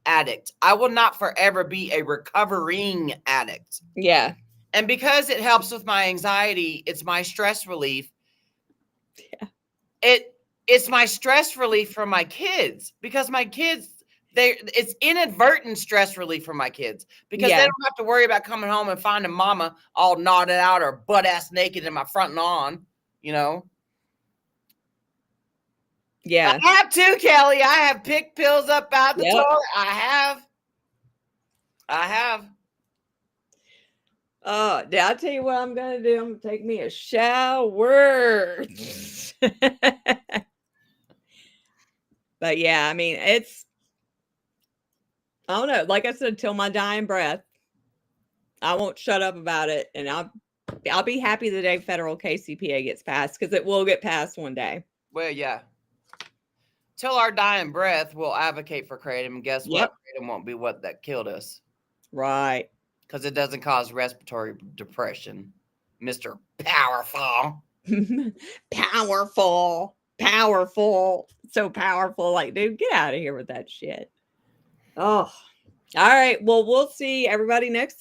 addict. I will not forever be a recovering addict. Yeah. And because it helps with my anxiety, it's my stress relief. Yeah. It's my stress relief for my kids, because my kids, it's inadvertent stress relief for my kids, because they don't have to worry about coming home and finding mama all knotted out or butt ass naked in my front lawn, you know. Yeah. I have too, Kelly. I have picked pills up out the toilet. I have. Oh, did I tell you what I'm gonna do? I'm gonna take me a shower. But yeah, I mean, I don't know. Like I said, till my dying breath, I won't shut up about it, and I'll be happy the day federal KCPA gets passed, because it will get passed one day. Well, yeah. Till our dying breath, we'll advocate for kratom, and guess what? Kratom won't be what that killed us. Right. Because it doesn't cause respiratory depression, Mr. Powerful. Powerful. So powerful. Like, dude, get out of here with that shit. Oh, all right. Well, we'll see everybody next